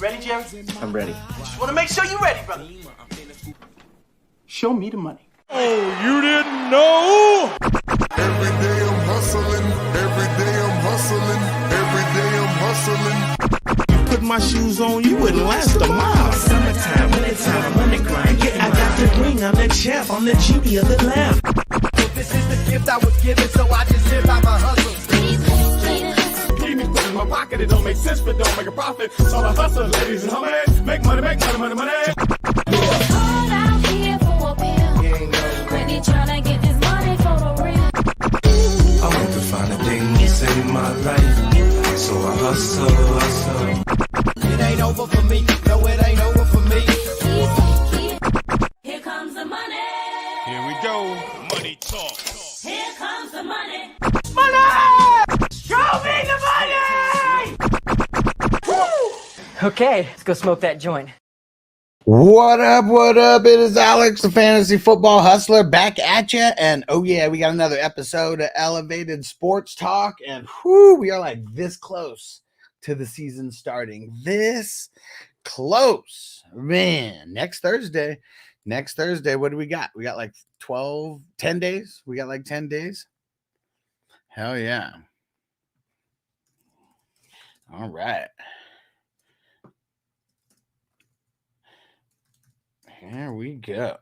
Ready, Jerry? I'm ready. Just want to make sure you're ready, brother. Show me the money. Oh, you didn't know? Every day I'm hustling. Every day I'm hustling. Every day I'm hustling. Put my shoes on, you wouldn't last a mile. Summertime, wintertime, I'm on the grind. Yeah, I got the ring, I'm the champ, I'm the genie of the lamp. This is the gift I was given, so I just live by my hustle. Keep me put in my pocket, it don't make sense, but don't make a profit. So I hustle, ladies and homies, make money, money, money. All out here for a pill. Really tryna get this money for the real. I want to find the things in my life, so I hustle. It ain't over for me, no, it ain't over for me. Here comes the money. Here we go, money talk. Here comes the money. Show me the money! Okay, let's go smoke that joint. What up? What up? It is Alex, the fantasy football hustler, back at you. And oh yeah, we got another episode of Elevated Sports Talk. And whoo, we are like this close to the season starting. This close, man. Next Thursday, what do we got? We got like 10 days. We got like 10 days. Hell yeah. All right. Here we go.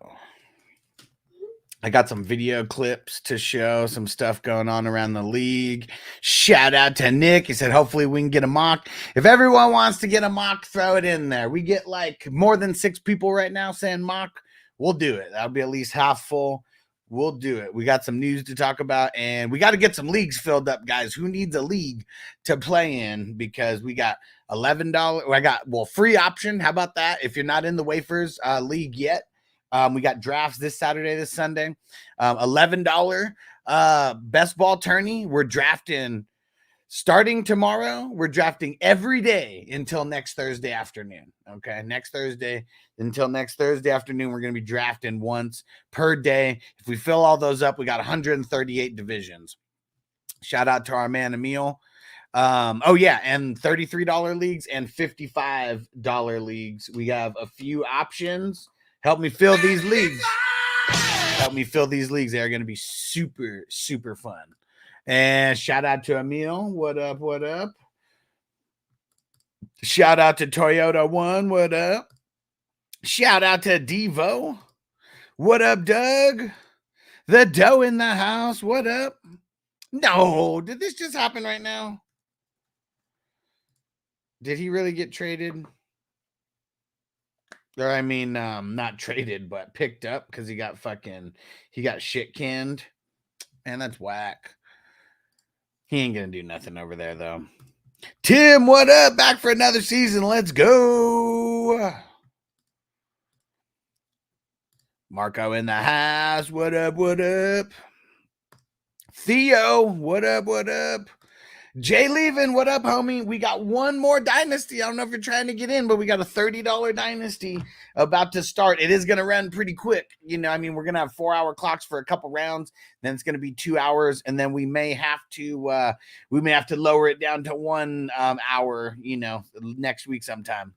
I got some video clips to show, some stuff going on around the league. Shout out to Nick. He said, hopefully we can get a mock. If everyone wants to get a mock, throw it in there. We get like more than 6 people right now saying mock. We'll do it. That'll be at least half full. We'll do it. We got some news to talk about, and we got to get some leagues filled up, guys. Who needs a league to play in? Because we got $11. I got, free option. How about that? If you're not in the Wafers league yet, we got drafts this Saturday, this Sunday. $11 best ball tourney. We're drafting starting tomorrow. We're drafting every day until next Thursday afternoon. Okay, until next Thursday afternoon, we're going to be drafting once per day. If we fill all those up, we got 138 divisions. Shout out to our man Emil. And $33 leagues and $55 leagues. We have a few options. Help me fill these leagues. They are going to be super, super fun. And shout out to Emil. What up? What up? Shout out to Toyota One. What up? Shout out to Devo. What up, Doug? The dough in the house. What up? No, did this just happen right now? Did he really get traded? Or I mean, not traded, but picked up because he got shit canned. And that's whack. He ain't going to do nothing over there, though. Tim, what up? Back for another season. Let's go. Marco in the house. What up? What up? Theo, what up? What up? Jay Levin, what up, homie? We got one more dynasty. I don't know if you're trying to get in, but we got a $30 dynasty about to start. It is going to run pretty quick. We're going to have 4-hour clocks for a couple rounds. Then it's going to be 2 hours, and then we may have to lower it down to 1 hour. Next week sometime.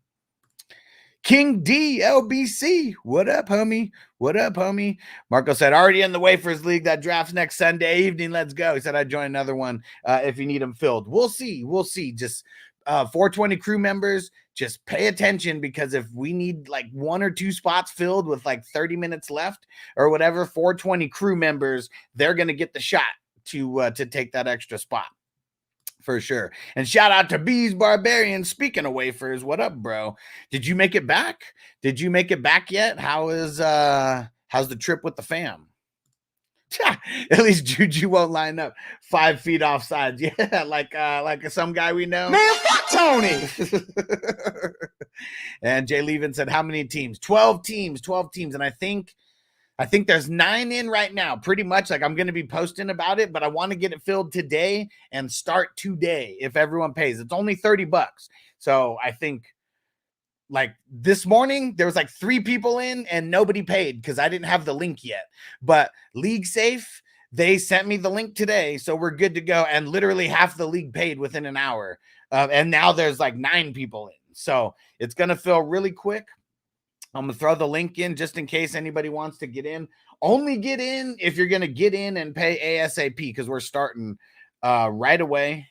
King D LBC, what up, homie? What up, homie? Marco said, already in the Wafers League that drafts next Sunday evening. Let's go. He said, I'd join another one if you need them filled. We'll see. Just 420 crew members, just pay attention, because if we need like 1 or 2 spots filled with like 30 minutes left or whatever, 420 crew members, they're going to get the shot to take that extra spot. For sure. And shout out to Bees Barbarian. Speaking of Wafers, what up, bro? Did you make it back? Did you make it back yet? How's the trip with the fam? At least Juju won't line up 5 feet off sides. Yeah, like some guy we know. Man, fuck Tony. And Jay Levin said, how many teams? 12 teams. And I think there's 9 in right now, pretty much. Like, I'm going to be posting about it, but I want to get it filled today and start today if everyone pays. It's only $30. So I think, like, this morning there was like 3 people in and nobody paid because I didn't have the link yet. But League Safe, they sent me the link today, so we're good to go. And literally half the league paid within an hour. And now there's like 9 people in. So it's going to feel really quick. I'm going to throw the link in just in case anybody wants to get in. Only get in if you're going to get in and pay ASAP, because we're starting right away.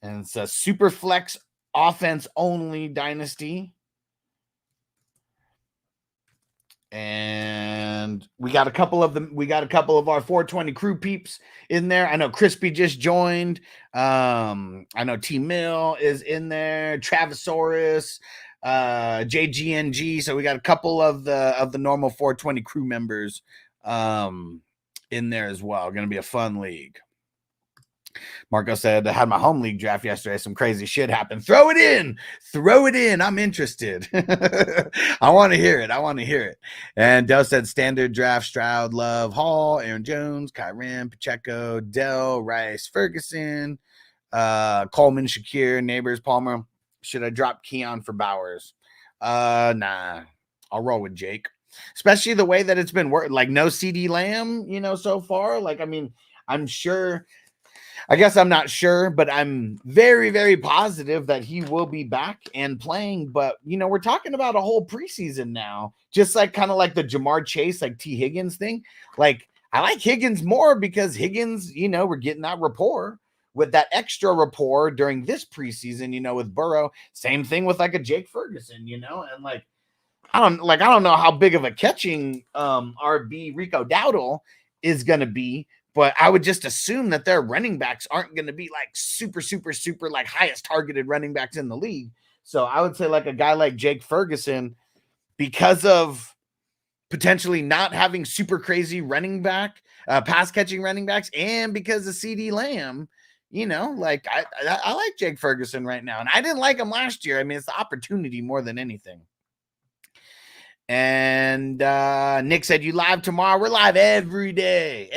And it's a super flex offense only dynasty. And we got a couple of them. We got a couple of our 420 crew peeps in there. I know Crispy just joined. I know T Mill is in there. Travisaurus, JGNG. So we got a couple of the normal 420 crew members in there as well. Going to be a fun league. Marco said, I had my home league draft yesterday. Some crazy shit happened. Throw it in. Throw it in. I'm interested. I want to hear it. I want to hear it. And Dell said, standard draft, Stroud, Love, Hall, Aaron Jones, Kyren, Pacheco, Dell, Rice, Ferguson, Coleman, Shakir, Neighbors, Palmer. Should I drop Keon for Bowers? Nah. I'll roll with Jake. Especially the way that it's been working. Like no CD Lamb, so far. Like, I mean, I'm sure... I guess I'm not sure, but I'm very, very positive that he will be back and playing. But, we're talking about a whole preseason now, just like kind of like the Jamar Chase, like T. Higgins thing. Like, I like Higgins more because Higgins, we're getting that rapport with that extra rapport during this preseason, with Burrow. Same thing with like a Jake Ferguson, and like, I don't know how big of a catching RB Rico Dowdle is going to be. But I would just assume that their running backs aren't going to be like super, super, super like highest targeted running backs in the league. So I would say like a guy like Jake Ferguson, because of potentially not having super crazy running back, pass catching running backs, and because of CD Lamb, like I like Jake Ferguson right now. And I didn't like him last year. I mean, it's the opportunity more than anything. And Nick said, you live tomorrow? We're live every day.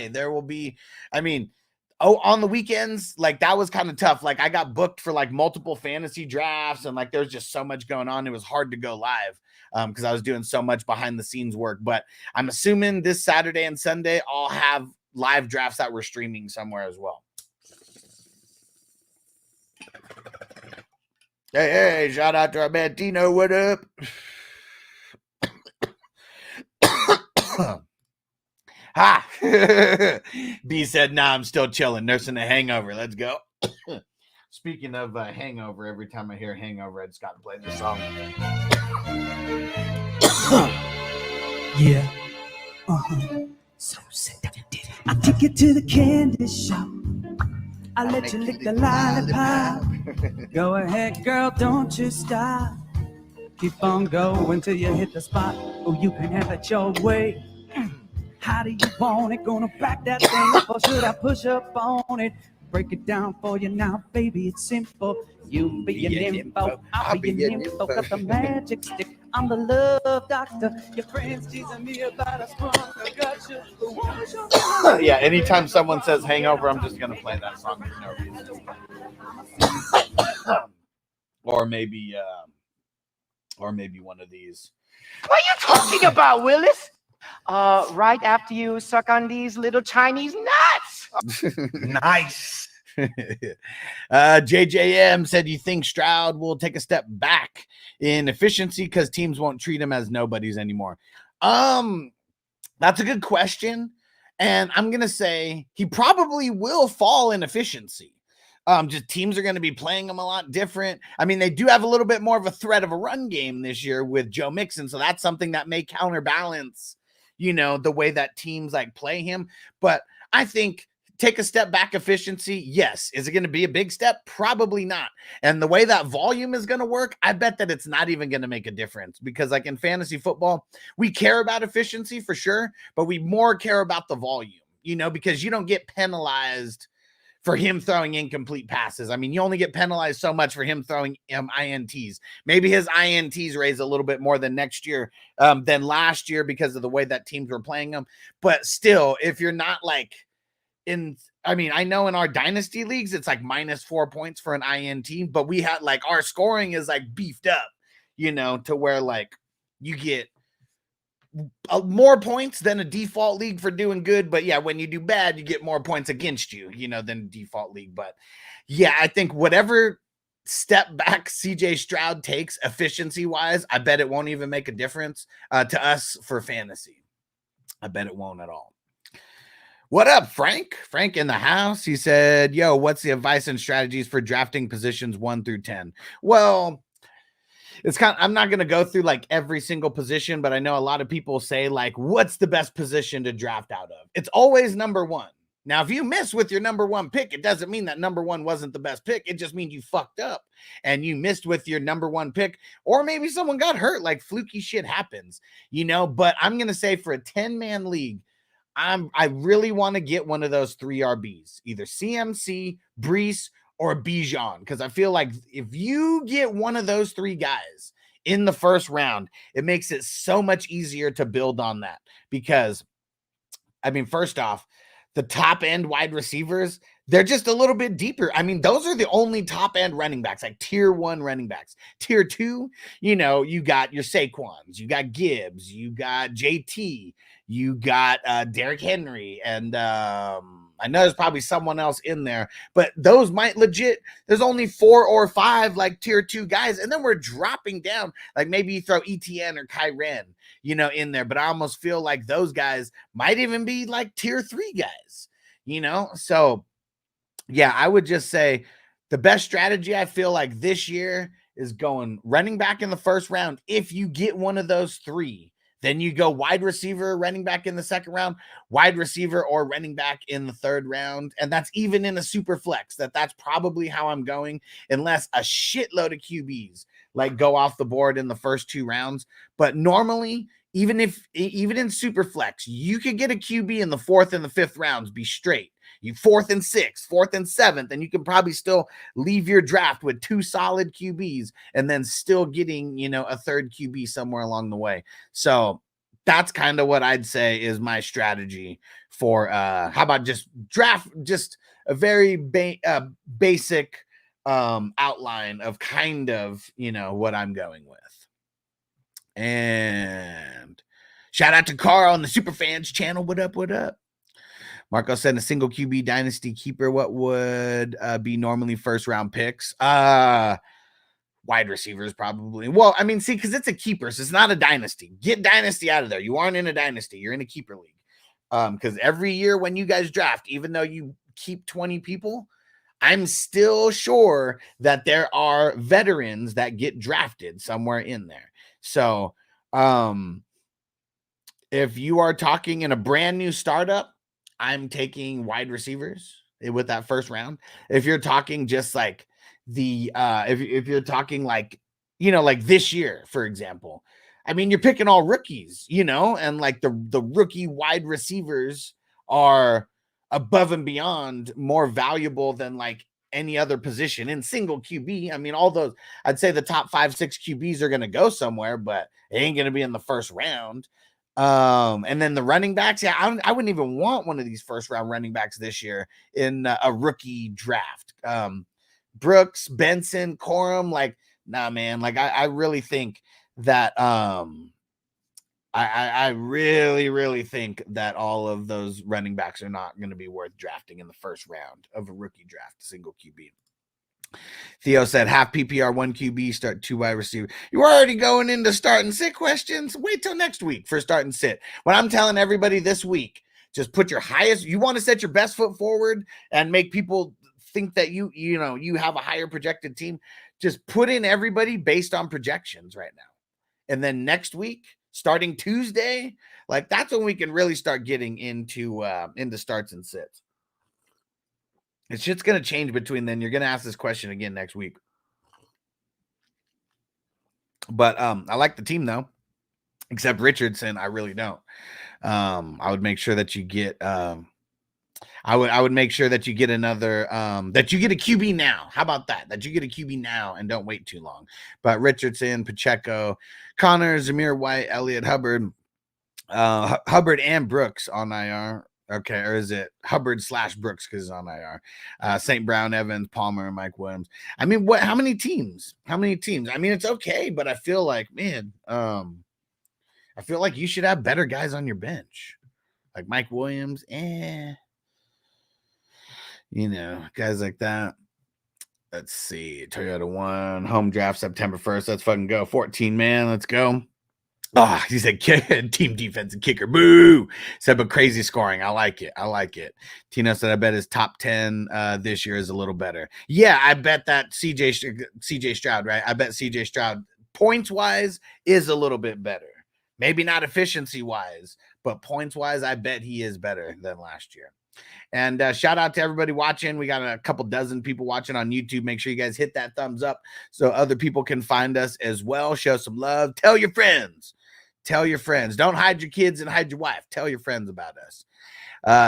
There will be, on the weekends, like that was kind of tough. Like I got booked for like multiple fantasy drafts and like there's just so much going on. It was hard to go live because I was doing so much behind the scenes work. But I'm assuming this Saturday and Sunday I'll have live drafts that we're streaming somewhere as well. Hey, shout out to our man Tino. What up? Ha! B said, nah, I'm still chilling, nursing a hangover. Let's go. Speaking of hangover, every time I hear hangover, I just got to play this song. Yeah. So I take you to the candy shop. I let you lick the lollipop. Go ahead, girl, don't you stop. Keep on going till you hit the spot. Oh, you can have it your way. How do you want it? Gonna back that thing up, or should I push up on it? Break it down for you now, baby, it's simple. You be an info, I'll be an info. Got the magic stick, I'm the love doctor. Your friends teasing me about a sprung. I got you. Yeah, anytime someone says hangover, I'm just gonna play that song for no reason. Or maybe one of these. What are you talking about, Willis? Right after you suck on these little Chinese nuts. Nice. JJM said, you think Stroud will take a step back in efficiency because teams won't treat him as nobodies anymore? That's a good question. And I'm going to say he probably will fall in efficiency. Just teams are going to be playing them a lot different. I mean, they do have a little bit more of a threat of a run game this year with Joe Mixon. So that's something that may counterbalance, the way that teams like play him. But I think take a step back efficiency. Yes. Is it going to be a big step? Probably not. And the way that volume is going to work, I bet that it's not even going to make a difference because like in fantasy football, we care about efficiency for sure, but we more care about the volume, because you don't get penalized for him throwing incomplete passes. I mean, you only get penalized so much for him throwing INTs. Maybe his INTs raise a little bit more than than last year because of the way that teams were playing them. But still, if you're not like I know in our dynasty leagues, it's like -4 points for an INT, but we had like our scoring is like beefed up, to where like you get more points than a default league for doing good. But yeah, when you do bad, you get more points against you, than default league. But yeah, I think whatever step back CJ Stroud takes efficiency wise, I bet it won't even make a difference to us for fantasy. I bet it won't at all. What up, Frank? Frank in the house. He said, yo, what's the advice and strategies for drafting positions 1 through 10? Well, it's I'm not going to go through like every single position, but I know a lot of people say like, what's the best position to draft out of? It's always number 1. Now, if you miss with your number 1 pick, it doesn't mean that number 1 wasn't the best pick. It just means you fucked up and you missed with your number 1 pick, or maybe someone got hurt, like fluky shit happens, but I'm going to say for a 10-man league, I really want to get one of those 3 RBs, either CMC, Brees, or Bijan, because I feel like if you get one of those 3 guys in the first round, it makes it so much easier to build on that. Because, I mean, first off, the top end wide receivers, they're just a little bit deeper. I mean, those are the only top end running backs, like tier 1 running backs. Tier 2, you got your Saquons, you got Gibbs, you got JT, you got Derrick Henry, and I know there's probably someone else in there, but those might legit, there's only 4 or 5 like tier 2 guys, and then we're dropping down, like maybe you throw ETN or Kyren, in there, but I almost feel like those guys might even be like tier 3 guys, so yeah, I would just say the best strategy I feel like this year is going running back in the first round. If you get one of those 3, then you go wide receiver, running back in the second round, wide receiver or running back in the third round. And that's even in a super flex. That's probably how I'm going, unless a shitload of QBs like go off the board in the first 2 rounds. But normally, even in super flex, you could get a QB in the 4th and the 5th rounds, be straight. You 4th and 6th, 4th and 7th, and you can probably still leave your draft with 2 solid QBs and then still getting, a third QB somewhere along the way. So that's kind of what I'd say is my strategy for, how about just draft, just a very basic outline of kind of, what I'm going with. And shout out to Carl on the Superfans channel. What up, what up? Marco said a single QB dynasty keeper, what would be normally first round picks? Wide receivers probably. Well, I mean, see, because it's a keeper, so it's not a dynasty. Get dynasty out of there. You aren't in a dynasty. You're in a keeper league. Because every year when you guys draft, even though you keep 20 people, I'm still sure that there are veterans that get drafted somewhere in there. So if you are talking in a brand new startup, I'm taking wide receivers with that first round. If you're talking just like the if you're talking like like this year, for example, I mean, you're picking all rookies, and like the rookie wide receivers are above and beyond more valuable than like any other position in single QB. I mean, all those, I'd say the top 5-6 QBs are going to go somewhere, but it ain't going to be in the first round. And then the running backs, yeah, I wouldn't even want one of these first round running backs this year in a rookie draft. Brooks, Benson, Corum, like, nah, man, like I really think that I really think that all of those running backs are not going to be worth drafting in the first round of a rookie draft, single QB. Theo said half PPR, 1 QB, start 2 wide receiver. You're already going into start and sit questions. Wait till next week for start and sit. What I'm telling everybody this week, just put your highest, you want to set your best foot forward and make people think that you have a higher projected team. Just put in everybody based on projections right now. And then next week, starting Tuesday, like that's when we can really start getting into starts and sits. It's shit's going to change between then. You're going to ask this question again next week. But I like the team, though. Except Richardson, I really don't. I would make sure that you get I would make sure that you get another that you get a QB now. How about that? That you get a QB now and don't wait too long. But Richardson, Pacheco, Connor, Zamir White, Elliott, Hubbard, Hubbard and Brooks on IR. Okay, or is it Hubbard/Brooks because it's on IR? St. Brown, Evans, Palmer, and Mike Williams. I mean, how many teams? I mean, it's okay, but I feel like, man, I feel like you should have better guys on your bench. Like Mike Williams, guys like that. Let's see. Toyota 1, home draft September 1st. Let's fucking go. 14 man. Let's go. Oh, he said team defense and kicker. Boo. Said, but crazy scoring. I like it. I like it. Tino said, I bet his top 10 this year is a little better. Yeah, I bet that CJ Stroud, right? I bet CJ Stroud points wise is a little bit better. Maybe not efficiency wise, but points wise, I bet he is better than last year. And shout out to everybody watching. We got a couple dozen people watching on YouTube. Make sure you guys hit that thumbs up so other people can find us as well. Show some love. Tell your friends. Tell your friends. Don't hide your kids and hide your wife. Tell your friends about us.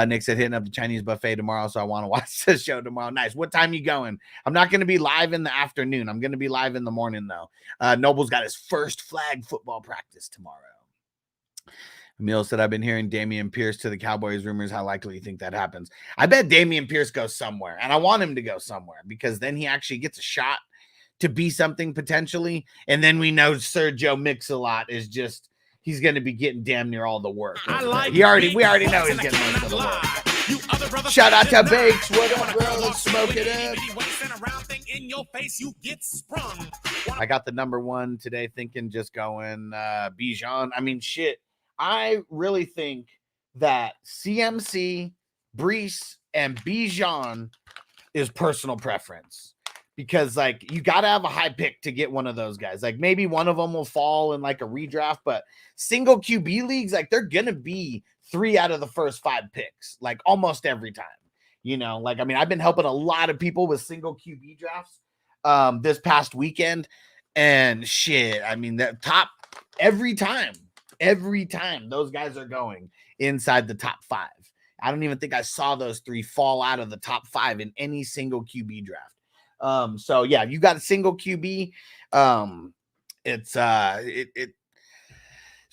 Nick said, hitting up the Chinese buffet tomorrow, so I want to watch the show tomorrow. Nice. What time you going? I'm not going to be live in the afternoon. I'm going to be live in the morning, though. Noble's got his first flag football practice tomorrow. Emil said, I've been hearing Damian Pierce to the Cowboys rumors. How likely you think that happens? I bet Damian Pierce goes somewhere, and I want him to go somewhere because then he actually gets a shot to be something potentially. And then we know Sergio Mix-a-Lot is just, he's going to be getting damn near all the work. We already know he's getting most of the work. Shout out to Bakes. What up, bro? Let's smoke it up. I got the number 1 today, thinking just going Bijan. I mean, shit. I really think that CMC, Brees, and Bijan is personal preference because, like, you got to have a high pick to get one of those guys. Like, maybe one of them will fall in, like, a redraft, but single QB leagues, like, they're going to be 3 out of the first 5 picks, like, almost every time. You know, like, I mean, I've been helping a lot of people with single QB drafts this past weekend, and shit, I mean, that top every time those guys are going inside the top 5. I don't even think I saw those 3 fall out of the top 5 in any single QB draft. So yeah, you got a single QB. It's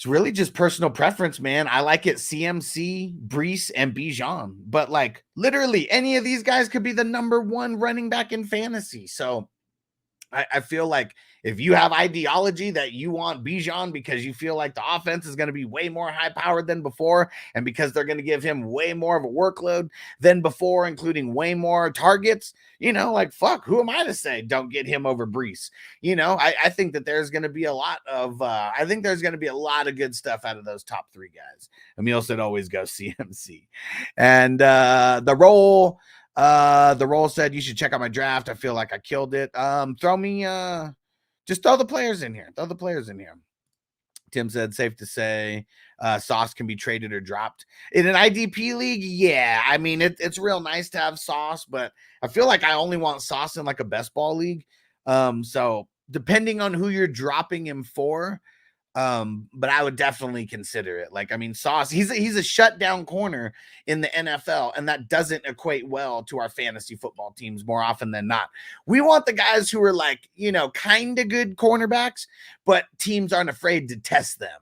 really just personal preference, man. I like it. CMC, Brees, and Bijan, but like literally any of these guys could be the number 1 running back in fantasy. So I feel like if you have ideology that you want Bijan because you feel like the offense is going to be way more high powered than before, and because they're going to give him way more of a workload than before, including way more targets, you know, like, fuck, who am I to say don't get him over Brees? You know, I think that there's going to be a lot of good stuff out of those top 3 guys. Emil said always go CMC. And the role said you should check out my draft. I feel like I killed it. Just throw the players in here. Tim said, safe to say, Sauce can be traded or dropped in an IDP league. Yeah, I mean, it's real nice to have Sauce, but I feel like I only want Sauce in like a best ball league. So depending on who you're dropping him for, but I would definitely consider it. Like, I mean, Sauce, he's a shutdown corner in the NFL, and that doesn't equate well to our fantasy football teams more often than not. We want the guys who are like, you know, kind of good cornerbacks, but teams aren't afraid to test them.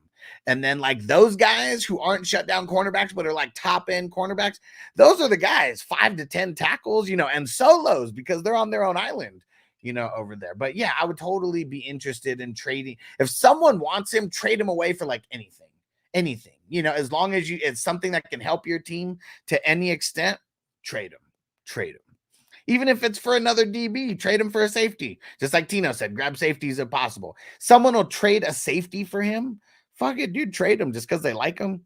And then like those guys who aren't shutdown cornerbacks, but are like top end cornerbacks, those are the guys 5 to 10 tackles, you know, and solos because they're on their own island, you know, over there. But yeah, I would totally be interested in trading. If someone wants him, trade him away for like anything, you know, as long as it's something that can help your team to any extent, trade him. Even if it's for another DB, trade him for a safety. Just like Tino said, grab safeties if possible. Someone will trade a safety for him. Fuck it, dude, trade him just because they like him.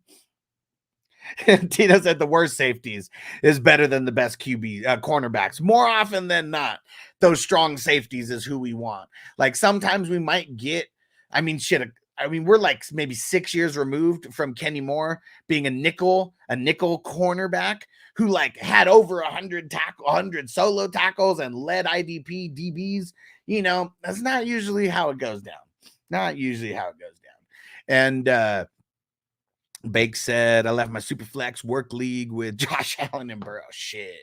Tino said the worst safeties is better than the best QB cornerbacks. More often than not, those strong safeties is who we want. Like sometimes we might get, I mean, we're like maybe 6 years removed from Kenny Moore being a nickel cornerback who like had over 100 solo tackles and led IDP DBs. You know, that's not usually how it goes down. And Bake said, I left my Superflex work league with Josh Allen and Burrow. Shit.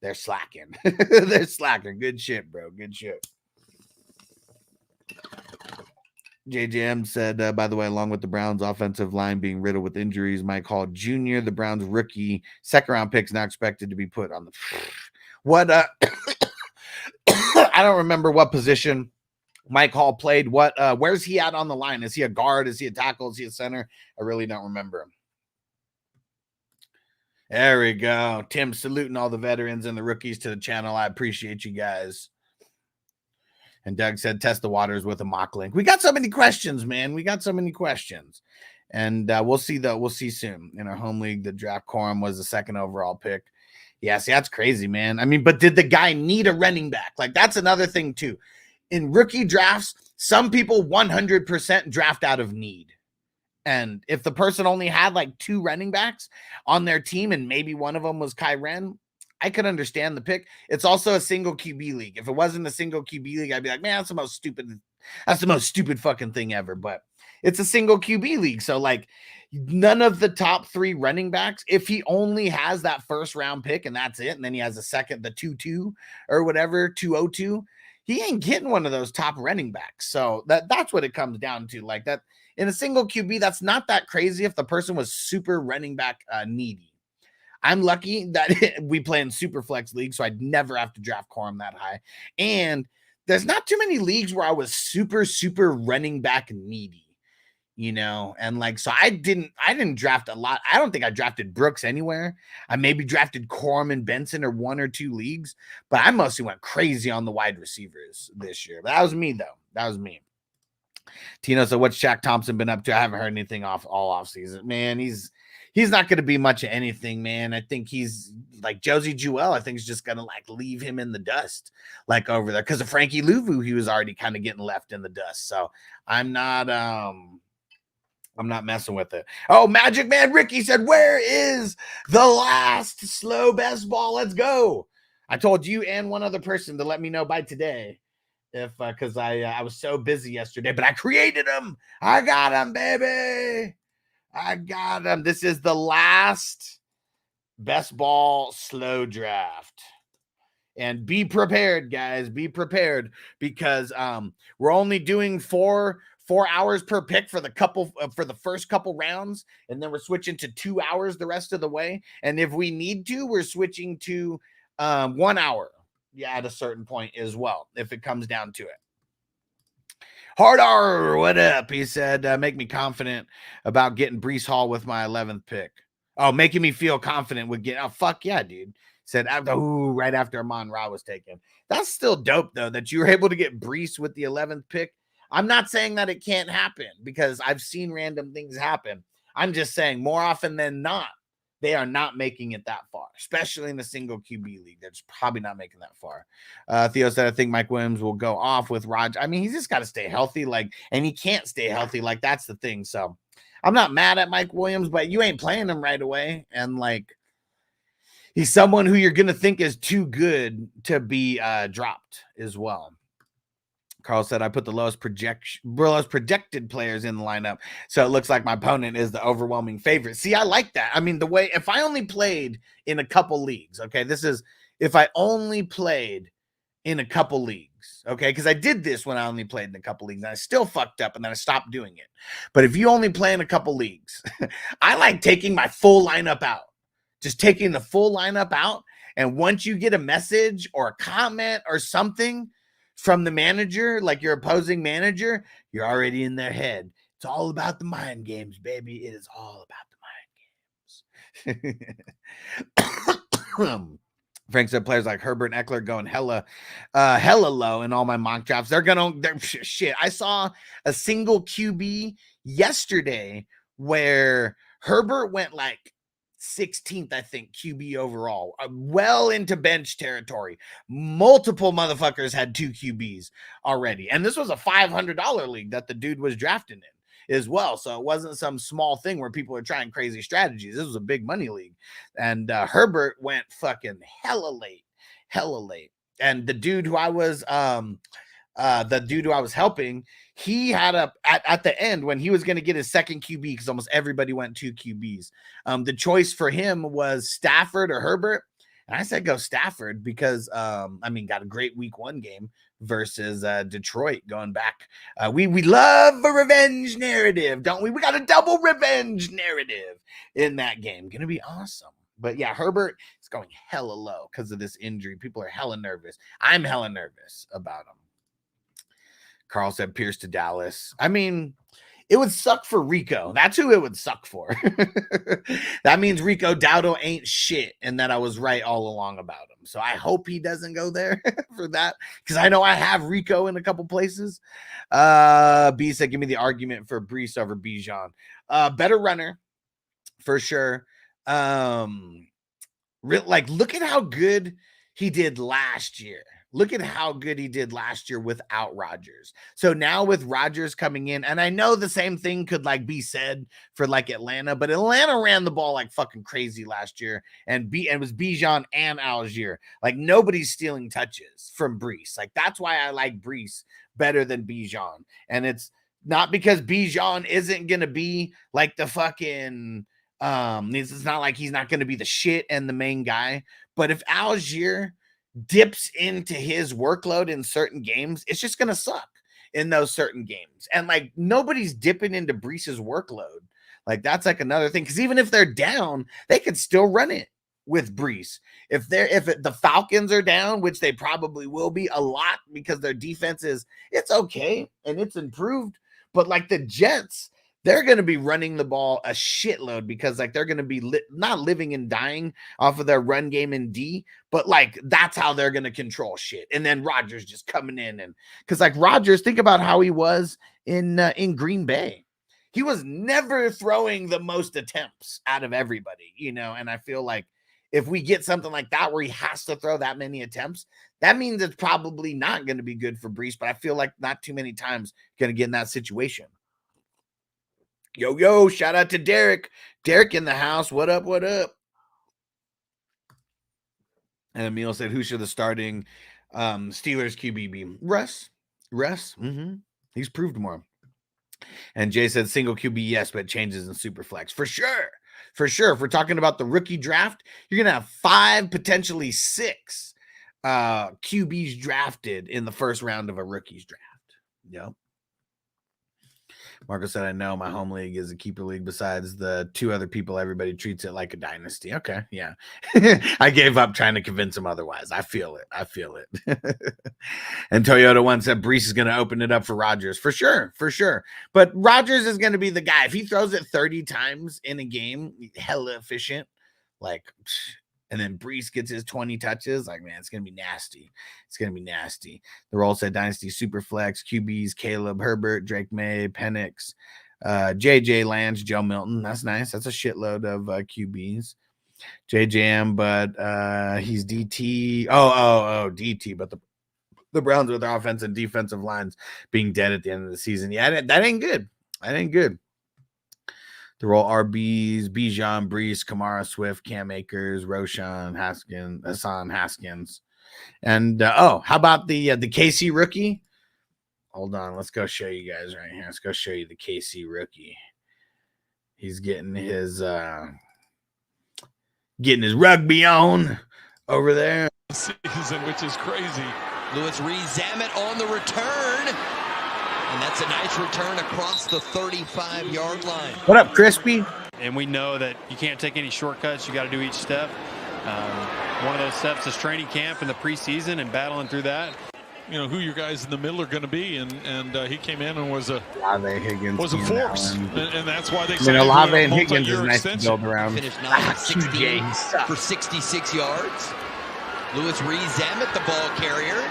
They're slacking. Good shit, bro. Good shit. JJM said, by the way, along with the Browns offensive line being riddled with injuries, Mike Hall Jr., the Browns rookie second-round pick, is now expected to be put on the what I don't remember what position Mike Hall played. Where's he at on the line? Is he a guard? Is he a tackle? Is he a center? I really don't remember him. There we go. Tim saluting all the veterans and the rookies to the channel. I appreciate you guys. And Doug said, test the waters with a mock link. We got so many questions, man. We got so many questions. And we'll see, though. We'll see soon. In our home league, the draft quorum was the 2nd overall pick. Yeah, see, that's crazy, man. I mean, but did the guy need a running back? Like, that's another thing, too. In rookie drafts, some people 100% draft out of need. And if the person only had like 2 running backs on their team and maybe one of them was Kyren, I could understand the pick. It's also a single QB league. If it wasn't a single QB league, I'd be like, man, that's the most stupid fucking thing ever. But it's a single QB league. So like none of the top 3 running backs, if he only has that first round pick and that's it, and then he has a second, the 2-2 or whatever, 202, he ain't getting one of those top running backs. So that's what it comes down to. Like that in a single QB, that's not that crazy if the person was super running back needy. I'm lucky that we play in super flex leagues, so I'd never have to draft quorum that high. And there's not too many leagues where I was super running back needy. You know, and like, so I didn't draft a lot. I don't think I drafted Brooks anywhere. I maybe drafted Corum and Benson or 1 or 2 leagues, but I mostly went crazy on the wide receivers this year. But that was me, though. That was me. Tino, so what's Shaq Thompson been up to? I haven't heard anything all off season, man. He's not going to be much of anything, man. I think he's like Josie Jewell. I think he's just going to like leave him in the dust, like over there. Because of Frankie Louvu, he was already kind of getting left in the dust. So I'm not messing with it. Oh, Magic Man Ricky said, where is the last slow best ball? Let's go. I told you and one other person to let me know by today. If because I was so busy yesterday, but I created them. I got them, baby. I got them. This is the last best ball slow draft. And be prepared, guys. Be prepared because we're only doing 4 hours per pick for the first couple rounds, and then we're switching to 2 hours the rest of the way. And if we need to, we're switching to 1 hour. Yeah, at a certain point as well, if it comes down to it. Hard R, what up? He said, make me confident about getting Breece Hall with my 11th pick. Oh, making me feel confident with getting, oh, fuck yeah, dude. Said, right after Amon-Ra was taken. That's still dope, though, that you were able to get Breece with the 11th pick. I'm not saying that it can't happen because I've seen random things happen. I'm just saying more often than not, they are not making it that far, especially in the single QB league. They're just probably not making that far. Theo said, I think Mike Williams will go off with Raj. I mean, he's just got to stay healthy, and he can't stay healthy. Like, that's the thing. So I'm not mad at Mike Williams, but you ain't playing him right away. And he's someone who you're going to think is too good to be dropped as well. Carl said, I put the lowest projected players in the lineup. So it looks like my opponent is the overwhelming favorite. See, I like that. I mean, if I only played in a couple leagues, okay, this is if I only played in a couple leagues, okay, because I did this when I only played in a couple leagues and I still fucked up and then I stopped doing it. But if you only play in a couple leagues, I like taking my full lineup out, just taking the full lineup out. And once you get a message or a comment or something from the manager, like your opposing manager, you're already in their head. It's all about the mind games, baby. It is all about the mind games. Frank said players like Herbert and Eckler going hella low in all my mock drafts. They're shit. I saw a single QB yesterday where Herbert went like 16th, I think, QB overall, well into bench territory. Multiple motherfuckers had 2 QBs already. And this was a $500 league that the dude was drafting in as well. So it wasn't some small thing where people are trying crazy strategies. This was a big money league. And Herbert went fucking hella late. And the dude who I was helping, he had at the end when he was going to get his second QB, because almost everybody went 2 QBs. The choice for him was Stafford or Herbert. And I said, go Stafford because, got a great week 1 game versus Detroit going back. We love a revenge narrative, don't we? We got a double revenge narrative in that game. Going to be awesome. But yeah, Herbert is going hella low because of this injury. People are hella nervous. I'm hella nervous about him. Carl said Pierce to Dallas. I mean, It would suck for Rico. That's who it would suck for. That means Rico Dowdle ain't shit, and that I was right all along about him. So I hope he doesn't go there for that, because I know I have Rico in a couple places. B said, give me the argument for Brees over Bijan. Better runner, for sure. Look at how good he did last year. Look at how good he did last year without Rodgers. So now with Rodgers coming in, and I know the same thing could like be said for like Atlanta, but Atlanta ran the ball like fucking crazy last year, and it was Bijan and Algier. Like nobody's stealing touches from Brees. Like that's why I like Brees better than Bijan. And it's not because Bijan isn't gonna be like the fucking it's not like he's not gonna be the shit and the main guy, but if Algier dips into his workload in certain games, it's just going to suck in those certain games. And like nobody's dipping into Brees's workload. Like that's like another thing. Cause even if they're down, they could still run it with Brees. If the Falcons are down, which they probably will be a lot because their defense it's okay and it's improved. But like the Jets, they're going to be running the ball a shitload because like they're going to be not living and dying off of their run game in D, but like that's how they're going to control shit. And then Rodgers just coming in, and because like Rodgers, think about how he was in Green Bay. He was never throwing the most attempts out of everybody, you know. And I feel like if we get something like that where he has to throw that many attempts, that means it's probably not going to be good for Brees. But I feel like not too many times going to get in that situation. Yo, shout out to Derek. Derek in the house. What up? And Emil said, who should the starting Steelers QB be? Russ. Mm-hmm. He's proved more. And Jay said single QB, yes, but changes in super flex. For sure. If we're talking about the rookie draft, you're going to have 5, potentially 6 QBs drafted in the first round of a rookie's draft. Yep. Marco said, I know my home league is a keeper league besides the 2 other people. Everybody treats it like a dynasty. Okay. Yeah. I gave up trying to convince him otherwise. I feel it. And Toyota one said Brees is going to open it up for Rodgers. For sure. But Rodgers is going to be the guy. If he throws it 30 times in a game, hella efficient, like, and then Brees gets his 20 touches. Like, man, it's going to be nasty. The roll said Dynasty Superflex, QBs, Caleb, Herbert, Drake May, Penix, JJ Lance, Joe Milton. That's nice. That's a shitload of QBs. JJM, but he's DT. Oh, DT. But the Browns with their offense and defensive lines being dead at the end of the season. Yeah, that ain't good. The roll RBs, Bijan, Brees, Kamara, Swift, Cam Akers, Roshan, Hassan Haskins. And how about the KC rookie? Hold on, let's go show you guys right here. Let's go show you the KC rookie. He's getting his rugby on over there. Season, which is crazy. Lewis Rees-Zammit on the return. And that's a nice return across the 35-yard line. What up, Crispy? And we know that you can't take any shortcuts. You got to do each step. One of those steps is training camp in the preseason and battling through that. You know who your guys in the middle are going to be, and he came in and was a force, and that's why they signed Olave and Higgins is nice to build around. Finished 9-16 for 66 yards. Lewis Rees-Zammit, the ball carrier.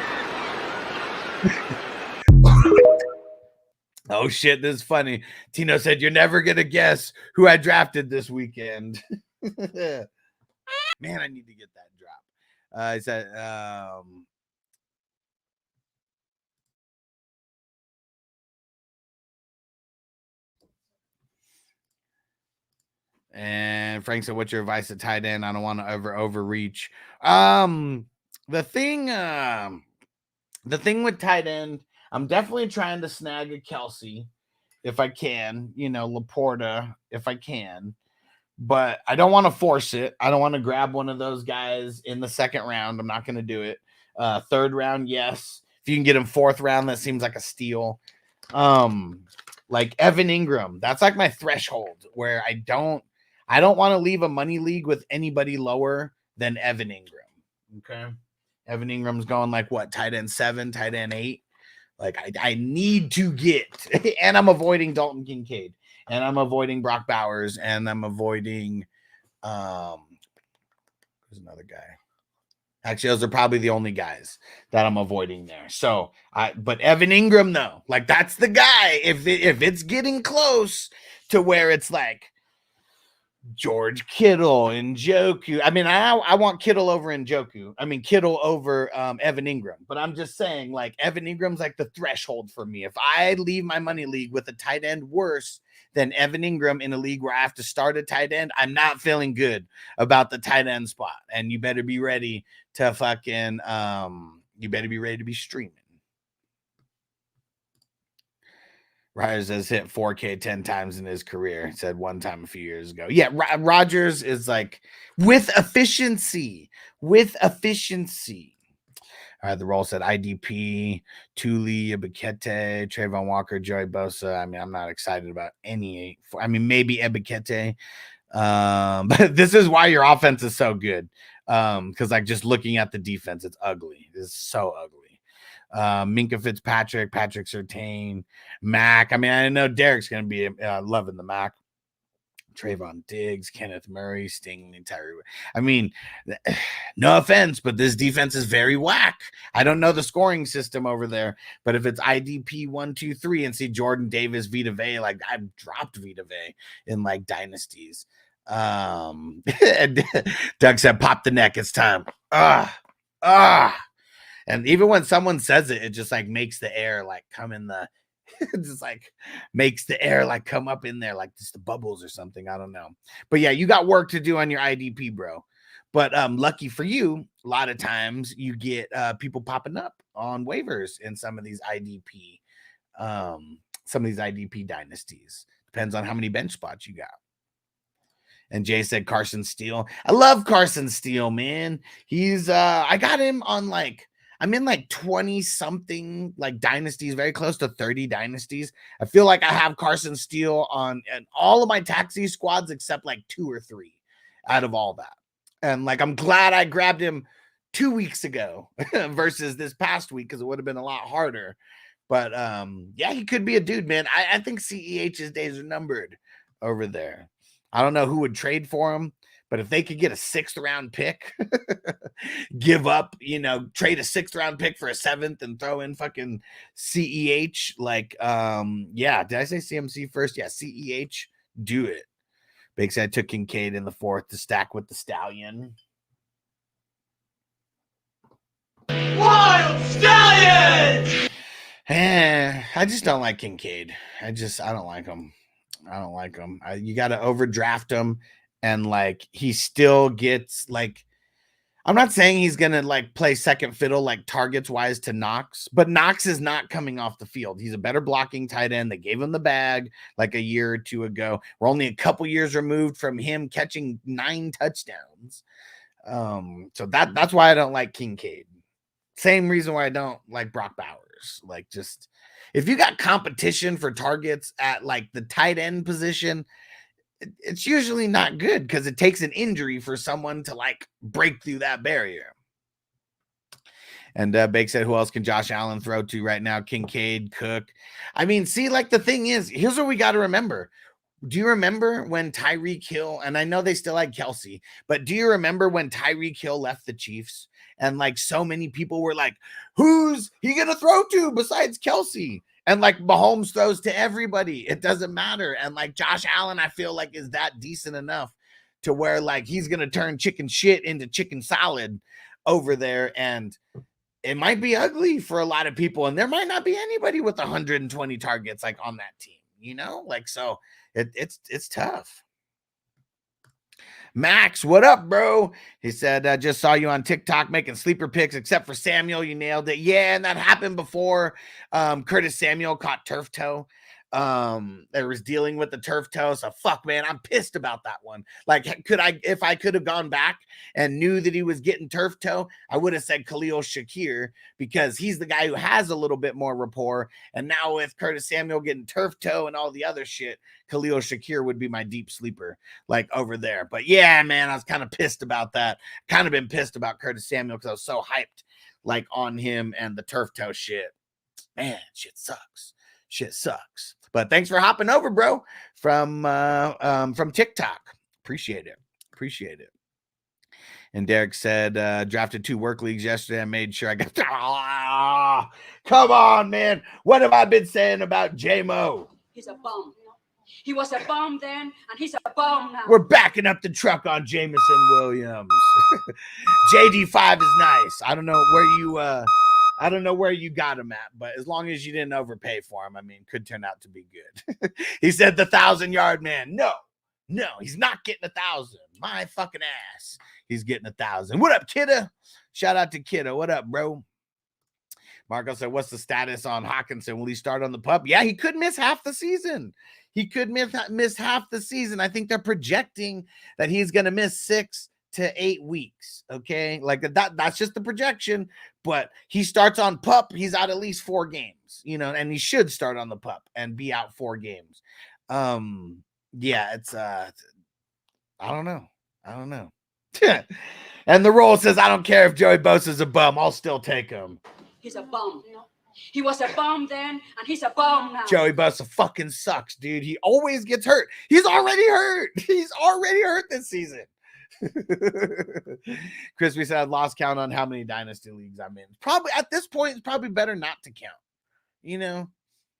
Oh shit, this is funny. Tino said, you're never gonna guess who I drafted this weekend. Man, I need to get that drop. He said, and Frank said, what's your advice at tight end? I don't want to overreach. The thing with tight end, I'm definitely trying to snag a Kelsey if I can, Laporta if I can, but I don't want to force it. I don't want to grab one of those guys in the second round. I'm not going to do it. Third round, yes. If you can get him fourth round, that seems like a steal. Like Evan Ingram, that's like my threshold where I don't want to leave a money league with anybody lower than Evan Ingram. Okay. Evan Ingram's going like what? Tight end 7, tight end 8. Like I need to get, and I'm avoiding Dalton Kincaid, and I'm avoiding Brock Bowers, and I'm avoiding there's another guy. Actually, those are probably the only guys that I'm avoiding there. So but Evan Ingram, though, like that's the guy. If it's getting close to where it's like George Kittle and Njoku. I mean, I want Kittle over Njoku. I mean, Kittle over Evan Ingram. But I'm just saying, like, Evan Ingram's like the threshold for me. If I leave my money league with a tight end worse than Evan Ingram in a league where I have to start a tight end, I'm not feeling good about the tight end spot. And you better be ready to fucking, you better be ready to be streaming. Rodgers has hit 4K 10 times in his career. Said one time a few years ago. Yeah, Rodgers is like with efficiency. With efficiency. All right, the roll said IDP, Tuli, Ebikete, Trayvon Walker, Joey Bosa. I mean, I'm not excited about any. I mean, maybe Ebikete. But this is why your offense is so good. Because like just looking at the defense, it's ugly. It's so ugly. Minka Fitzpatrick, Patrick Surtain, Mac. I mean, I know Derek's going to be loving the Mac. Trayvon Diggs, Kenneth Murray, Stingley, Tyree. I mean, no offense, but this defense is very whack. I don't know the scoring system over there, but if it's IDP 1, 2, 3 and see Jordan Davis, Vita Vea, like I've dropped Vita Vea in like dynasties. And Doug said, pop the neck. It's time. And even when someone says it, it just like makes the air like come in the, just like makes the air like come up in there, like just the bubbles or something. I don't know. But yeah, you got work to do on your IDP, bro. But lucky for you, a lot of times you get people popping up on waivers in some of these IDP dynasties. Depends on how many bench spots you got. And Jay said Carson Steele. I love Carson Steele, man. He's I got him on like, I'm in like 20 something like dynasties, very close to 30 dynasties. I feel like I have Carson Steele on and all of my taxi squads except like 2 or 3 out of all that. And like, I'm glad I grabbed him 2 weeks ago versus this past week, because it would have been a lot harder. But yeah, he could be a dude, man. I think CEH's days are numbered over there. I don't know who would trade for him, but if they could get a 6th round pick, give up, trade a 6th round pick for a 7th and throw in fucking CEH. Like, yeah, did I say CMC first? Yeah, CEH, do it. Big said I took Kincaid in the 4th to stack with the Stallion. Wild Stallions! I just don't like Kincaid. I don't like him. You got to overdraft him. And like, he still gets like, I'm not saying he's going to like play second fiddle, like targets wise to Knox, but Knox is not coming off the field. He's a better blocking tight end. They gave him the bag like a year or 2 ago. We're only a couple years removed from him catching 9 touchdowns. So that's why I don't like Kincaid. Same reason why I don't like Brock Bowers. Like, just if you got competition for targets at like the tight end position, it's usually not good because it takes an injury for someone to like break through that barrier. And Bake said, who else can Josh Allen throw to right now? Kincaid, Cook. I mean, see, like the thing is, here's what we got to remember. Do you remember when Tyreek Hill, and I know they still had Kelsey, but do you remember when Tyreek Hill left the Chiefs? And like so many people were like, who's he going to throw to besides Kelsey? And like Mahomes throws to everybody. It doesn't matter. And like Josh Allen, I feel like is that decent enough to where like he's going to turn chicken shit into chicken salad over there. And it might be ugly for a lot of people. And there might not be anybody with 120 targets like on that team, like, so it's tough. Max, what up, bro? He said, just saw you on TikTok making sleeper picks, except for Samuel. You nailed it. Yeah, and that happened before Curtis Samuel caught turf toe. There was dealing with the turf toe. So fuck, man, I'm pissed about that one. Like, if I could have gone back and knew that he was getting turf toe, I would have said Khalil Shakir, because he's the guy who has a little bit more rapport. And now with Curtis Samuel getting turf toe and all the other shit, Khalil Shakir would be my deep sleeper, like over there. But yeah, man, I was kind of pissed about that. Kind of been pissed about Curtis Samuel because I was so hyped like on him and the turf toe shit. Man, shit sucks. Shit sucks. But thanks for hopping over, bro, from TikTok. Appreciate it. Appreciate it. And Derek said, drafted 2 work leagues yesterday. I made sure I got. Come on, man. What have I been saying about J-Mo? He's a bum. He was a bum then, and he's a bum now. We're backing up the truck on Jameson Williams. JD5 is nice. I don't know where you got him at, but as long as you didn't overpay for him, I mean, could turn out to be good. He said the 1,000-yard man. No, he's not getting 1,000. My fucking ass. He's getting 1,000. What up, Kidda? Shout out to Kidda. What up, bro? Marco said, what's the status on Hawkinson? Will he start on the pup? Yeah, he could miss half the season. He could miss half the season. I think they're projecting that he's going to miss 6 to 8 weeks. Okay. Like that's just the projection, but he starts on pup. He's out at least 4 games, and he should start on the pup and be out 4 games. Yeah, it's, I don't know. And the roll says, I don't care if Joey Bosa's a bum. I'll still take him. He's a bum. He was a bum then, and he's a bum now. Joey Bosa fucking sucks, dude. He always gets hurt. He's already hurt. He's already hurt this season. Crispy said, I'd lost count on how many dynasty leagues I'm in. Probably at this point, it's probably better not to count.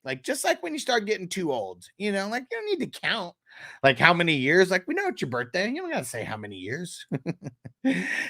Like just like when you start getting too old, like you don't need to count like how many years. Like we know it's your birthday. You don't gotta say how many years.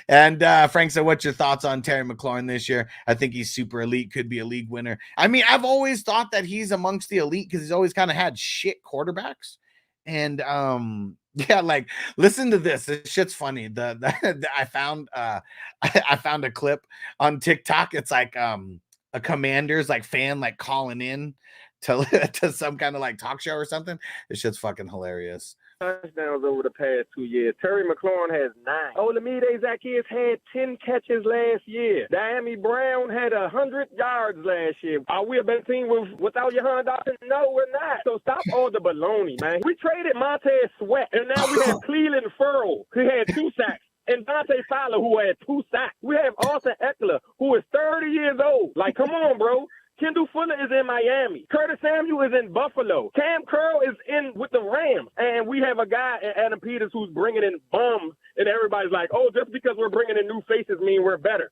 And Frank said, what's your thoughts on Terry McLaurin this year? I think he's super elite, could be a league winner. I mean, I've always thought that he's amongst the elite because he's always kind of had shit quarterbacks. And yeah, like listen to this. This shit's funny. I found a clip on TikTok. It's like a Commanders like fan like calling in to some kind of like talk show or something. This shit's fucking hilarious. Touchdowns over the past 2 years. Terry McLaurin has 9. Olamide Zacchaeus had 10 catches last year. Diami Brown had 100 yards last year. Are we a better team without Jahan Dotson? No, we're not. So stop all the baloney, man. We traded Montez Sweat, and now we have Cleveland Furrow, who had 2 sacks. And Dante Fowler, who had 2 sacks. We have Austin Eckler, who is 30 years old. Like, come on, bro. Kendall Fuller is in Miami. Curtis Samuel is in Buffalo. Cam Curl is in with the Rams. And we have a guy, Adam Peters, who's bringing in bums. And everybody's like, oh, just because we're bringing in new faces mean we're better.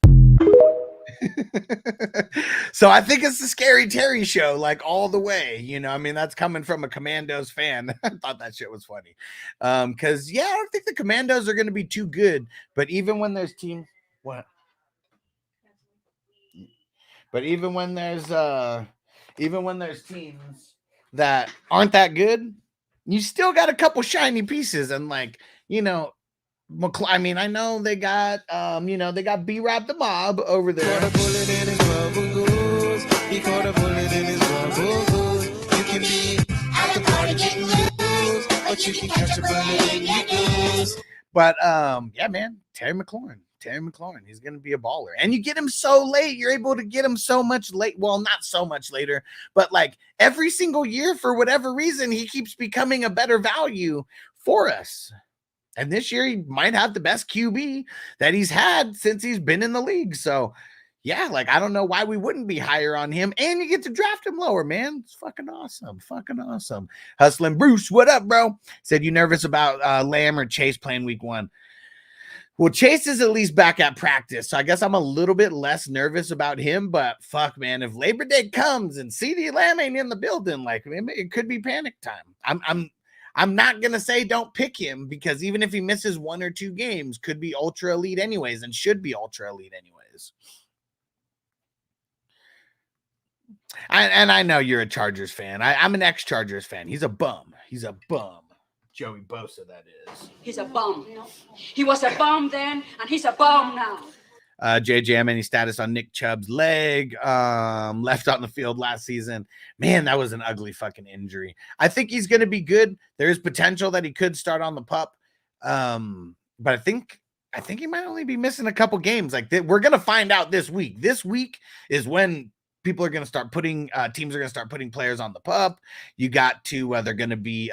So I think it's the Scary Terry show, like all the way. I mean, that's coming from a Commandos fan. I thought that shit was funny. Because, yeah, I don't think the Commandos are going to be too good. But even when there's teams... What? But even when there's teams that aren't that good, you still got a couple shiny pieces. And like, I mean, I know they got they got B-Rap the Mob over there. He caught a bullet in his rubber goose. He caught a bullet in his rubber goose. You can be at the party getting loose, but you can catch a bullet in your goose. But yeah, man, Terry McLaurin, he's going to be a baller. And you get him so late. You're able to get him so much late. Well, not so much later, but like every single year, for whatever reason, he keeps becoming a better value for us. And this year, he might have the best QB that he's had since he's been in the league. So, yeah, like, I don't know why we wouldn't be higher on him. And you get to draft him lower, man. It's fucking awesome. Fucking awesome. Hustling Bruce, what up, bro? Said, you nervous about Lamb or Chase playing week 1? Well, Chase is at least back at practice, so I guess I'm a little bit less nervous about him, but fuck, man, if Labor Day comes and CeeDee Lamb ain't in the building, like, it could be panic time. I'm not going to say don't pick him, because even if he misses 1 or 2 games, could be ultra elite anyways and should be ultra elite anyways. And I know you're a Chargers fan. I'm an ex-Chargers fan. He's a bum. Joey Bosa, that is. He's a bum. He was a bum then, and he's a bum now. JJM, any status on Nick Chubb's leg? Left on the field last season. Man, that was an ugly fucking injury. I think he's going to be good. There is potential that he could start on the pup. But I think he might only be missing a couple games. Like we're going to find out this week. This week is when people are going to start putting teams are going to start putting players on the pup. You got to they're going to be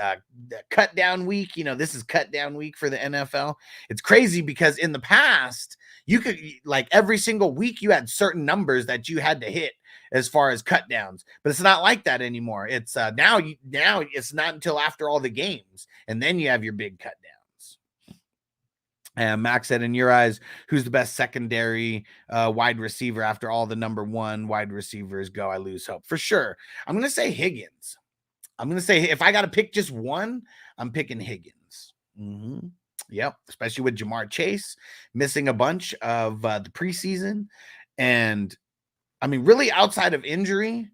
cut down week. This is cut down week for the NFL. It's crazy because in the past you could, like, every single week you had certain numbers that you had to hit as far as cut downs, but it's not like that anymore. It's now it's not until after all the games, and then you have your big cut downs. And Max said, in your eyes, who's the best secondary wide receiver after all the number one wide receivers go? I lose hope. For sure. I'm going to say Higgins. I'm going to say if I got to pick just one, I'm picking Higgins. Yep. Especially with Jamar Chase missing a bunch of the preseason. And I mean, really outside of injury,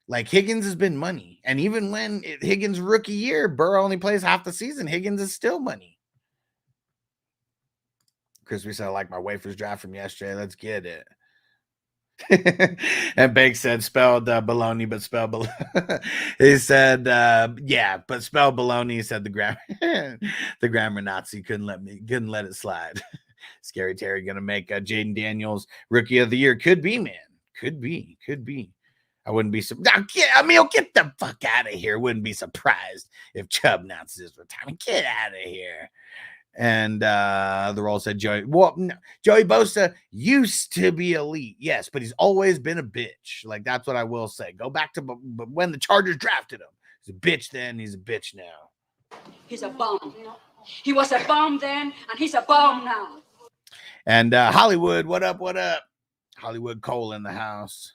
like Higgins has been money. And even when Higgins' rookie year, Burrow only plays half the season, Higgins is still money. Crispy said, I like my wafers draft from yesterday. Let's get it. And Bake said, spelled baloney, but spelled baloney. He said, yeah, but spelled baloney. He said the grammar Nazi couldn't let it slide. Scary Terry gonna make Jaden Daniels rookie of the year. Could be, man. Could be. I wouldn't be get the fuck out of here. Wouldn't be surprised if Chubb announces his retirement. Get out of here. And the role said Joey Bosa used to be elite, yes, but he's always been a bitch. Like, that's what I will say. Go back to when the Chargers drafted him. He's a bitch then, he's a bitch now. He's a bum. He was a bum then, and he's a bum now. And Hollywood, what up? Hollywood Cole in the house.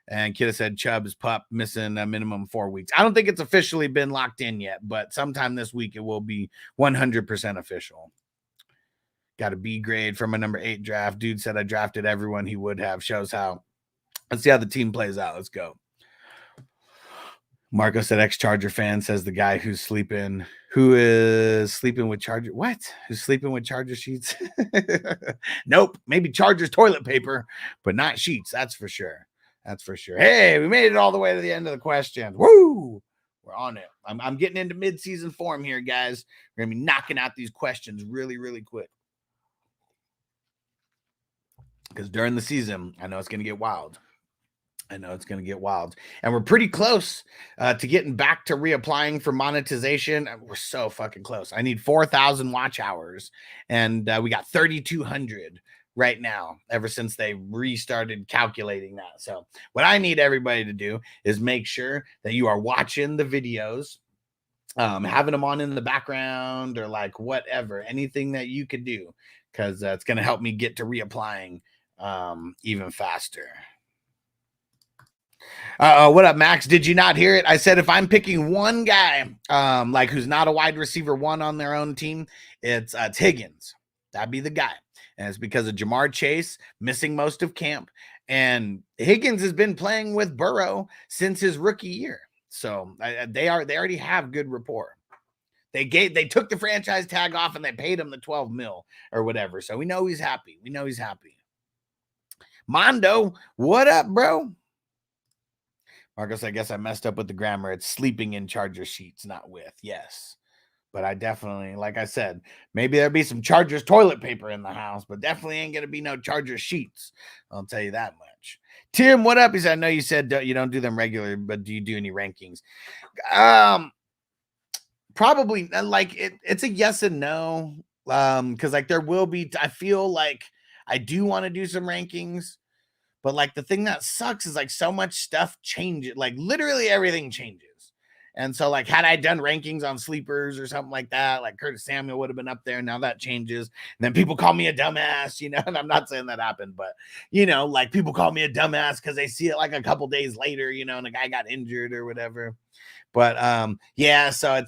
And Kidda said Chubb's pup missing a minimum 4 weeks. I don't think it's officially been locked in yet, but sometime this week it will be 100% official. Got a B grade from a number 8 draft. Dude said I drafted everyone he would have. Shows how. Let's see how the team plays out. Let's go. Marco said ex-Charger fan, says the guy who is sleeping with Charger. What? Who's sleeping with Charger sheets? Nope. Maybe Charger's toilet paper, but not sheets. That's for sure. Hey, we made it all the way to the end of the question. Woo! We're on it. I'm getting into mid-season form here, guys. We're going to be knocking out these questions really, really quick. Because during the season, I know it's going to get wild. And we're pretty close to getting back to reapplying for monetization. We're so fucking close. I need 4,000 watch hours. And we got 3,200 right now, ever since they restarted calculating that. So what I need everybody to do is make sure that you are watching the videos, having them on in the background or like whatever, anything that you could do, because it's going to help me get to reapplying even faster. What up, Max? Did you not hear it? I said if I'm picking one guy, like who's not a wide receiver one on their own team, it's Higgins. That'd be the guy. And it's because of Jamar Chase missing most of camp. And Higgins has been playing with Burrow since his rookie year. So they already have good rapport. They took the franchise tag off and they paid him the 12 mil or whatever. So we know he's happy. Mondo, what up, bro? Marcos, I guess I messed up with the grammar. It's sleeping in Charger sheets, not with. Yes. But I definitely, like I said, maybe there'll be some Chargers toilet paper in the house, but definitely ain't going to be no Chargers sheets. I'll tell you that much. Tim, what up? He said, I know you said you don't do them regular, but do you do any rankings? Probably, like, it's a yes and no. Because, like, there will be, I feel like I do want to do some rankings, but, like, the thing that sucks is, like, so much stuff changes. Like, literally everything changes. And so, like, had I done rankings on sleepers or something like that, like Curtis Samuel would have been up there. Now that changes. And then people call me a dumbass, and I'm not saying that happened, but, like people call me a dumbass because they see it like a couple days later, and the guy got injured or whatever. But, yeah, so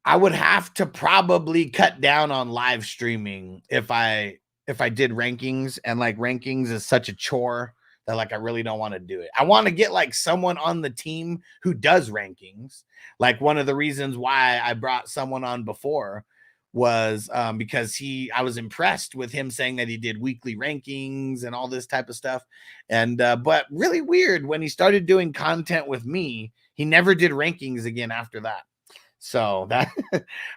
I would have to probably cut down on live streaming if I did rankings, and like rankings is such a chore that like I really don't want to do it. I want to get like someone on the team who does rankings. Like one of the reasons why I brought someone on before was because I was impressed with him saying that he did weekly rankings and all this type of stuff. And but really weird, when he started doing content with me, he never did rankings again after that. So that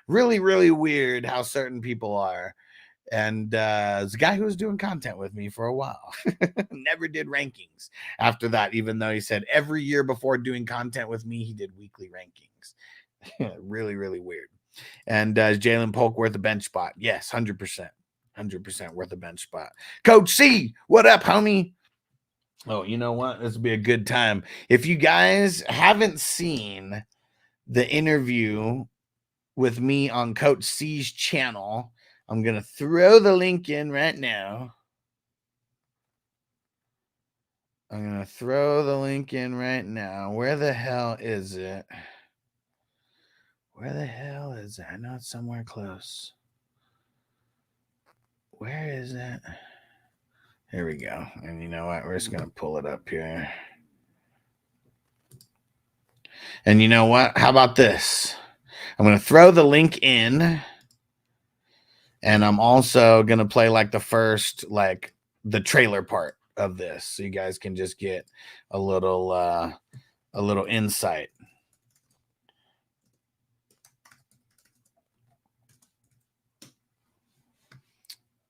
really, really weird how certain people are. And it's a guy who was doing content with me for a while. Never did rankings after that, even though he said every year before doing content with me, he did weekly rankings. Really, really weird. And is Jalen Polk worth a bench spot? Yes, 100%. 100% worth a bench spot. Coach C, what up, homie? Oh, you know what? This will be a good time. If you guys haven't seen the interview with me on Coach C's channel, I'm going to throw the link in right now. I'm going to throw the link in right now. Where the hell is it? Where the hell is it? I know it's somewhere close. Where is it? Here we go. And you know what? We're just going to pull it up here. And you know what? How about this? I'm going to throw the link in. And I'm also going to play like the first, like the trailer part of this. So you guys can just get a little insight.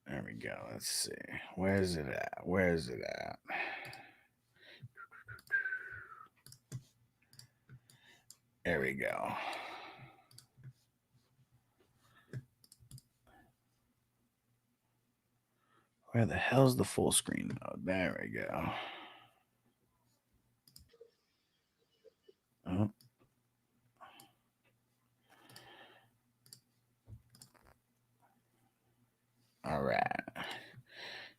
There we go. Let's see. Where is it at? Where is it at? There we go. Where the hell's the full screen mode? There we go. Oh. All right.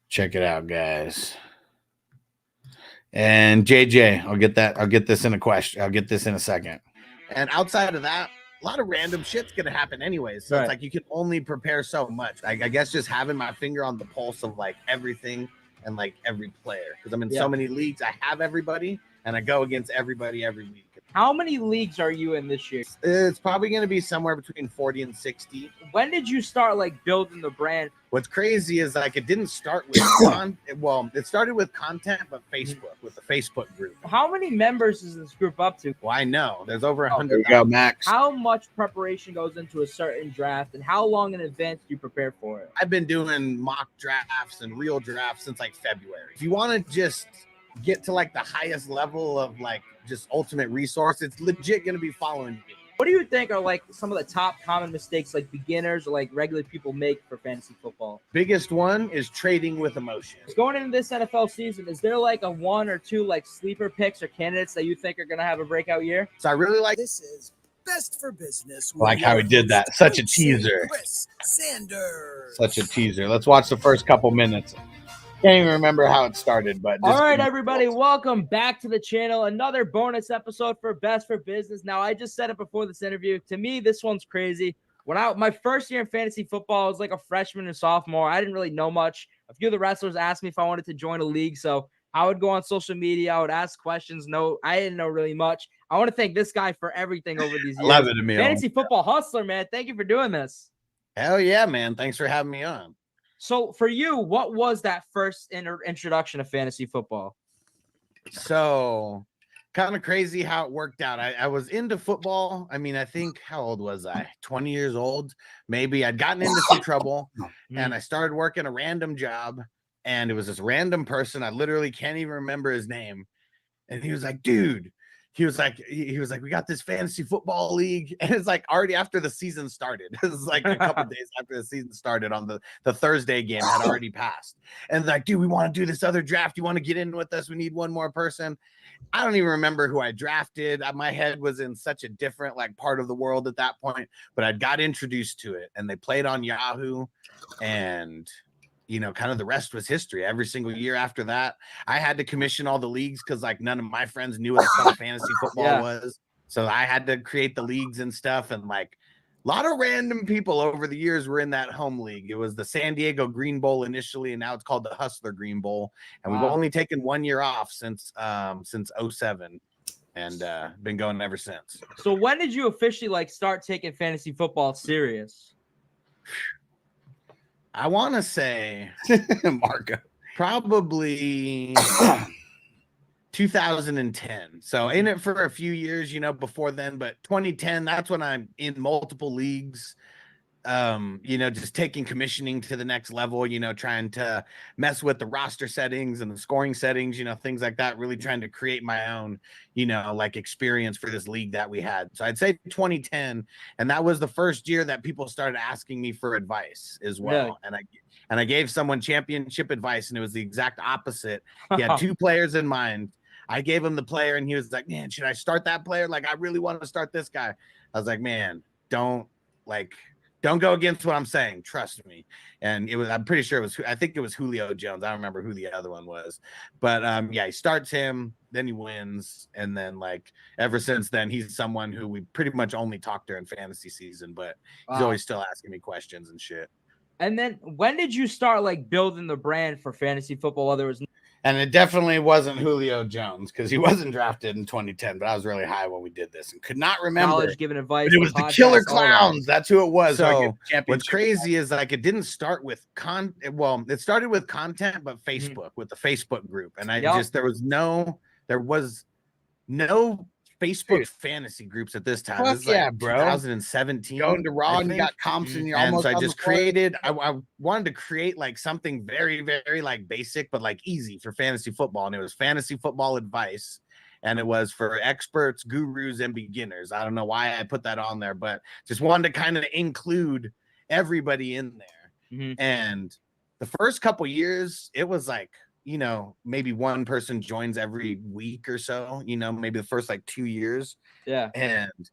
Check it out, guys. And JJ, I'll get this in a question. I'll get this in a second. And outside of that, a lot of random shit's gonna happen anyways. So it's like you can only prepare so much. I guess just having my finger on the pulse of like everything and like every player. Because I'm in so many leagues. I have everybody and I go against everybody every week. How many leagues are you in this year? It's probably going to be somewhere between 40 and 60. When did you start like building the brand? What's crazy is like it didn't start with it started with content, but Facebook, with the Facebook group. How many members is this group up to? Well, I know there's over 100. Go, Max. How much preparation goes into a certain draft, and how long in advance do you prepare for it? I've been doing mock drafts and real drafts since like February. If you want to just get to like the highest level of like just ultimate resource, it's legit going to be following me. What do you think are like some of the top common mistakes like beginners or like regular people make for fantasy football? Biggest one is trading with emotion. Going into this NFL season, is there like a one or two like sleeper picks or candidates that you think are going to have a breakout year? So I really like this is Best for Business. I like how he did that. Such a teaser. Chris Sanders. Such a teaser. Let's watch the first couple minutes. Can't even remember how it started, but all right, everybody, welcome back to the channel. Another bonus episode for Best for Business. Now, I just said it before this interview. To me, this one's crazy. When my first year in fantasy football, I was like a freshman and sophomore. I didn't really know much. A few of the wrestlers asked me if I wanted to join a league, so I would go on social media. I would ask questions. No, I didn't know really much. I want to thank this guy for everything over these years. Love it, Emil. Fantasy football hustler, man. Thank you for doing this. Hell yeah, man. Thanks for having me on. So for you, what was that first introduction of fantasy football? So kind of crazy how it worked out. I was into football. I mean, I think, how old was I? 20 years old, maybe. I'd gotten into some trouble and I started working a random job, and it was this random person. I literally can't even remember his name. And he was like, dude, he was like, we got this fantasy football league. And it's like already after the season started. It was like a couple days after the season started on the Thursday game had already passed. And like, dude, we want to do this other draft. You want to get in with us? We need one more person. I don't even remember who I drafted. My head was in such a different like part of the world at that point, but I got introduced to it and they played on Yahoo, and you know, kind of the rest was history. Every single year after that, I had to commission all the leagues because like none of my friends knew what the fuck fantasy football was. So I had to create the leagues and stuff. And like a lot of random people over the years were in that home league. It was the San Diego Green Bowl initially, and now it's called the Hustler Green Bowl. And we've only taken 1 year off since 07 and been going ever since. So when did you officially like start taking fantasy football serious? I want to say, Marco, probably 2010. So in it for a few years, you know, before then, but 2010, that's when I'm in multiple leagues. just taking commissioning to the next level, trying to mess with the roster settings and the scoring settings, things like that, really trying to create my own, like experience for this league that we had. So I'd say 2010, and that was the first year that people started asking me for advice as well. Really? And I gave someone championship advice, and it was the exact opposite. He had 2 players in mind. I gave him the player, and he was like, man, should I start that player? Like, I really want to start this guy. I was like, man, don't go against what I'm saying. Trust me. And I'm pretty sure I think it was Julio Jones. I don't remember who the other one was, but he starts him, then he wins. And then ever since then, he's someone who we pretty much only talk during fantasy season, but he's always still asking me questions and shit. And then when did you start building the brand for fantasy football? There was And it definitely wasn't Julio Jones because he wasn't drafted in 2010, but I was really high when we did this and could not remember. College giving advice. But it was the Killer Clowns. That's who it was. So what's crazy is it didn't start with it started with content, but Facebook with the Facebook group. And there was no Facebook fantasy groups at this time. This is bro. 2017. Going to Raw and you got comps and you're almost. So I just created. I wanted to create something very, very basic, but easy for fantasy football, and it was fantasy football advice, and it was for experts, gurus, and beginners. I don't know why I put that on there, but just wanted to kind of include everybody in there. And the first couple years, it was maybe one person joins every week or so, maybe the first 2 years. Yeah. And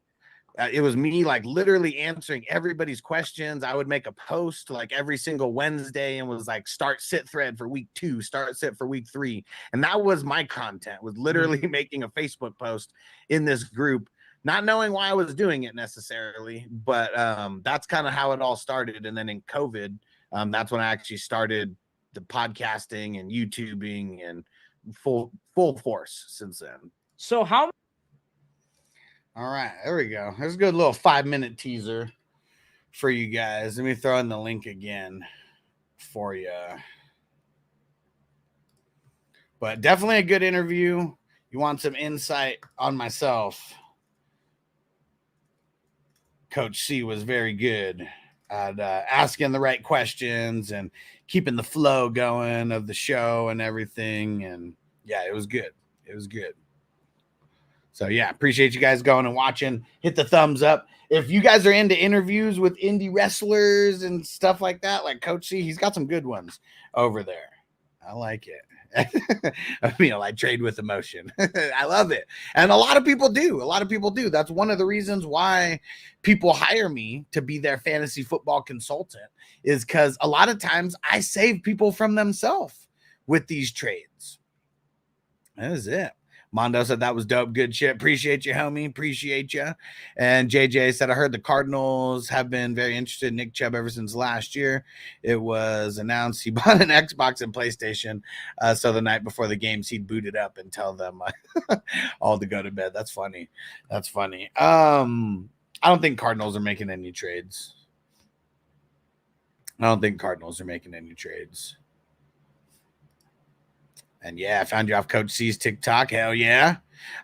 it was me literally answering everybody's questions. I would make a post every single Wednesday and was start sit thread for week 2, start sit for week 3. And that was my content, was literally making a Facebook post in this group, not knowing why I was doing it necessarily, but that's kind of how it all started. And then in COVID, that's when I actually started the podcasting and YouTubing and full force since then. So how? All right, there we go. There's a good little 5-minute teaser for you guys. Let me throw in the link again for you. But definitely a good interview. You want some insight on myself? Coach C was very good at asking the right questions and keeping the flow going of the show and everything. And yeah, it was good. It was good. So yeah, appreciate you guys going and watching. Hit the thumbs up. If you guys are into interviews with indie wrestlers and stuff like that, like Coach C, he's got some good ones over there. I like it. I trade with emotion. I love it. And a lot of people do. That's one of the reasons why people hire me to be their fantasy football consultant, is because a lot of times I save people from themselves with these trades. That is it. Mondo said that was dope. Good shit. Appreciate you, homie. Appreciate you. And JJ said, I heard the Cardinals have been very interested in Nick Chubb ever since last year. It was announced he bought an Xbox and PlayStation. So the night before the games, he'd boot it up and tell them all to go to bed. That's funny. That's funny. I don't think Cardinals are making any trades. And yeah, I found you off Coach C's TikTok. Hell yeah.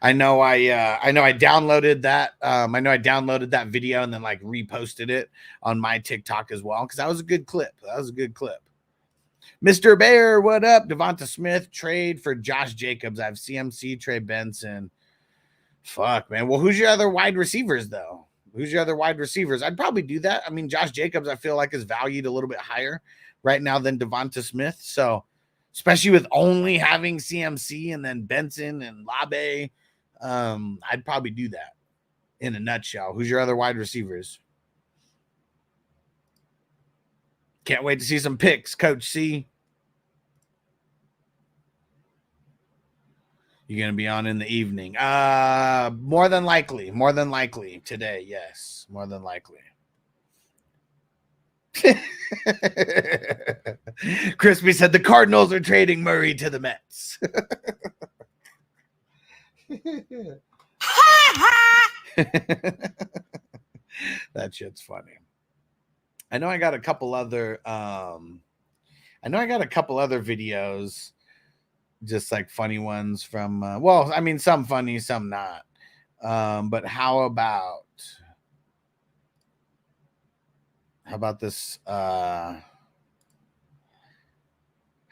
I know I downloaded that. I know I downloaded that video and then reposted it on my TikTok as well, because that was a good clip. Mr. Bear, what up? Devonta Smith trade for Josh Jacobs. I have CMC, Trey Benson. Fuck, man. Well, who's your other wide receivers, though? I'd probably do that. I mean, Josh Jacobs, I feel like is valued a little bit higher right now than Devonta Smith. So, especially with only having CMC and then Benson and Labe, I'd probably do that in a nutshell. Who's your other wide receivers? Can't wait to see some picks, Coach C. You're going to be on in the evening. More than likely today. Yes, more than likely. Crispy said the Cardinals are trading Murray to the Mets. That shit's funny. I know I got a couple other videos, just funny ones from some funny, some not. But how about How about this? How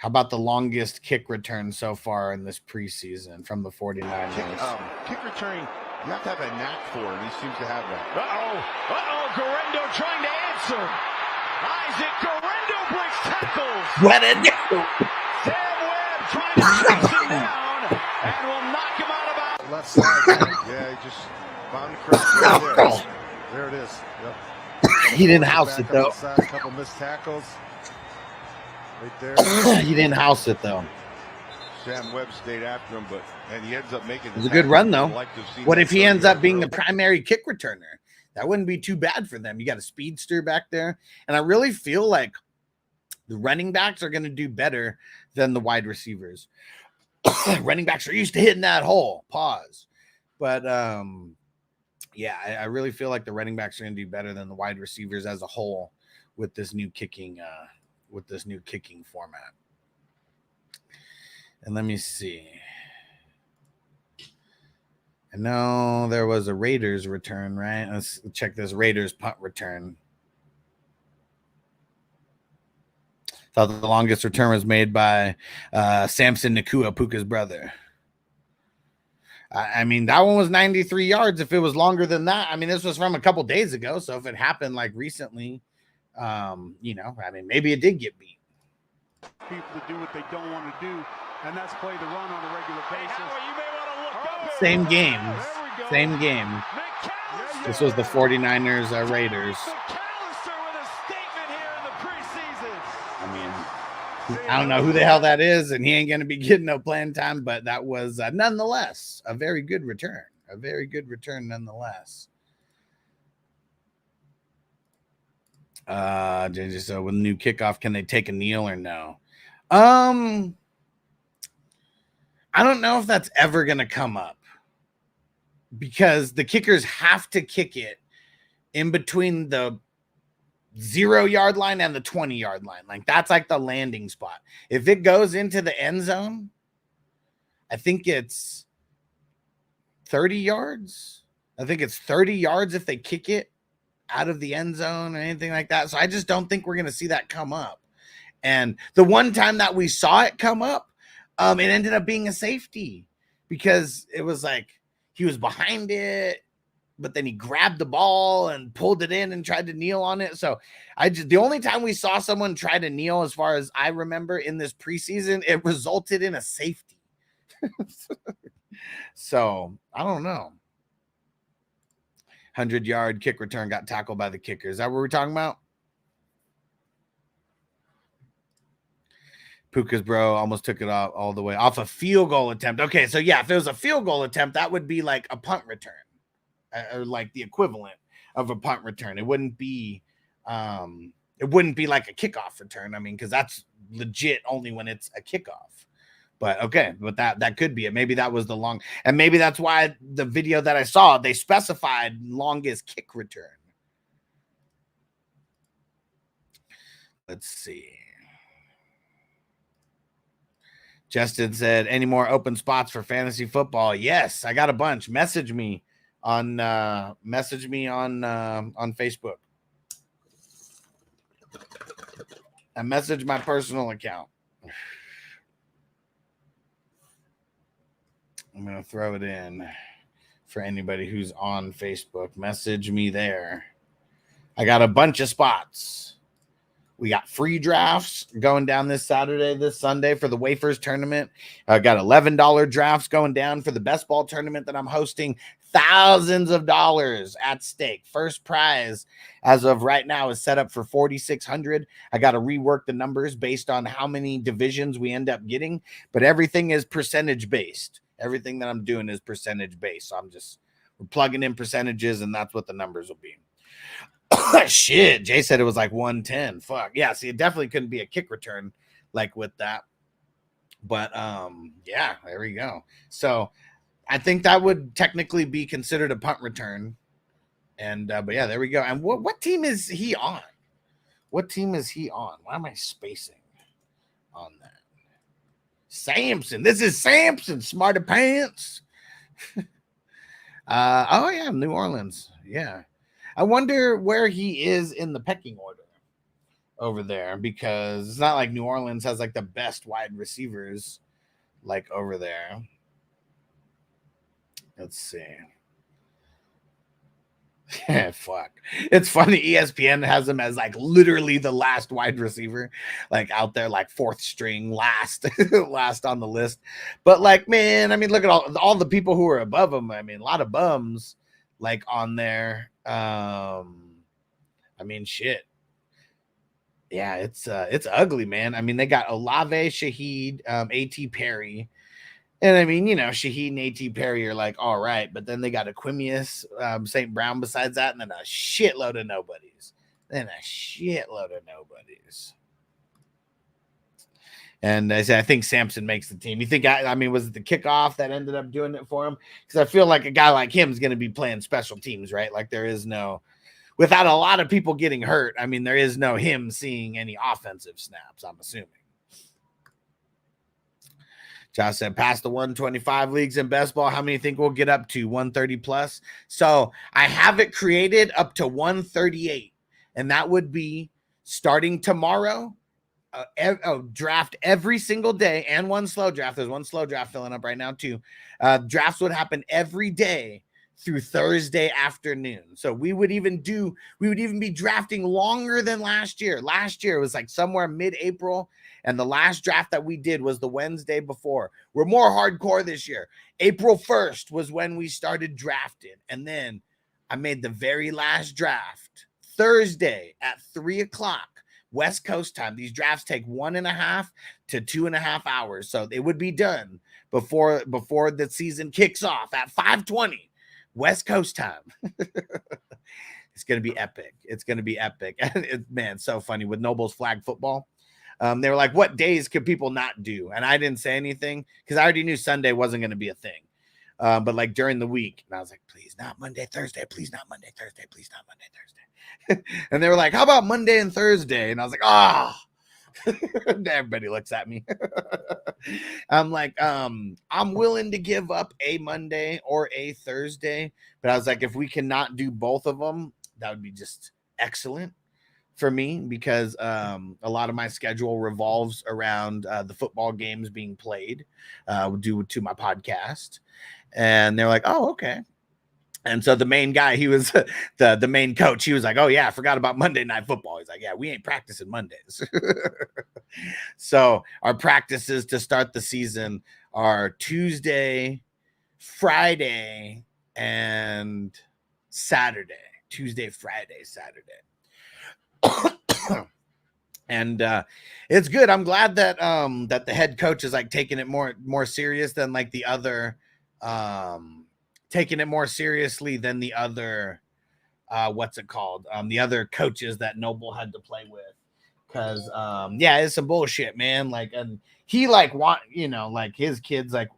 about the longest kick return so far in this preseason from the 49ers? Kick returning, you have to have a knack for it, and he seems to have that. Guerrero trying to answer. Isaac Guerrero breaks tackles. What a Sam Webb trying to chase him down and will knock him out of bounds. Left side. Yeah, he just found the crack right there. There it is. Yep. He didn't house it though. A couple missed tackles. Right there. He didn't house it though. Sam Webb stayed after him, and he ends up making. It was a good run though. What if he ends up being the primary kick returner? That wouldn't be too bad for them. You got a speedster back there, and I really feel like the running backs are going to do better than the wide receivers. Running backs are used to hitting that hole. Pause. But yeah, I really feel like the running backs are going to do better than the wide receivers as a whole with this new kicking format. And let me see. I know there was a Raiders return, right? Let's check this Raiders punt return. Thought the longest return was made by Samson Nakua, Puka's brother. I mean, that one was 93 yards. If it was longer than that, I mean, this was from a couple days ago. So if it happened like recently, you know, I mean, maybe it did get beat. People to do what they don't want to do, and that's play the run on a regular basis. Same game. Same game. This was the 49ers Raiders. I mean, I don't know who the hell that is, and he ain't going to be getting no playing time, but that was nonetheless a very good return. A very good return nonetheless. So with new kickoff, can they take a kneel or no? I don't know if that's ever going to come up because the kickers have to kick it in between the 0-yard line and the 20-yard line. Like that's like the landing spot. If it goes into the end zone, I think it's 30 yards. I think it's 30 yards if they kick it out of the end zone or anything like that. So I just don't think we're going to see that come up. And the one time that we saw it come up, it ended up being a safety because it was like he was behind it, but then he grabbed the ball and pulled it in and tried to kneel on it. So the only time we saw someone try to kneel, as far as I remember in this preseason, it resulted in a safety. So I don't know. 100-yard kick return got tackled by the kicker. Is that what we're talking about? Puka's bro almost took it off all the way off a field goal attempt. Okay, so yeah, if it was a field goal attempt, that would be like a punt return, or like the equivalent of a punt return. It wouldn't be like a kickoff return. I mean, because that's legit only when it's a kickoff. But okay, but that could be it. Maybe that was the long, and maybe that's why the video that I saw, they specified longest kick return. Let's see. Justin said, any more open spots for fantasy football? Yes, I got a bunch. Message me on Facebook. And message my personal account. I'm going to throw it in for anybody who's on Facebook. Message me there. I got a bunch of spots. We got free drafts going down this Saturday, this Sunday for the Wafers tournament. I got $11 drafts going down for the best ball tournament that I'm hosting. Thousands of dollars at stake. First prize as of right now is set up for $4,600. I got to rework the numbers based on how many divisions we end up getting, but everything is percentage based. Everything that I'm doing is percentage based. So we're plugging in percentages, and that's what the numbers will be. Shit, Jay said it was like 110. Fuck yeah. See, it definitely couldn't be a kick return like with that. But yeah, there we go. So I think that would technically be considered a punt return. And but yeah, there we go. And what team is he on? What team is he on? Why am I spacing on that? Samson. This is Samson. Smarter pants. Oh yeah, New Orleans. Yeah. I wonder where he is in the pecking order. over there, because it's not like New Orleans has like the best wide receivers like over there. Let's see. Fuck. It's funny. ESPN has him as like literally the last wide receiver, like out there, like fourth string, last, last on the list. But like, man, I mean, look at all the people who are above him. I mean, a lot of bums like on there. I mean, shit. Yeah, it's ugly, man. I mean, they got Olave, Shaheed, A.T. Perry. And I mean, you know, Shaheed and A.T. Perry are like, all right, but then they got Aquimius, St. Brown besides that, and then a shitload of nobodies. And I say, I think Sampson makes the team. You think, I mean, was it the kickoff that ended up doing it for him? Because I feel like a guy like him is going to be playing special teams, right? Like there is no, without a lot of people getting hurt, I mean, there is no him seeing any offensive snaps, I'm assuming. Josh said, past the 125 leagues in best ball, how many think we'll get up to? 130 plus? So I have it created up to 138, and that would be starting tomorrow. Draft every single day and one slow draft. There's one slow draft filling up right now too. Drafts would happen every day through Thursday afternoon. So we would even be drafting longer than last year. Last year it was like somewhere mid-April, and the last draft that we did was the Wednesday before. We're more hardcore this year. April 1st was when we started drafting, and then I made the very last draft Thursday at 3:00 West Coast time. These drafts take 1.5 to 2.5 hours, so it would be done before the season kicks off at 5:20 West Coast time. It's gonna be epic. It's gonna be epic. And man, so funny with Noble's flag football. They were like, what days could people not do? And I didn't say anything because I already knew Sunday wasn't going to be a thing. But like during the week, and I was like, please not Monday, Thursday, please not Monday, Thursday, please not Monday, Thursday. And they were like, how about Monday and Thursday? And I was like, everybody looks at me. I'm like, I'm willing to give up a Monday or a Thursday, but I was like, if we cannot do both of them, that would be just excellent for me, because a lot of my schedule revolves around the football games being played due to my podcast. And they're like, oh, okay. And so the main guy, he was the main coach. He was like, oh, yeah, I forgot about Monday Night Football. He's like, yeah, we ain't practicing Mondays. So our practices to start the season are Tuesday, Friday, and Saturday. Tuesday, Friday, Saturday. And it's good. I'm glad that that the head coach is like taking it more serious than like the other taking it more seriously than the other the other coaches that Noble had to play with. Because yeah, it's some bullshit, man. Like, and he like like his kids, like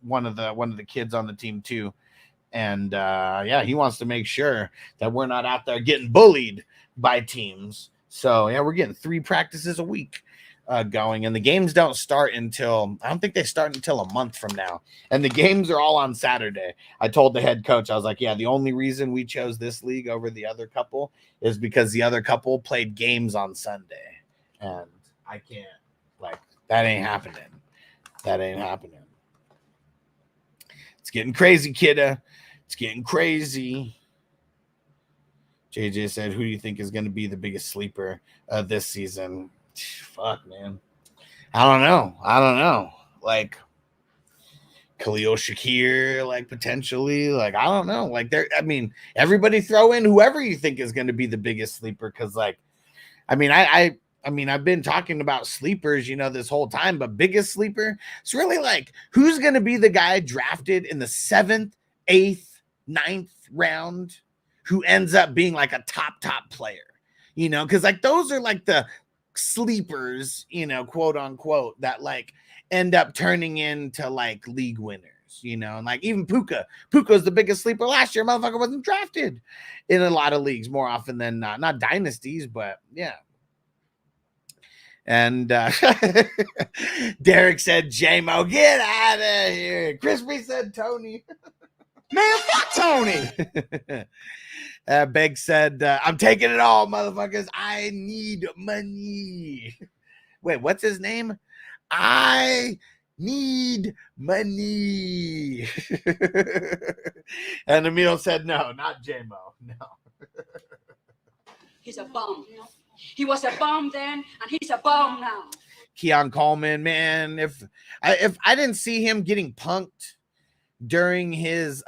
one of the kids on the team too. And yeah, he wants to make sure that we're not out there getting bullied by teams. So yeah, we're getting 3 practices a week going, and the games don't start until, I don't think they start until a month from now. And the games are all on Saturday. I told the head coach, I was like, yeah, the only reason we chose this league over the other couple is because the other couple played games on Sunday, and I can't, like, that ain't happening. That ain't happening. It's getting crazy, kidda. It's getting crazy. JJ said, who do you think is going to be the biggest sleeper this season? Fuck, man. I don't know. Like, Khalil Shakir, like, potentially. Like, I don't know. Like, everybody throw in whoever you think is going to be the biggest sleeper. Because, like, I mean, I've been talking about sleepers, this whole time. But biggest sleeper, it's really like, who's going to be the guy drafted in the 7th, 8th, 9th round who ends up being like a top player, because like those are like the sleepers, quote unquote, that like end up turning into like league winners, and like even Puka's the biggest sleeper last year. Motherfucker wasn't drafted in a lot of leagues more often than not dynasties, but yeah. And Derek said, J-Mo, get out of here. Crispy said, Tony. Man, fuck Tony. Beg said, I'm taking it all, motherfuckers. I need money. Wait, what's his name? I need money. And Emil said, no, not J-Mo. No. He's a bum. He was a bum then, and he's a bum now. Keon Coleman, man, if I didn't see him getting punked during his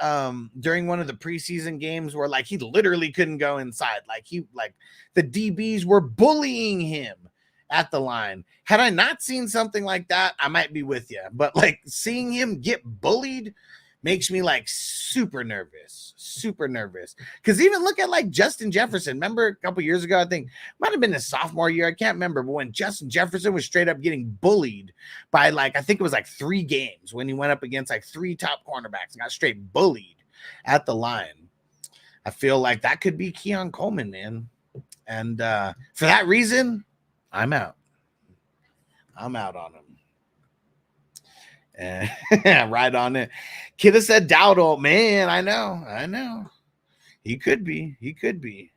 during one of the preseason games where like he literally couldn't go inside, like the DBs were bullying him at the line. Had I not seen something like that, I might be with you, but like seeing him get bullied makes me like super nervous, because even look at like Justin Jefferson. Remember a couple years ago, I think might have been his sophomore year, I can't remember, but when Justin Jefferson was straight up getting bullied by like, I think it was like 3 games when he went up against like 3 top cornerbacks and got straight bullied at the line. I feel like that could be Keon Coleman, man. And for that reason, I'm out on him. Right on it. Kidda said Dowdle. Man, I know. He could be.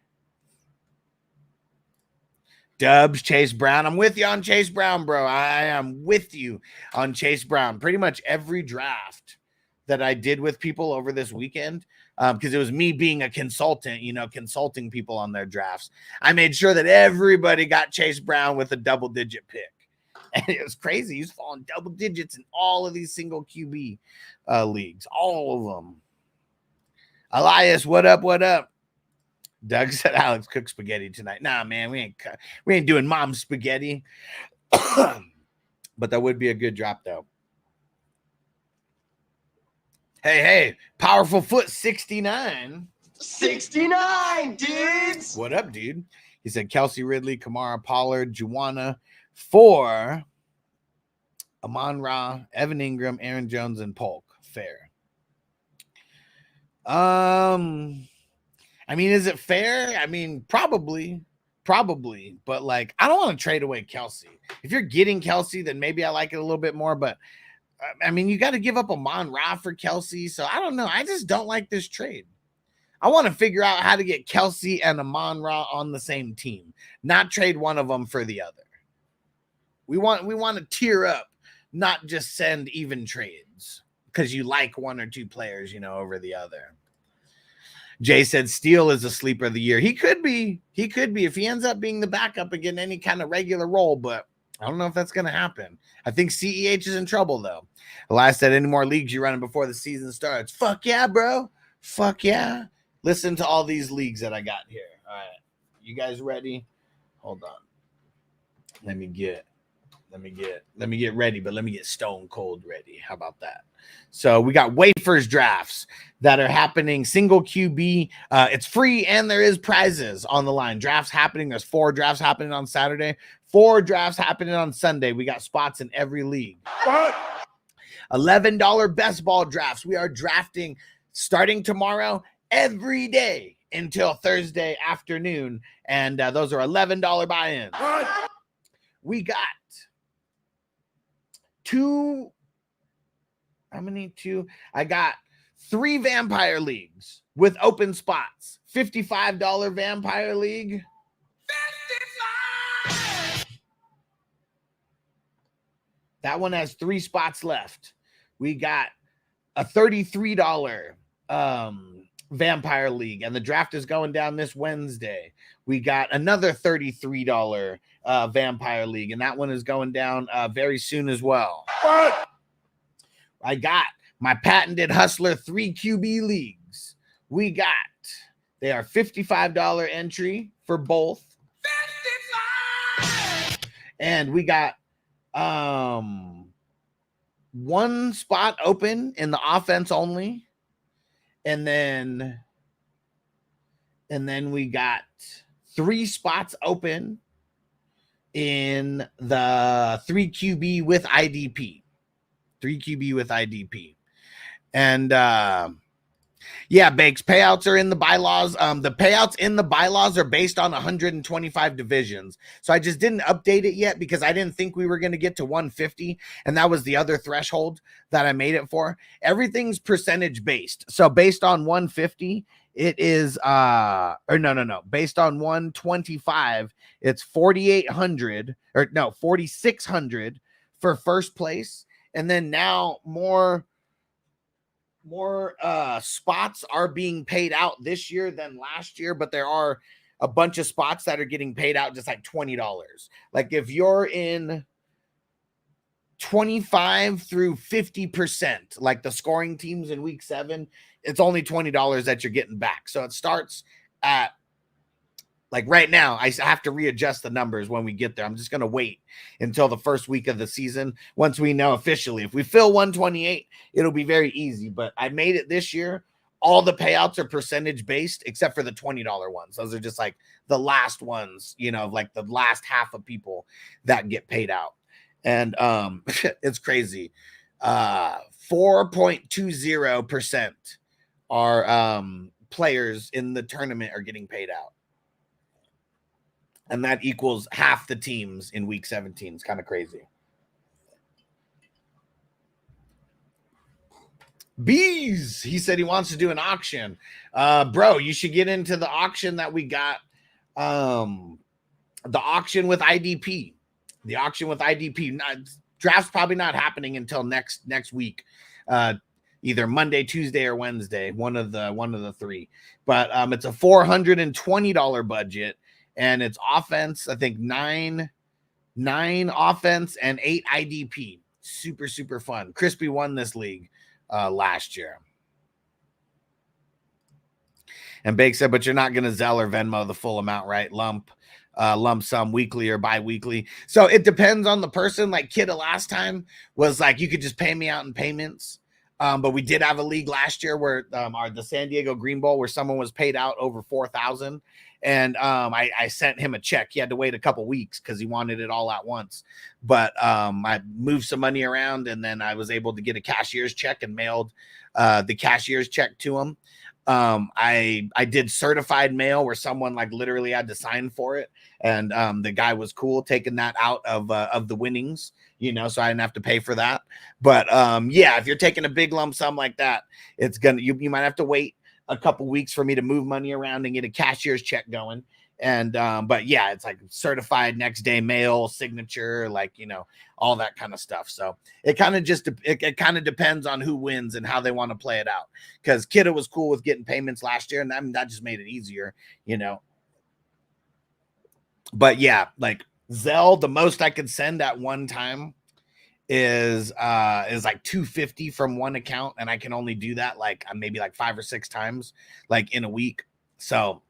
Dubs, Chase Brown. I'm with you on Chase Brown, bro. I am with you on Chase Brown. Pretty much every draft that I did with people over this weekend, because it was me being a consultant, consulting people on their drafts. I made sure that everybody got Chase Brown with a double-digit pick. And it was crazy. He's falling double digits in all of these single QB leagues. All of them. Elias, what up? Doug said Alex cook spaghetti tonight. Nah, man, we ain't doing mom spaghetti. But that would be a good drop, though. Hey, Powerful Foot 69. 69, dudes. What up, dude? He said Kelsey Ridley, Kamara, Pollard, Juwana, for Amon-Ra, Evan Ingram, Aaron Jones, and Polk. Fair. I mean, is it fair? I mean, probably, but like, I don't want to trade away Kelsey. If you're getting Kelsey, then maybe I like it a little bit more, but I mean, you got to give up Amon-Ra for Kelsey, so I don't know. I just don't like this trade. I want to figure out how to get Kelsey and Amon-Ra on the same team, not trade one of them for the other. We want to tier up, not just send even trades because you like one or two players, over the other. Jay said Steele is a sleeper of the year. He could be if he ends up being the backup and getting any kind of regular role, but I don't know if that's going to happen. I think CEH is in trouble, though. Elias said, any more leagues you running before the season starts? Fuck yeah, bro. Fuck yeah. Listen to all these leagues that I got here. All right. You guys ready? Hold on. Let me get ready, but let me get stone cold ready. How about that? So we got waivers drafts that are happening, single QB. It's free and there is prizes on the line. Drafts happening. There's 4 drafts happening on Saturday, 4 drafts happening on Sunday. We got spots in every league. What? $11 best ball drafts. We are drafting starting tomorrow every day until Thursday afternoon. And those are $11 buy-ins. What? We got 2. How many? 2. I got 3 vampire leagues with open spots. $55 vampire league. 55. That one has 3 spots left. We got a $33 vampire league, and the draft is going down this Wednesday. We got another $33 vampire league, and that one is going down very soon as well. What? I got my patented Hustler 3 QB leagues. They are $55 entry for both. 55! And we got 1 spot open in the offense only. And then we got 3 spots open in the 3 QB with IDP. 3 QB with IDP. And Yeah, Bakes, payouts are in the bylaws. The payouts in the bylaws are based on 125 divisions. So I just didn't update it yet because I didn't think we were going to get to 150. And that was the other threshold that I made it for. Everything's percentage based. So based on 150, it is, based on 125, it's 4,800 or no, 4,600 for first place. And then now more spots are being paid out this year than last year, but there are a bunch of spots that are getting paid out just like $20. Like if you're in 25 through 50%, like the scoring teams in week 7, it's only $20 that you're getting back. So it starts at, like right now, I have to readjust the numbers when we get there. I'm just going to wait until the first week of the season. Once we know officially, if we fill 128, it'll be very easy. But I made it this year. All the payouts are percentage based, except for the $20 ones. Those are just like the last ones, like the last half of people that get paid out. And it's crazy. 4.20% are players in the tournament are getting paid out. And that equals half the teams in week 17. It's kind of crazy. Bees, he said he wants to do an auction. Bro, you should get into the auction that we got. The auction with IDP. The auction with IDP. Draft's probably not happening until next week. Either Monday, Tuesday, or Wednesday. One of the three. But it's a $420 budget. And it's offense, I think 9 offense and 8 IDP. Super, super fun. Crispy won this league last year. And Bake said, but you're not going to Zelle or Venmo the full amount, right? Lump sum, weekly or bi-weekly. So it depends on the person. Like Kidda last time was like, you could just pay me out in payments. But we did have a league last year where the San Diego Green Bowl where someone was paid out over $4,000. And I sent him a check. He had to wait a couple weeks because he wanted it all at once. But I moved some money around, and then I was able to get a cashier's check and mailed the cashier's check to him. I did certified mail where someone like literally had to sign for it, and the guy was cool taking that out of the winnings, so I didn't have to pay for that. But yeah, if you're taking a big lump sum like that, it's gonna you might have to wait a couple weeks for me to move money around and get a cashier's check going. And but yeah, it's like certified next day mail, signature, like all that kind of stuff. So it kind of it kind of depends on who wins and how they want to play it out. Because Kidda was cool with getting payments last year, and that just made it easier, But yeah, like Zelle, the most I could send at one time is like $250 from one account, and I can only do that like maybe like 5 or 6 times like in a week. So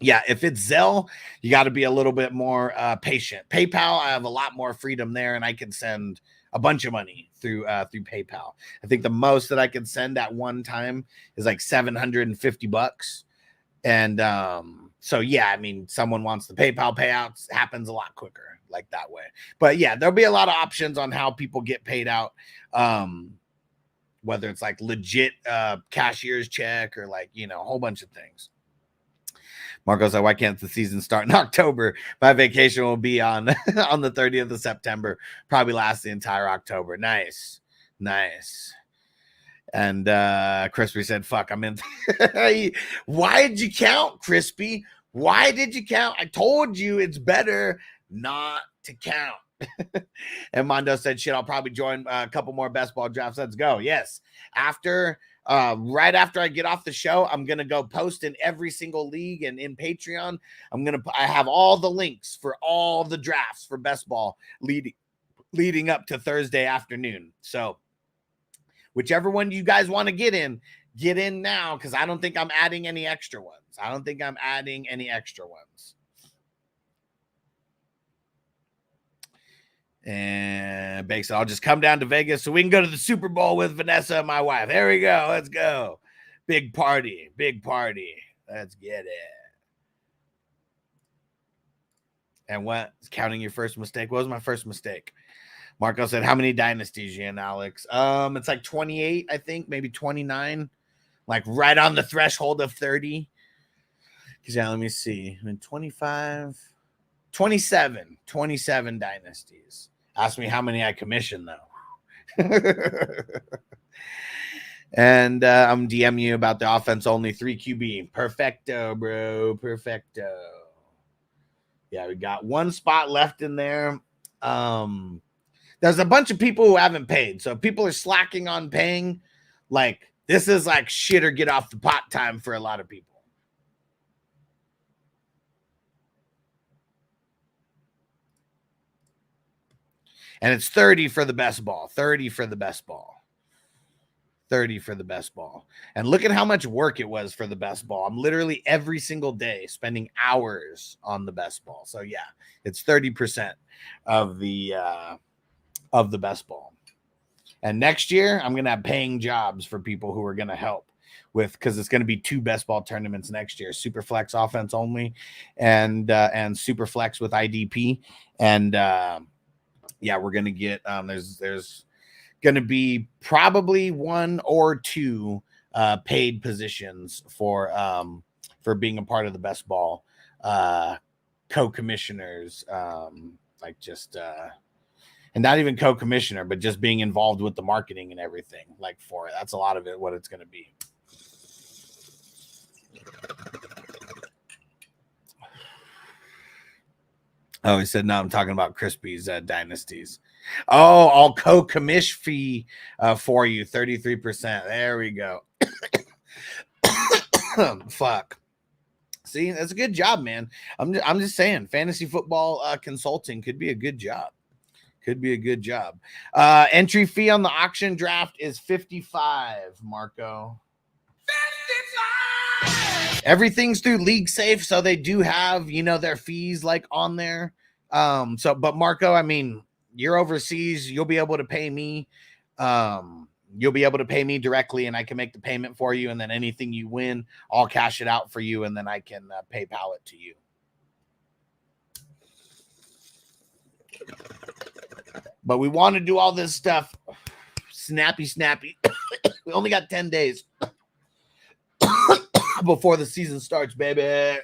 yeah, if it's Zelle, you got to be a little bit more patient. PayPal, I have a lot more freedom there, and I can send a bunch of money through PayPal. I think the most that I can send at one time is like $750. And so yeah, I mean, someone wants the PayPal payouts, happens a lot quicker like that way. But yeah, there'll be a lot of options on how people get paid out. Whether it's like legit cashier's check or like, a whole bunch of things. Marco said, why can't the season start in October? My vacation will be on the 30th of September. Probably last the entire October. Nice. And Crispy said, fuck, I'm in. Why did you count, Crispy? Why did you count? I told you it's better not to count. And Mondo said, shit, I'll probably join a couple more best ball drafts. Let's go. Yes. Right after I get off the show, I'm going to go post in every single league and in Patreon. I have all the links for all the drafts for best ball leading up to Thursday afternoon. So whichever one you guys want to get in now, because I don't think I'm adding any extra ones. And Bake said, I'll just come down to Vegas so we can go to the Super Bowl with Vanessa and my wife. There we go. Let's go. Big party. Let's get it. And what? Counting your first mistake. What was my first mistake? Marco said, how many dynasties you in, Alex? It's like 28, I think, maybe 29. like right on the threshold of 30. Because yeah, let me see. 25, 27 dynasties. Ask me how many I commissioned though. And I'm DMing you about the offense only 3 QB. Perfecto, bro. Perfecto. Yeah, we got one spot left in there. There's a bunch of people who haven't paid. So if people are slacking on paying, like this is like shit or get off the pot time for a lot of people. And it's 30 for the best ball. 30 for the best ball. 30 for the best ball. And look at how much work it was for the best ball. I'm literally every single day spending hours on the best ball. So yeah, it's 30% of the best ball. And next year, I'm going to have paying jobs for people who are going to help with, because it's going to be 2 best ball tournaments next year, super flex offense only and super flex with IDP. And yeah, we're going to get there's going to be probably 1 or 2 paid positions for being a part of the best ball co-commissioners, like just and not even co-commissioner, but just being involved with the marketing and everything, like for it. That's a lot of it, what it's going to be. Oh, he said, no, I'm talking about Crispy's dynasties. Oh, I'll co-commish fee for you, 33%. There we go. Fuck. See, that's a good job, man. I'm just saying, fantasy football consulting could be a good job. Could be a good job. Entry fee on the auction draft is $55, Marco. Everything's through League Safe, so they do have, you know, their fees like on there. But Marco, I mean, you're overseas, you'll be able to pay me. You'll be able to pay me directly, and I can make the payment for you. And then anything you win, I'll cash it out for you, and then I can PayPal it to you. But we want to do all this stuff snappy. We only got 10 days before the season starts, baby.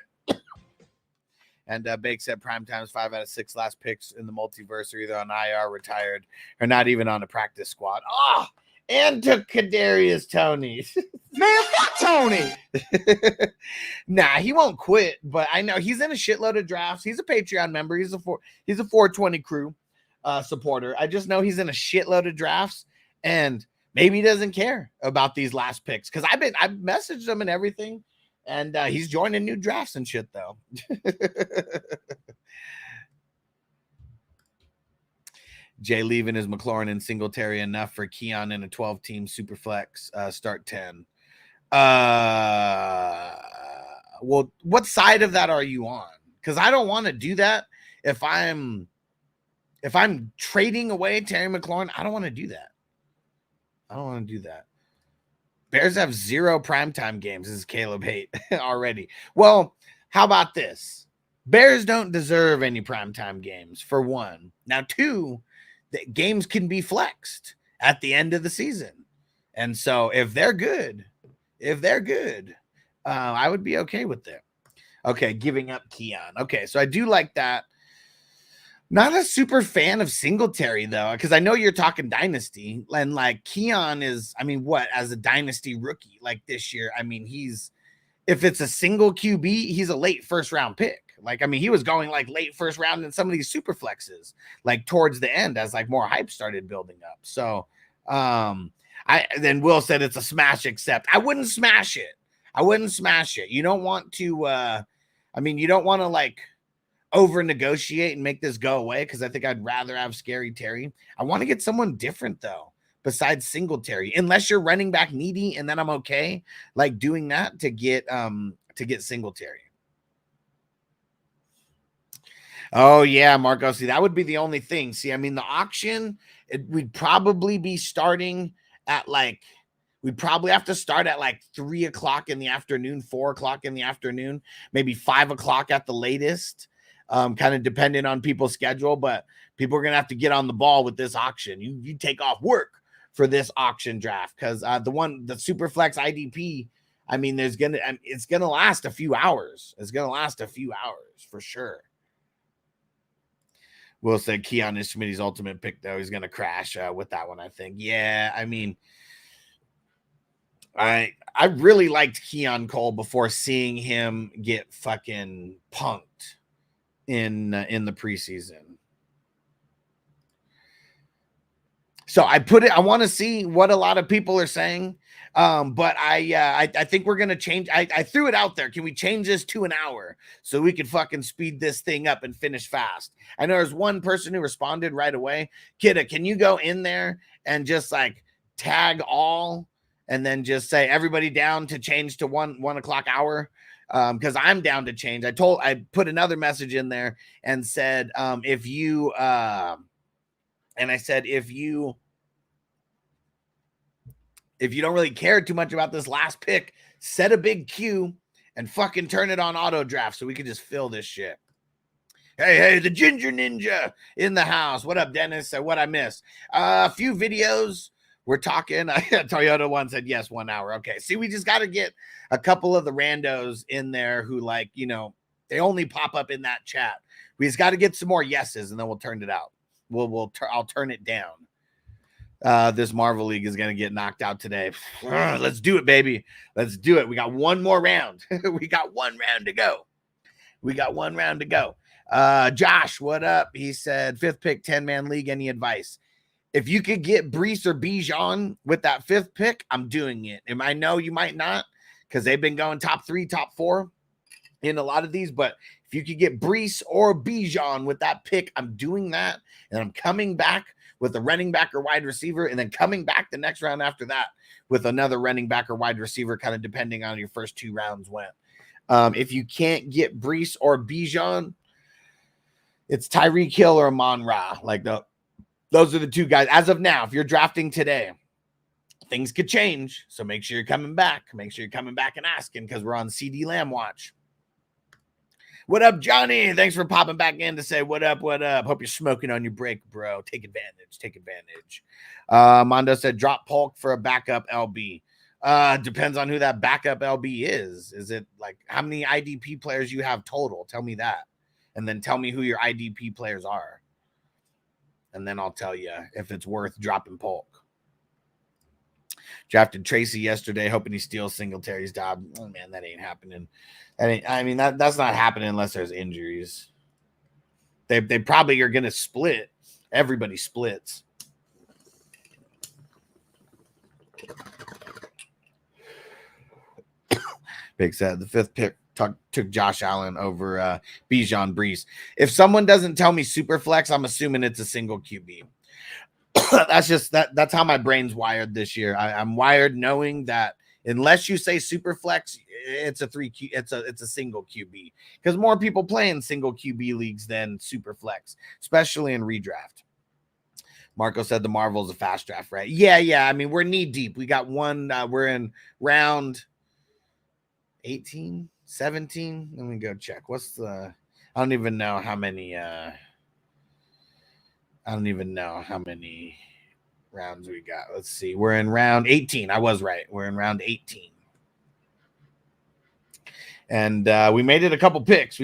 And Bake said primetime's 5 out of 6 last picks in the multiverse are either on IR, retired, or not even on a practice squad. Oh, and took Kadarius Toney. Man, fuck Tony. Nah, he won't quit, but I know he's in a shitload of drafts. He's a Patreon member. He's a 420 crew supporter. I just know he's in a shitload of drafts, and maybe he doesn't care about these last picks, because I've messaged him and everything, and he's joining new drafts and shit though. Jay leaving his McLaurin and Singletary enough for Keon in a 12-team super flex start 10. Well, what side of that are you on? Because I don't want to do that. If I'm trading away Terry McLaurin, I don't want to do that. Bears have 0 primetime games. This is Caleb Haight already. Well, how about this? Bears don't deserve any primetime games, for one. Now, 2, the games can be flexed at the end of the season. And so if they're good, I would be okay with that. Okay, giving up Keon. Okay, so I do like that. Not a super fan of Singletary, though, because I know you're talking dynasty. And like Keon is, I mean, what, as a dynasty rookie, like this year, I mean, if it's a single QB, he's a late first round pick. Like, I mean, he was going like late first round in some of these super flexes, like towards the end as like more hype started building up. So then Will said it's a smash accept. I wouldn't smash it. You don't want to, you don't want to like over negotiate and make this go away, because I think I'd rather have Scary Terry. I want to get someone different though, besides Singletary, unless you're running back needy, and then I'm okay like doing that to get Singletary. Oh yeah, Marco. See, that would be the only thing. See, I mean, the auction, we'd probably be starting at like, we'd probably have to start at like 3 o'clock in the afternoon, 4 o'clock in the afternoon, maybe 5 o'clock at the latest. Kind of depending on people's schedule, but people are going to have to get on the ball with this auction. You take off work for this auction draft, because the Superflex IDP, I mean, it's gonna last a few hours. It's gonna last a few hours for sure. Will said Keon is Schmidt's ultimate pick, though. He's gonna crash with that one, I think. Yeah, I mean, I really liked Keon Cole before seeing him get fucking punked in the preseason. So I want to see what a lot of people are saying. But I think we're gonna change. I threw it out there. Can we change this to an hour so we can fucking speed this thing up and finish fast? I know there's one person who responded right away. Kidda, can you go in there and just like tag all and then just say everybody down to change to 1 o'clock hour? Because I'm down to change. I put another message in there and said if you don't really care too much about this last pick, set a big queue and fucking turn it on auto draft so we can just fill this shit. Hey, the Ginger Ninja in the house. What up, Dennis? What I missed? A few videos. We're talking. Toyota one said yes, 1 hour. Okay. See, we just got to get a couple of the randos in there who, like, you know, they only pop up in that chat. We just got to get some more yeses and then we'll turn it out. I'll turn it down. This Marvel League is going to get knocked out today. Let's do it, baby. Let's do it. We got one more round. We got 1 round to go. Josh, what up? He said, 5th pick, 10-man league. Any advice? If you could get Brees or Bijan with that 5th pick, I'm doing it. And I know you might not because they've been going top 3, top 4 in a lot of these. But if you could get Brees or Bijan with that pick, I'm doing that. And I'm coming back with a running back or wide receiver, and then coming back the next round after that with another running back or wide receiver, kind of depending on your first 2 rounds went. If you can't get Brees or Bijan, it's Tyreek Hill or Amon-Ra. Those are the 2 guys. As of now, if you're drafting today, things could change. So make sure you're coming back. Make sure you're coming back and asking because we're on CD Lamb watch. What up, Johnny? Thanks for popping back in to say what up, what up. Hope you're smoking on your break, bro. Take advantage. Mondo said drop Polk for a backup LB. Depends on who that backup LB is. Is it like how many IDP players you have total? Tell me that. And then tell me who your IDP players are. And then I'll tell you if it's worth dropping Polk. Drafted Tracy yesterday, hoping he steals Singletary's job. Oh, man, that ain't happening. That's not happening unless there's injuries. They probably are going to split. Everybody splits. Big said the 5th pick took Josh Allen over Bijan Brees. If someone doesn't tell me super flex, I'm assuming it's a single QB. That's how my brain's wired this year. I'm wired knowing that unless you say super flex, it's a single QB because more people play in single QB leagues than super flex, especially in redraft. Marco said the Marvel's a fast draft, right? Yeah. I mean, we're knee deep. We got one. We're in round 18, 17. Let me go check. I don't even know how many rounds we got. Let's see. We're in round 18. I was right. We're in round 18. And we made it a couple picks.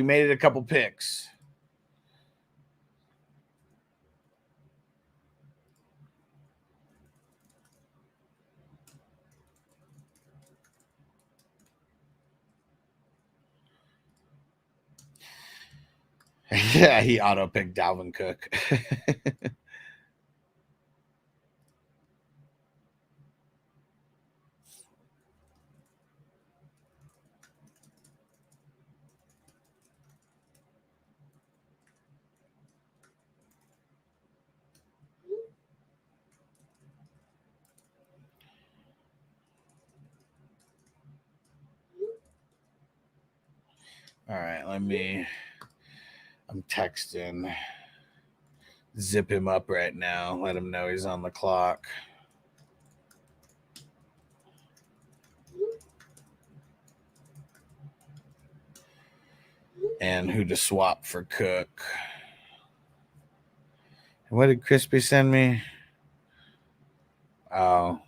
Yeah, he auto-picked Dalvin Cook. All right, I'm texting. Zip him up right now. Let him know he's on the clock. And who to swap for Cook. What did Crispy send me? Oh.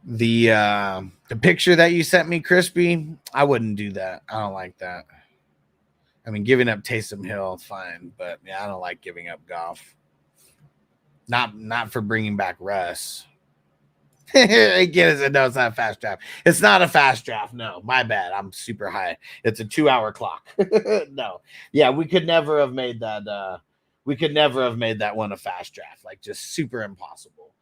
The picture that you sent me, Crispy, I wouldn't do that. I don't like that. I mean, giving up Taysom Hill, fine, but yeah, I don't like giving up Goff. Not for bringing back Russ. Again, no, it's not a fast draft. It's not a fast draft. No, my bad. I'm super high. It's a 2-hour clock. No, yeah, we could never have made that. We could never have made that one a fast draft. Like, just super impossible.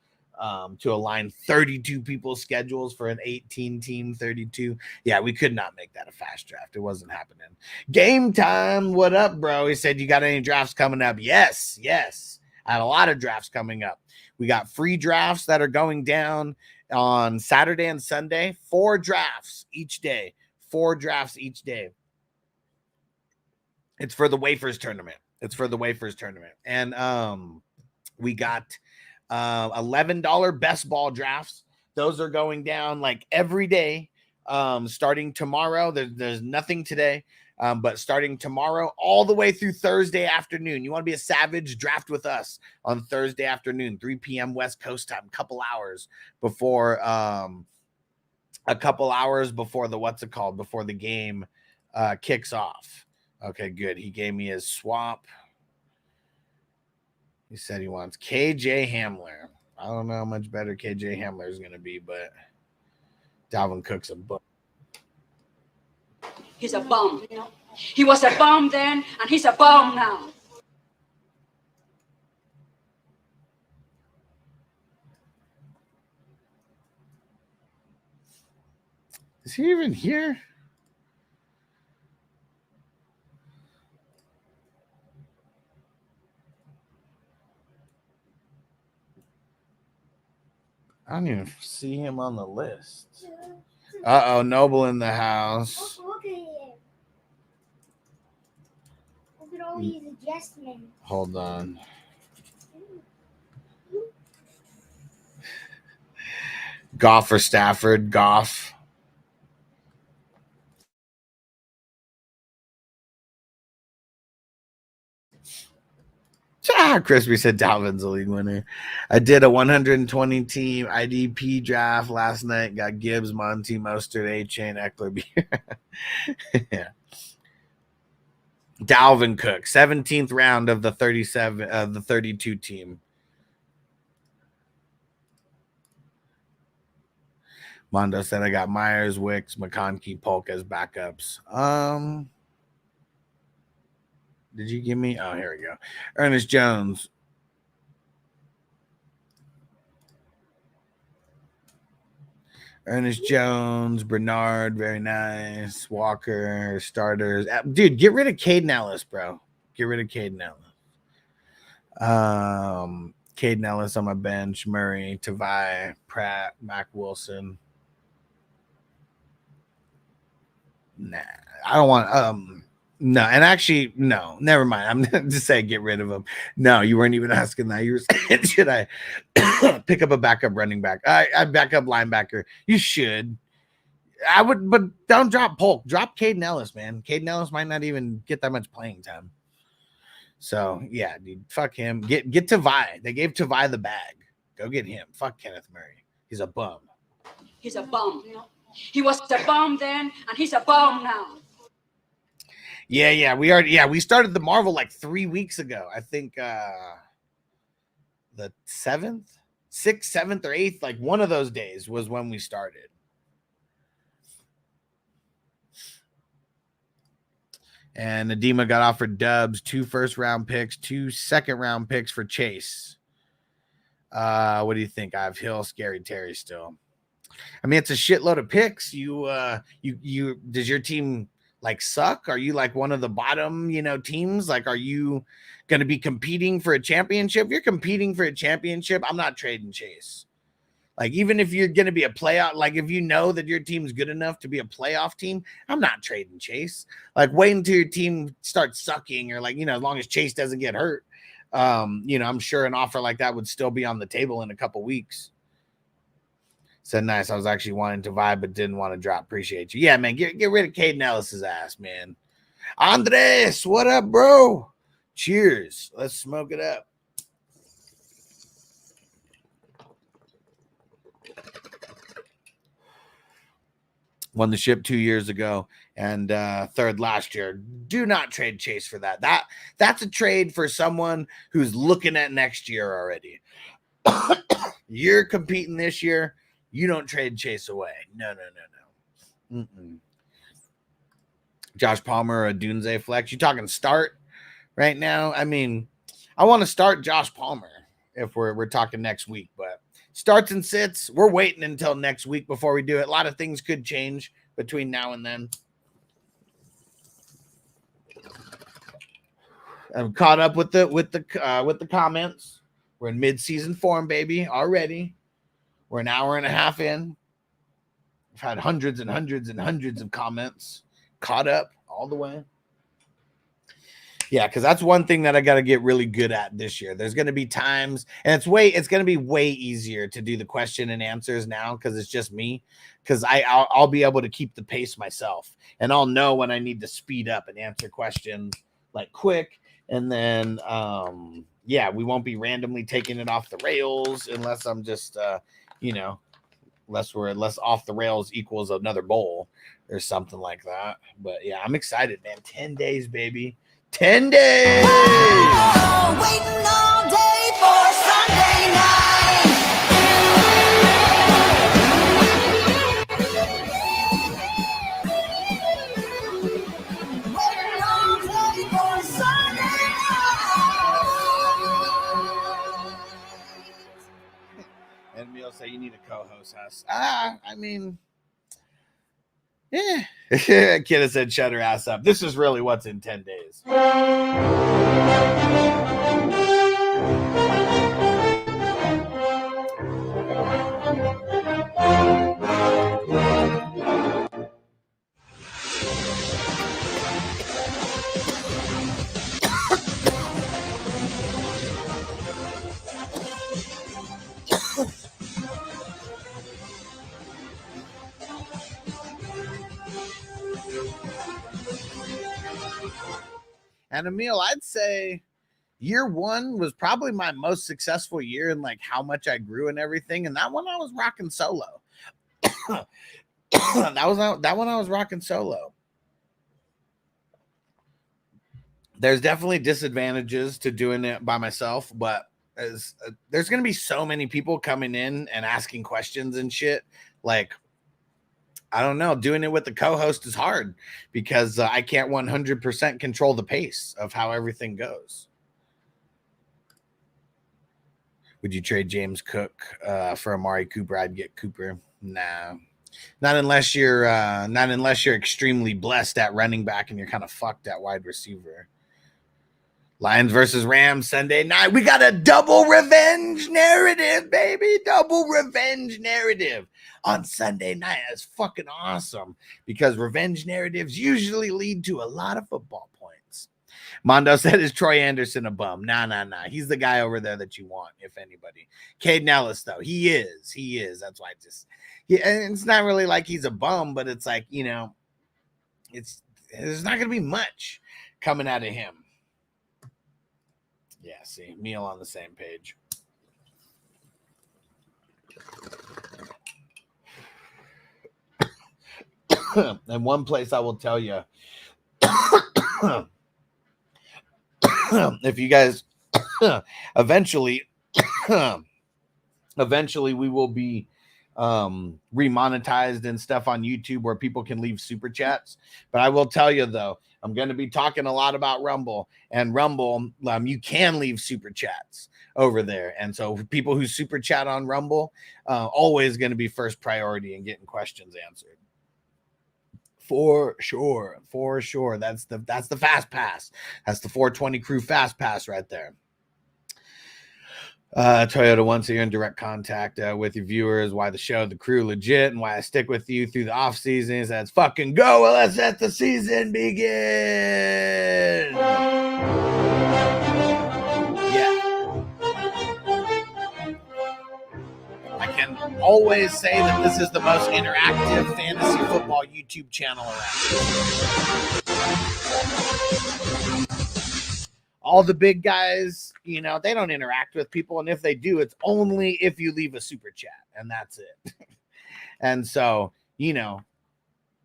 To align 32 people's schedules for an 18-team 32. Yeah, we could not make that a fast draft. It wasn't happening. Game time. What up, bro? He said, you got any drafts coming up? Yes. I have a lot of drafts coming up. We got free drafts that are going down on Saturday and Sunday. 4 drafts each day. 4 drafts each day. It's for the Wafers tournament. And we got $11 best ball drafts. Those are going down like every day. Starting tomorrow. There's nothing today. But starting tomorrow all the way through Thursday afternoon. You want to be a savage? Draft with us on Thursday afternoon, 3 p.m. West Coast time, couple hours before before the game kicks off. Okay, good. He gave me his swap. He said he wants KJ Hamler. I don't know how much better KJ Hamler is going to be, but Dalvin Cook's a bum. He's a bum. He was a bum then, and he's a bum now. Is he even here? I don't even see him on the list. Uh-oh, Noble in the house. Look at him. Look at all these adjustments. Hold on. Goff or Stafford? Goff. Crispy said Dalvin's the league winner. I did a 120 team IDP draft last night. Got Gibbs, Monty, Mostert, A-Chain, Eckler. Yeah. Dalvin Cook, 17th round of the 32 team. Mondo said I got Myers, Wicks, McConkey, Polk as backups. Did you give me? Oh, here we go. Ernest Jones. Bernard, very nice. Walker, starters. Dude, get rid of Caden Ellis, bro. Get rid of Caden Ellis. Caden Ellis on my bench. Murray, Tavai, Pratt, Mac Wilson. Nah, I don't want no, and actually, no, never mind. I'm gonna just say get rid of him. No, you weren't even asking that. You were saying, should I pick up a backup running back? I backup linebacker. You should. I would, but don't drop Polk. Drop Caden Ellis, man. Caden Ellis might not even get that much playing time. So yeah, dude, fuck him. Get Tavai. They gave Tavai the bag. Go get him. Fuck Kenneth Murray. He's a bum. He's a bum. He was a bum then, and he's a bum now. Yeah, we started the Marvel like 3 weeks ago. I think the 6th, 7th, or 8th, like one of those days was when we started. And Nadima got offered Dubs, 2 first-round picks, 2 second-round picks for Chase. What do you think? I have Hill, Scary Terry still. I mean, it's a shitload of picks. You does your team like suck? Are you like one of the bottom, teams? Like, are you going to be competing for a championship? If you're competing for a championship, I'm not trading Chase. Like, even if you're going to be a playoff, like if you know that your team's good enough to be a playoff team, I'm not trading Chase. Like, wait until your team starts sucking, or like, as long as Chase doesn't get hurt, I'm sure an offer like that would still be on the table in a couple weeks. Said nice. I was actually wanting to vibe, but didn't want to drop. Appreciate you. Yeah, man. Get rid of Caden Ellis's ass, man. Andres, what up, bro? Cheers. Let's smoke it up. Won the ship 2 years ago and third last year. Do not trade Chase for that. That's a trade for someone who's looking at next year already. You're competing this year. You don't trade Chase away. No. Mm-mm. Josh Palmer, a Dunze flex. You talking start right now? I mean, I want to start Josh Palmer if we're talking next week, but starts and sits, we're waiting until next week before we do it. A lot of things could change between now and then. I'm caught up with the comments. We're in mid-season form, baby, already. We're an hour and a half in. We've had hundreds and hundreds and hundreds of comments. Caught up all the way. Yeah, because that's one thing that I got to get really good at this year. There's going to be times, and it's going to be way easier to do the question and answers now because it's just me. Because I'll be able to keep the pace myself, and I'll know when I need to speed up and answer questions like quick. And then, we won't be randomly taking it off the rails unless I'm just, unless off the rails equals another bowl or something like that. But yeah, I'm excited, man. 10 days, baby. 10 days. Oh, waiting all day for Sunday night. Waiting all day for Sunday night. And Emil say you need a co-host, Huss. I mean, yeah. Kid has said shut her ass up. This is really what's in 10 days. And Emil, I'd say year one was probably my most successful year in like how much I grew and everything. And that one I was rocking solo. that one I was rocking solo. There's definitely disadvantages to doing it by myself, but there's going to be so many people coming in and asking questions and shit. Like, I don't know. Doing it with the co-host is hard because I can't 100% control the pace of how everything goes. Would you trade James Cook for Amari Cooper? I'd get Cooper. Nah, not unless you're extremely blessed at running back and you're kind of fucked at wide receiver. Lions versus Rams Sunday night. We got a double revenge narrative, baby. Double revenge narrative on Sunday night. That's fucking awesome because revenge narratives usually lead to a lot of football points. Mondo said, is Troy Anderson a bum? Nah. He's the guy over there that you want, if anybody. Caden Ellis, though. He is. That's why and it's not really like he's a bum, but it's like, there's not going to be much coming out of him. Yeah, see, Meal on the same page. And one place I will tell you, if you guys eventually we will be remonetized and stuff on YouTube where people can leave super chats. But I will tell you though, I'm going to be talking a lot about Rumble, and Rumble, you can leave super chats over there. And so people who super chat on Rumble, always going to be first priority in getting questions answered. For sure. That's the fast pass. That's the 420 crew fast pass right there. Toyota, once you're in direct contact with your viewers, why the show, the crew legit, and why I stick with you through the off seasons. Let's fucking go. Well, let's let the season begin. Yeah. I can always say that this is the most interactive fantasy football YouTube channel around. All the big guys, they don't interact with people. And if they do, it's only if you leave a super chat. And that's it. And so,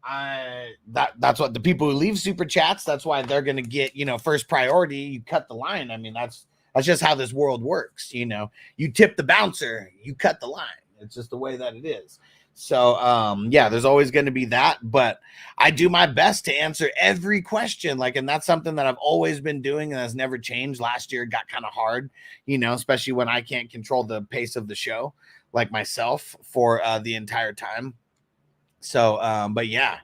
that's what the people who leave super chats, that's why they're gonna get, you know, first priority. You cut the line. I mean, that's just how this world works. You know, you tip the bouncer, you cut the line. It's just the way that it is. So yeah, there's always going to be that, but I do my best to answer every question. Like, and that's something that I've always been doing and has never changed. Last year it got kind of hard, you know, especially when I can't control the pace of the show like myself for the entire time. So but yeah,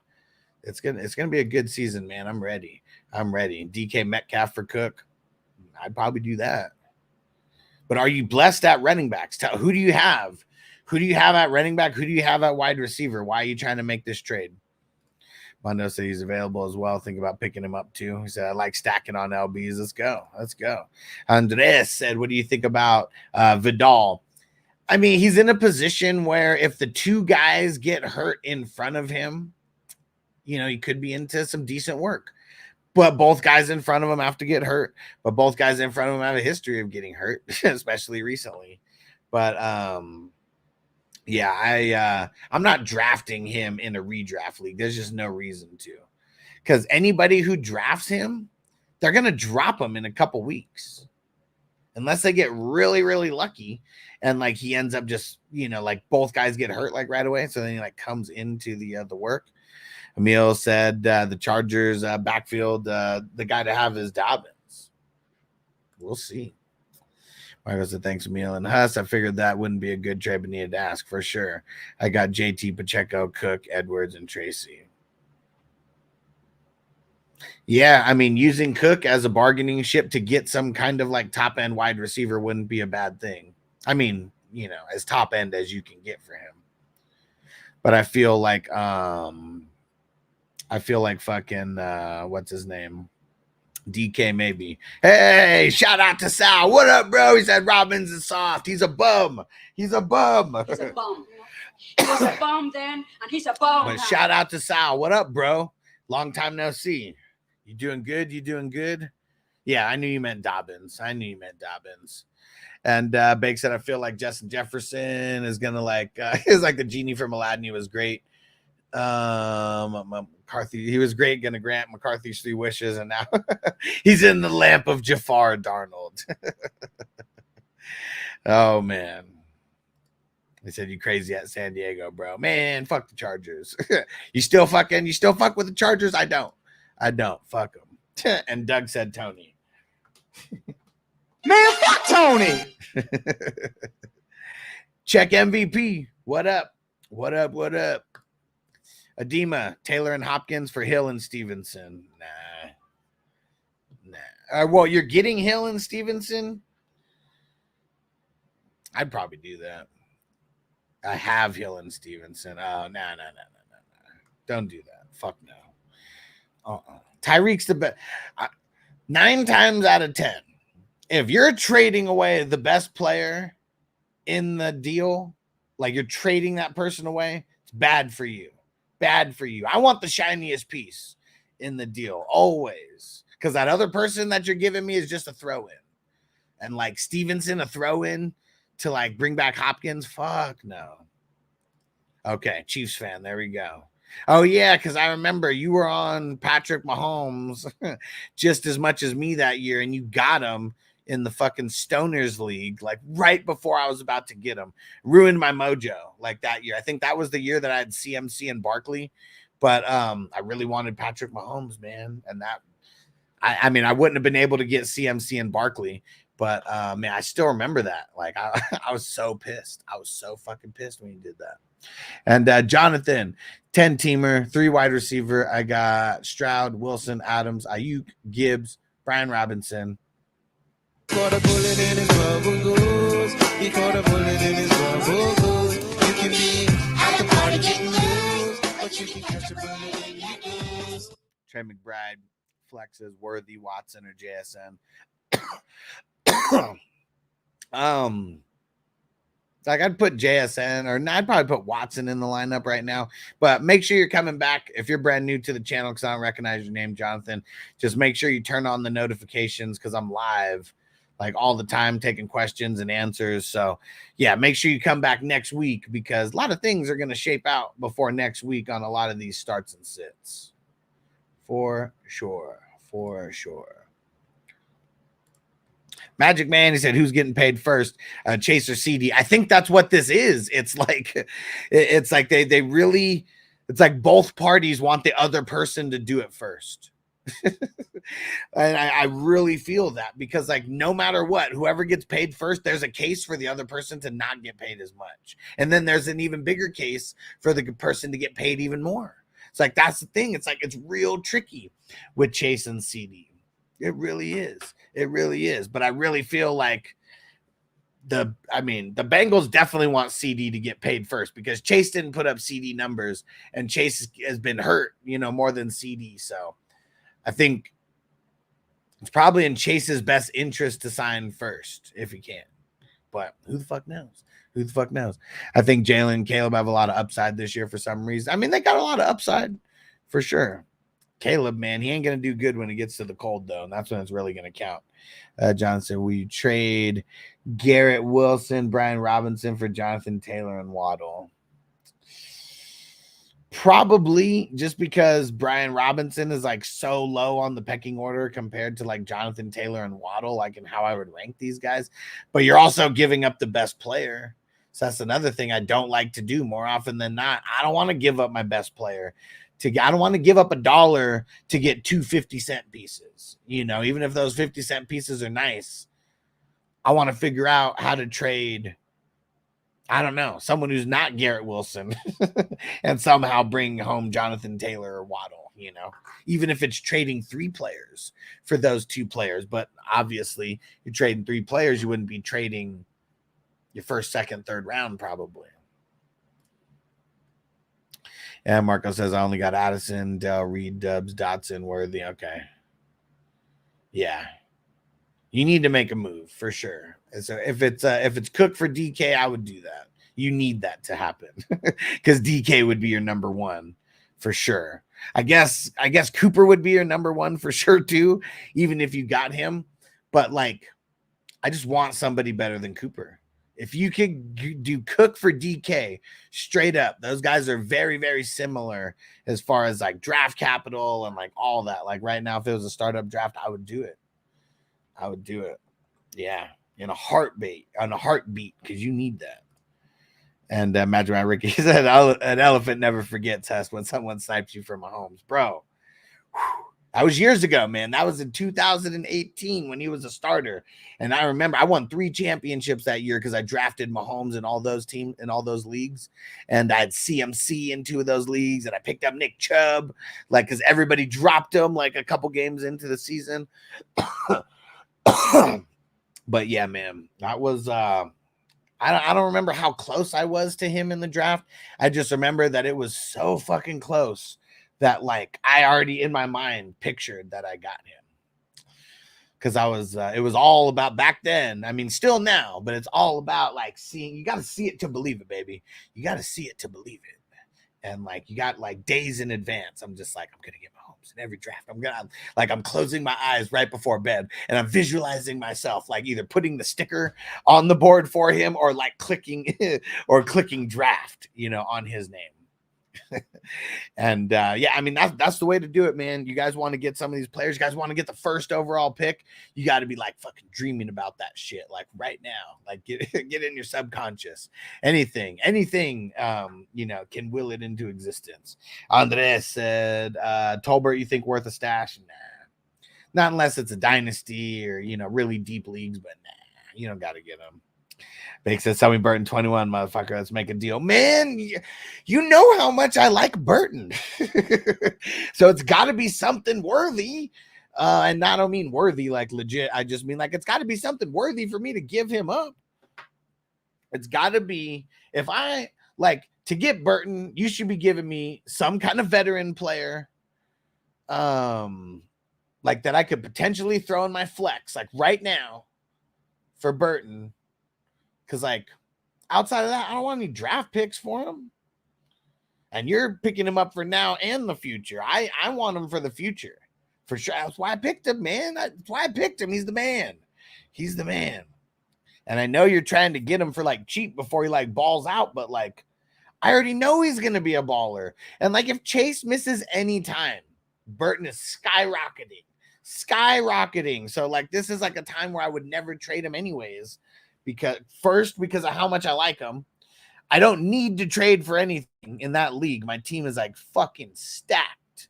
it's gonna be a good season, man. I'm ready. DK Metcalf for Cook, I'd probably do that. But are you blessed at running backs? Who do you have? Who do you have at running back? Who do you have at wide receiver? Why are you trying to make this trade? Mondo said he's available as well. Think about picking him up too. He said, I like stacking on LBs. Let's go. Andres said, what do you think about Vidal? I mean, he's in a position where if the two guys get hurt in front of him, you know, he could be into some decent work. But both guys in front of him have to get hurt. But both guys in front of him have a history of getting hurt, especially recently. But yeah, I'm not drafting him in a redraft league. There's just no reason to. Because anybody who drafts him, they're going to drop him in a couple weeks. Unless they get really, really lucky. And like he ends up just, you know, like both guys get hurt like right away. So then he like comes into the work. Emil said the Chargers backfield, the guy to have is Dobbins. We'll see. Michael said, thanks, Emil and Huss. I figured that wouldn't be a good trade, but needed to ask for sure. I got JT, Pacheco, Cook, Edwards, and Tracy. Yeah, I mean, using Cook as a bargaining chip to get some kind of like top end wide receiver wouldn't be a bad thing. I mean, you know, as top end as you can get for him. But I feel like fucking what's his name? DK maybe. Hey, shout out to Sal. What up, bro? He said Robbins is soft. He's a bum. He's a bum. He was a bum then, and he's a bum But now. shout out to Sal. What up, bro? Long time no see. You doing good? Yeah, I knew you meant Dobbins. And Bake said, I feel like Justin Jefferson is gonna like is like the genie from Aladdin. He was great. McCarthy, he was great, gonna grant McCarthy's 3 wishes, and now he's in the lamp of Jafar Darnold. Oh man. They said you crazy at San Diego, bro. Man, fuck the Chargers. You still fuck with the Chargers? I don't. Fuck them. And Doug said Tony. Man, fuck Tony. Check MVP. What up? Adema, Taylor and Hopkins for Hill and Stevenson. Nah. Well, you're getting Hill and Stevenson? I'd probably do that. I have Hill and Stevenson. Oh, no. Don't do that. Fuck no. Tyreek's the best. 9 times out of 10, if you're trading away the best player in the deal, like you're trading that person away, it's bad for you. I want the shiniest piece in the deal always, because that other person that you're giving me is just a throw in, and like Stevenson a throw in to like bring back Hopkins. Fuck no. Okay, Chiefs fan. There we go. Oh yeah, because I remember you were on Patrick Mahomes just as much as me that year, and you got him in the fucking Stoners League, like right before I was about to get him. Ruined my mojo like that year. I think that was the year that I had CMC and Barkley, but I really wanted Patrick Mahomes, man. And that, I mean, I wouldn't have been able to get CMC and Barkley, but man, I still remember that. Like I was so pissed. I was so fucking pissed when you did that. And Jonathan, 10-teamer, 3 wide receiver. I got Stroud, Wilson, Adams, Ayuk, Gibbs, Brian Robinson. Caught a bullet in his rubber goose. He caught a bullet in his rubber goose. You can be at the party getting loose, but you can catch a bullet in your goose. Trey McBride flexes Worthy, Watson, or JSN. Like I'd put JSN, or I'd probably put Watson in the lineup right now. But make sure you're coming back if you're brand new to the channel, because I don't recognize your name, Jonathan. Just make sure you turn on the notifications, because I'm live like all the time, taking questions and answers. So yeah, make sure you come back next week because a lot of things are going to shape out before next week on a lot of these starts and sits. For sure. Magic Man, he said, who's getting paid first? Chase or CD? I think that's what this is. It's like they really, it's like both parties want the other person to do it first. And I really feel that because like no matter what, whoever gets paid first, there's a case for the other person to not get paid as much. And then there's an even bigger case for the person to get paid even more. It's like, that's the thing. It's like, it's real tricky with Chase and CD. It really is. It really is. But I really feel like the Bengals definitely want CD to get paid first because Chase didn't put up CD numbers and Chase has been hurt, more than CD. So I think it's probably in Chase's best interest to sign first if he can. But who the fuck knows? I think Jalen and Caleb have a lot of upside this year for some reason. I mean, they got a lot of upside for sure. Caleb, man, he ain't going to do good when it gets to the cold, though, and that's when it's really going to count. Johnson, we trade Garrett Wilson, Brian Robinson for Jonathan Taylor and Waddle. Probably just because Brian Robinson is like so low on the pecking order compared to like Jonathan Taylor and Waddle, like in how I would rank these guys. But you're also giving up the best player. So that's another thing I don't like to do more often than not. I don't want to give up my best player. I don't want to give up $1 to get 2 50-cent pieces. Even if those 50-cent pieces are nice, I want to figure out how to trade, I don't know, someone who's not Garrett Wilson and somehow bring home Jonathan Taylor or Waddle, even if it's trading 3 players for those 2 players. But obviously, you're trading 3 players, you wouldn't be trading your first, second, third round probably. And Marco says, I only got Addison, Dell, Reed, Dubs, Dotson, Worthy. Okay. Yeah. You need to make a move for sure. And so if it's Cook for DK, I would do that. You need that to happen because DK would be your number 1 for sure. I guess Cooper would be your number 1 for sure too, even if you got him. But like, I just want somebody better than Cooper. If you could do Cook for DK straight up, those guys are very, very similar as far as like draft capital and like all that. Like right now, if it was a startup draft, I would do it. Yeah. In a heartbeat, because you need that. And Imagine Ricky said, an elephant never forgets us when someone snipes you from Mahomes. Bro, that was years ago, man. That was in 2018 when he was a starter. And I remember I won 3 championships that year because I drafted Mahomes in all those teams, in all those leagues. And I had CMC in 2 of those leagues. And I picked up Nick Chubb, like, because everybody dropped him like a couple games into the season. But yeah, man, that was, I don't remember how close I was to him in the draft. I just remember that it was so fucking close that like I already in my mind pictured that I got him. Because it was all about back then. I mean, still now, but it's all about like seeing, you got to see it to believe it, baby. You got to see it to believe it. And like, you got like days in advance. I'm just like, I'm going to get Mahomes in every draft. I'm closing my eyes right before bed and I'm visualizing myself, like either putting the sticker on the board for him or like clicking draft, on his name. And yeah, I mean, that's the way to do it, man. You guys want to get some of these players, you guys want to get the first overall pick, you got to be like fucking dreaming about that shit like right now, like get in your subconscious. Anything can will it into existence. Andres said, Tolbert, you think worth a stash? Nah, not unless it's a dynasty or really deep leagues, but nah, you don't got to get them. Bake says, "Sell me Burton 21, motherfucker. Let's make a deal." Man, you know how much I like Burton. So it's got to be something worthy. And I don't mean worthy like legit. I just mean like it's got to be something worthy for me to give him up. It's got to be, if I like to get Burton, you should be giving me some kind of veteran player. Like that I could potentially throw in my flex, like right now for Burton. Because, like, outside of that, I don't want any draft picks for him. And you're picking him up for now and the future. I want him for the future. For sure. That's why I picked him, man. That's why I picked him. He's the man. He's the man. And I know you're trying to get him for like cheap before he like balls out, but like I already know he's going to be a baller. And like if Chase misses any time, Burton is skyrocketing. So like this is like a time where I would never trade him anyways, because of how much I like him. I don't need to trade for anything in that league. My team is like fucking stacked.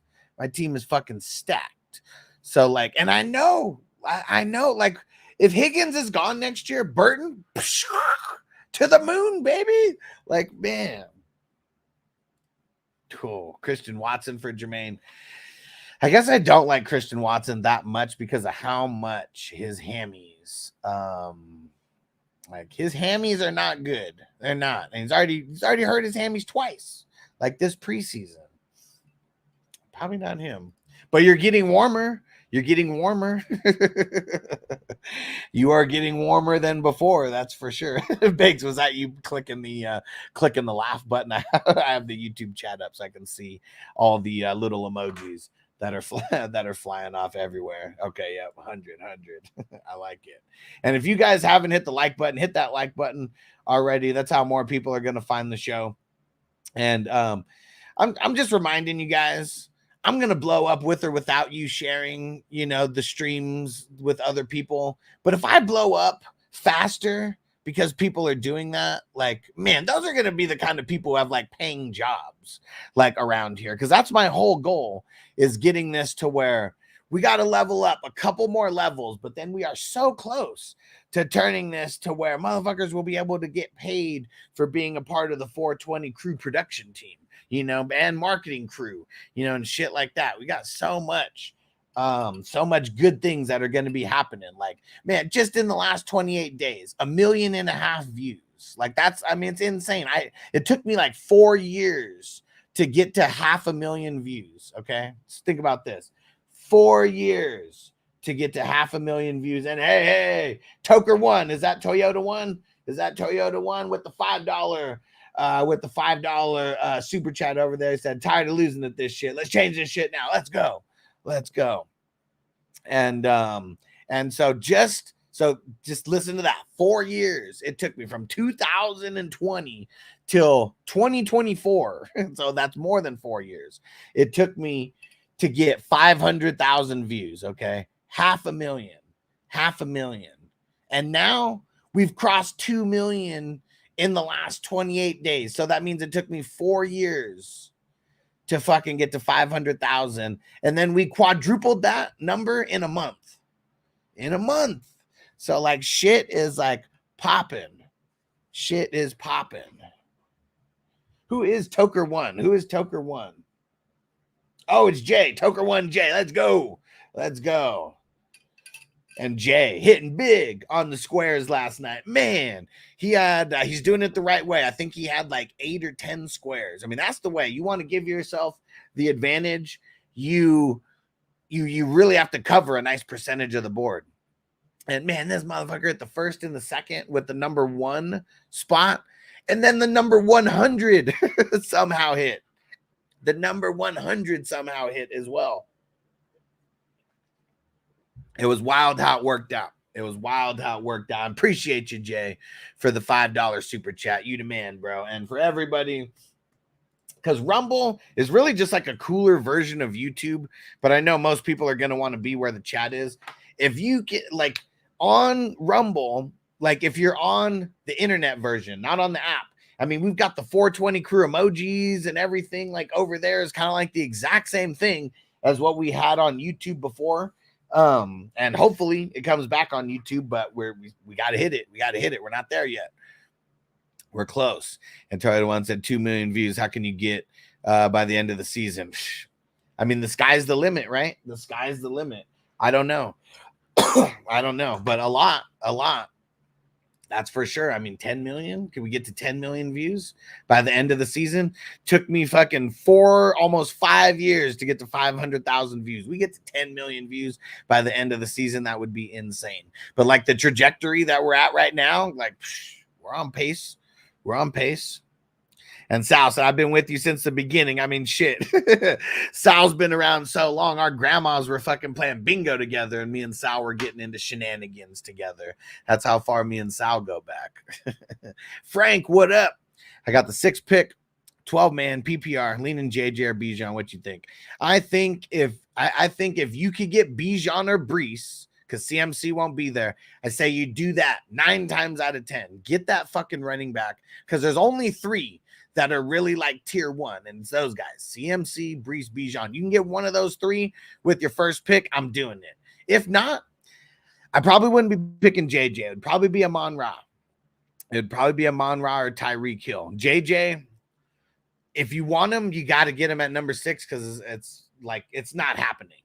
So like, and I know like if Higgins is gone next year, Burton to the moon, baby. Like, man. Cool. Christian Watson for Jermaine. I guess I don't like Christian Watson that much because of how much his hammies, like his hammies are not good. They're not. And he's already hurt his hammies twice, like this preseason. Probably not him. But you're getting warmer. You are getting warmer than before, that's for sure. Biggs, was that you clicking the laugh button? I have the YouTube chat up so I can see all the little emojis that are flying off everywhere. Okay, yep, 100. I like it. And if you guys haven't hit the like button, hit that like button already. That's how more people are going to find the show. And I'm just reminding you guys, I'm going to blow up with or without you sharing, the streams with other people. But if I blow up faster because people are doing that, like, man, those are going to be the kind of people who have like paying jobs like around here. Because that's my whole goal, is getting this to where we got to level up a couple more levels. But then we are so close to turning this to where motherfuckers will be able to get paid for being a part of the 420 crew production team, and marketing crew, and shit like that. We got so much good things that are going to be happening. Like, man, just in the last 28 days, 1.5 million views. Like it's insane. It took me like 4 years to get to 500,000 views. Okay. Just think about this. 4 years to get to 500,000 views. And hey, Toker one. Is that Toyota one? With the $5? With the $5 super chat over there, said, tired of losing at this shit. Let's change this shit now. Let's go. And so just listen to that. 4 years it took me from 2020 till 2024. So that's more than 4 years. It took me to get 500,000 views. Okay. 500,000. And now we've crossed 2 million in the last 28 days. So that means it took me 4 years to fucking get to 500,000. And then we quadrupled that number in a month. So like shit is like popping. Who is Toker one? Oh, it's Jay. Toker one Jay. Let's go. And Jay hitting big on the squares last night. Man, he's doing it the right way. I think he had like 8 or 10 squares. I mean, that's the way you want to give yourself the advantage. You really have to cover a nice percentage of the board. And man, this motherfucker at the first and the second with the number 1 spot, and then the number 100 somehow hit. The number 100 somehow hit as well. It was wild how it worked out. I appreciate you, Jay, for the $5 super chat. You the man, bro. And for everybody, because Rumble is really just like a cooler version of YouTube. But I know most people are going to want to be where the chat is. If you get like on Rumble, like if you're on the internet version, not on the app, I mean, we've got the 420 crew emojis and everything like over there is kind of like the exact same thing as what we had on YouTube before. And hopefully it comes back on YouTube, but we got to hit it. We're not there yet. We're close. And Toyota one said 2 million views. How can you get by the end of the season? I mean, the sky's the limit, right? I don't know. But a lot. That's for sure. I mean, 10 million. Can we get to 10 million views by the end of the season? Took me fucking almost 5 years to get to 500,000 views. We get to 10 million views by the end of the season. That would be insane. But like the trajectory that we're at right now, like we're on pace. And Sal said, I've been with you since the beginning. I mean, shit. Sal's been around so long. Our grandmas were fucking playing bingo together, and me and Sal were getting into shenanigans together. That's how far me and Sal go back. Frank, what up? I got the 6-pick, 12-man PPR, leaning JJ or Bijan. What you think? I think if you could get Bijan or Brees, because CMC won't be there, I say you do that 9 times out of 10. Get that fucking running back, because there's only 3 that are really like tier 1, and it's those guys: CMC, Brees, Bijan. You can get one of those 3 with your first pick, I'm doing it. If not, I probably wouldn't be picking JJ. It would probably be Amon-Ra. It'd probably be Amon-Ra or Tyreek Hill. JJ, if you want him, you got to get him at number 6, because it's not happening,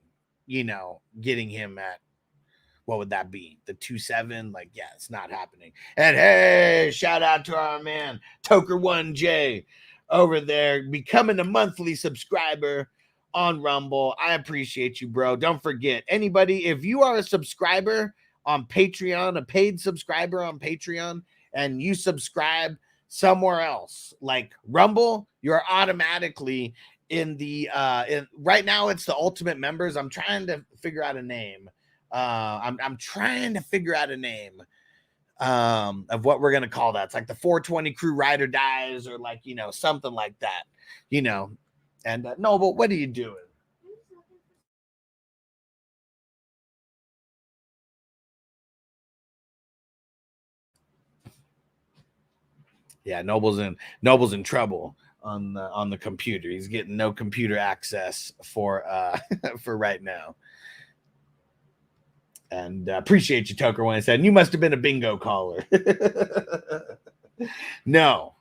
getting him at, what would that be? The 2-7? Like, yeah, it's not happening. And hey, shout out to our man, Toker1J over there, becoming a monthly subscriber on Rumble. I appreciate you, bro. Don't forget, anybody, if you are a subscriber on Patreon, a paid subscriber on Patreon, and you subscribe somewhere else, like Rumble, you're automatically in the, right now it's the Ultimate Members. I'm trying to figure out a name. I'm trying to figure out a name of what we're gonna call that. It's like the 420 crew ride or dies, or like something like that, And no, but what are you doing? Yeah, Noble's in trouble on the computer. He's getting no computer access for for right now. And appreciate you, Toker, when I said, you must have been a bingo caller. No,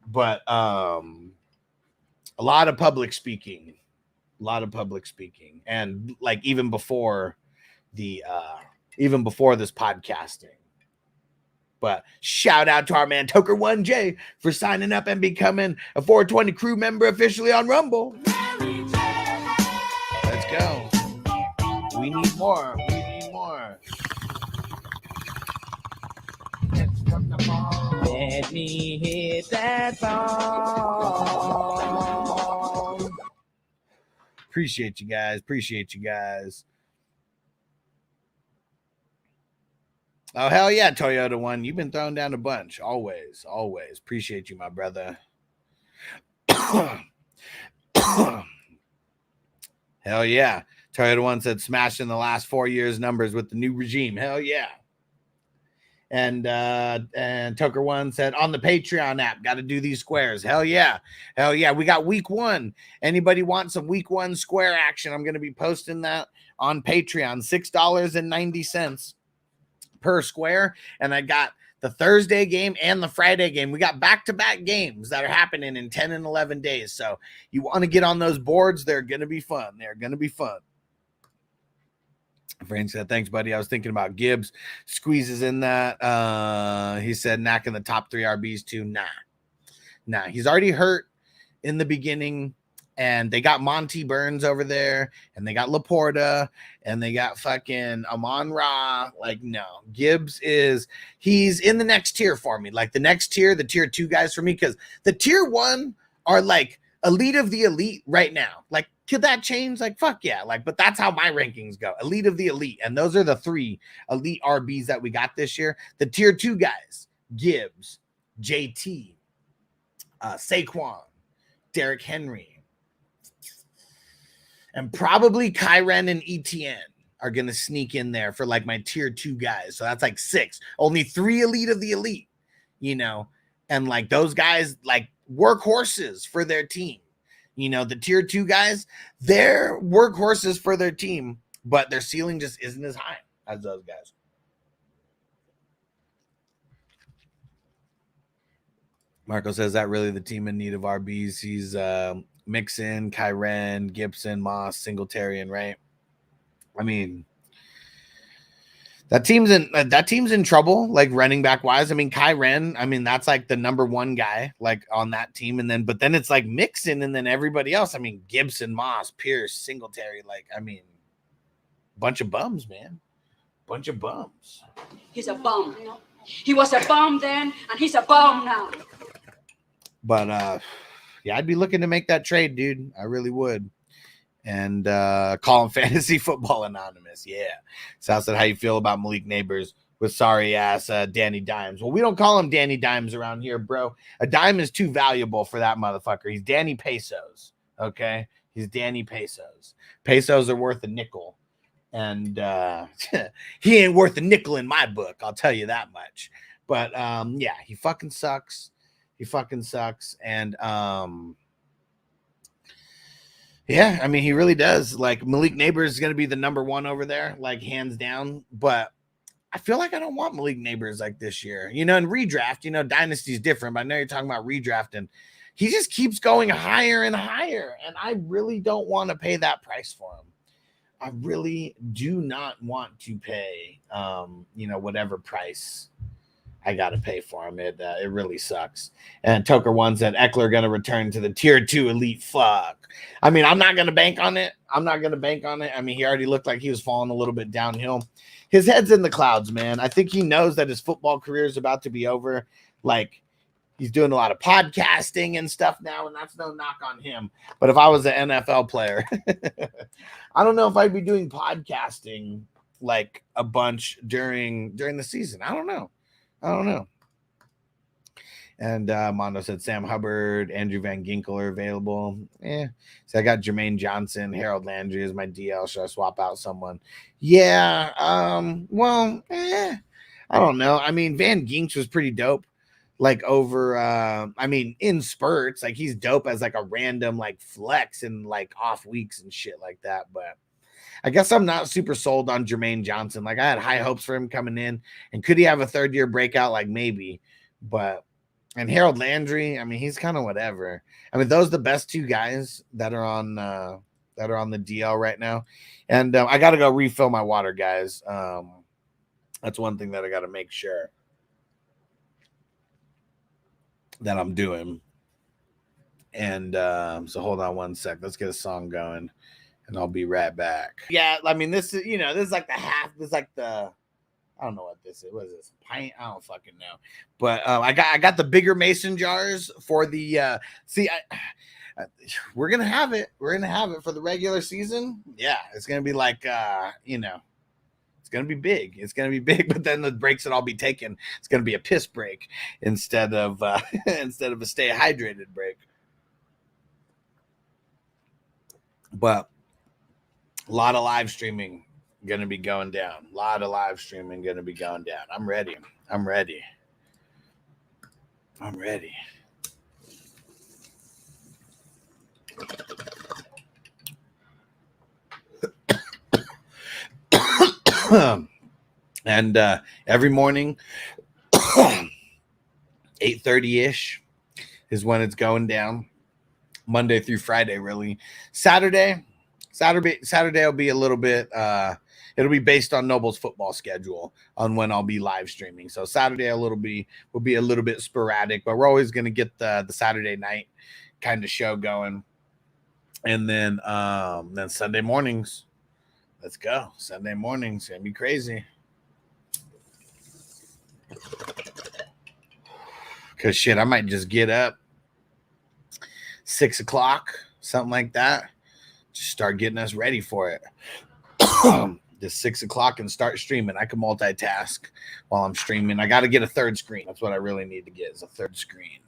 but a lot of public speaking, and like even before this podcasting. But shout out to our man Toker1J for signing up and becoming a 420 crew member officially on Rumble. Let's go. We need more. Let me hit that song. Appreciate you guys. Oh, hell yeah, Toyota One. You've been thrown down a bunch. Always. Appreciate you, my brother. Hell yeah. Toyota One said smashing the last 4 years' numbers with the new regime. Hell yeah. And Toker One said on the Patreon app, got to do these squares. Hell yeah. We got week 1. Anybody want some week 1 square action? I'm going to be posting that on Patreon. $6.90 per square. And I got the Thursday game and the Friday game. We got back-to-back games that are happening in 10 and 11 days. So you want to get on those boards. They're going to be fun. Frank said, thanks, buddy. I was thinking about Gibbs. Squeezes in that. He said, knocking the top 3 RBs too. Nah. He's already hurt in the beginning. And they got Monty Burns over there. And they got Laporta. And they got fucking Amon-Ra. Like, no. Gibbs he's in the next tier for me. Like, the next tier, the tier 2 guys for me. Because the tier 1 are like elite of the elite right now. Like, could that change? Like, fuck yeah. Like, but that's how my rankings go. Elite of the elite. And those are the 3 elite RBs that we got this year. The tier 2 guys, Gibbs, JT, Saquon, Derrick Henry, and probably Kyren and ETN are going to sneak in there for like my tier 2 guys. So that's like 6. Only 3 elite of the elite, and like those guys, like workhorses for their team. The tier 2 guys, they're workhorses for their team, but their ceiling just isn't as high as those guys. Marco says that really the team in need of RBs. He's Mixon, Kyren, Gibson, Moss, Singletarian, right? I mean, that team's in trouble, like running back wise. I mean, Kyren, that's like the number 1 guy, like on that team. But then it's like Mixon and then everybody else. I mean, Gibson, Moss, Pierce, Singletary, bunch of bums, man. Bunch of bums. He's a bum. He was a bum then, and he's a bum now. But yeah, I'd be looking to make that trade, dude. I really would. And call him Fantasy Football Anonymous. Yeah. Sal said, how you feel about Malik Neighbors with sorry ass Danny Dimes? Well, we don't call him Danny Dimes around here, bro. A dime is too valuable for that motherfucker. He's Danny Pesos. Okay. He's Danny Pesos. Pesos are worth a nickel. And he ain't worth a nickel in my book. I'll tell you that much. But yeah, he fucking sucks. He fucking sucks. And yeah, I mean, he really does. Like, Malik Neighbors is going to be the number one over there, like, hands down. But I feel like I don't want Malik Neighbors like this year. You know, in redraft, you know, Dynasty's different. But I know you're talking about redraft, and he just keeps going higher and higher. And I really don't want to pay that price for him. I really do not want to pay, you know, whatever price I got to pay for him. It really sucks. And Toker One said Eckler going to return to the tier 2 elite. Fuck. I mean, I'm not going to bank on it. I mean, he already looked like he was falling a little bit downhill. His head's in the clouds, man. I think he knows that his football career is about to be over. Like, he's doing a lot of podcasting and stuff now, and that's no knock on him. But if I was an NFL player, I don't know if I'd be doing podcasting like a bunch during the season. I don't know. And Mondo said Sam Hubbard, Andrew Van Ginkel are available. So I got Jermaine Johnson, Harold Landry is my DL. Should I swap out someone? Yeah. Well, I don't know. I mean, Van Ginks was pretty dope. Like over, I mean, in spurts, like he's dope as like a random like flex and like off weeks and shit like that. But I guess I'm not super sold on Jermaine Johnson. Like I had high hopes for him coming in, and could he have a third year breakout? Like maybe, but and Harold Landry, I mean, he's kind of whatever. I mean, those are the best two guys that are on the DL right now. And I got to go refill my water, guys. That's one thing that I got to make sure that I'm doing. And so hold on one sec. Let's get a song going, and I'll be right back. Yeah, I mean, this is, you know, this is like the half, this is like the, I don't know what this is. What is this? Pint? I don't fucking know. But I got the bigger mason jars for the we're gonna have it. We're gonna have it for the regular season. Yeah, it's gonna be like you know, it's gonna be big. It's gonna be big, but then the breaks that I'll be taking, it's gonna be a piss break instead of instead of a stay hydrated break. But a lot of live streaming gonna be going down. A lot of live streaming gonna be going down. I'm ready. And every morning 8:30-ish is when it's going down. Monday through Friday, really. Saturday will be a little bit it'll be based on Noble's football schedule on when I'll be live streaming. So Saturday will be a little bit sporadic, but we're always going to get the Saturday night kind of show going. And then Sunday mornings, let's go. Sunday mornings, gonna be crazy. Cause shit, I might just get up 6 o'clock, something like that. Just start getting us ready for it. Just 6 o'clock and start streaming. I can multitask while I'm streaming. I got to get a third screen. That's what I really need to get, is a third screen.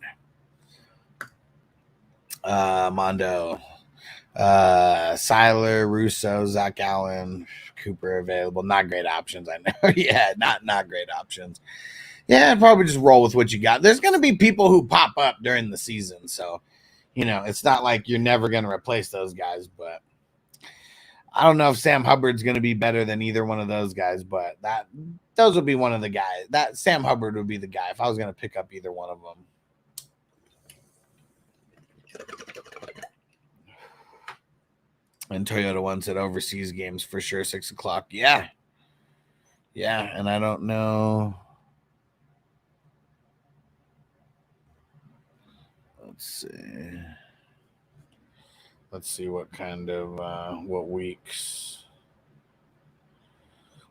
Mondo, Seiler, Russo, Zach Allen, Cooper available. Not great options, I know. Yeah, not great options. Yeah, I'd probably just roll with what you got. There's going to be people who pop up during the season, so you know, it's not like you're never going to replace those guys, but I don't know if Sam Hubbard's going to be better than either one of those guys, but those would be one of the guys. That Sam Hubbard would be the guy if I was going to pick up either one of them. And Toyota One said overseas games for sure, 6 o'clock. Yeah, and I don't know. Let's see what kind of what weeks.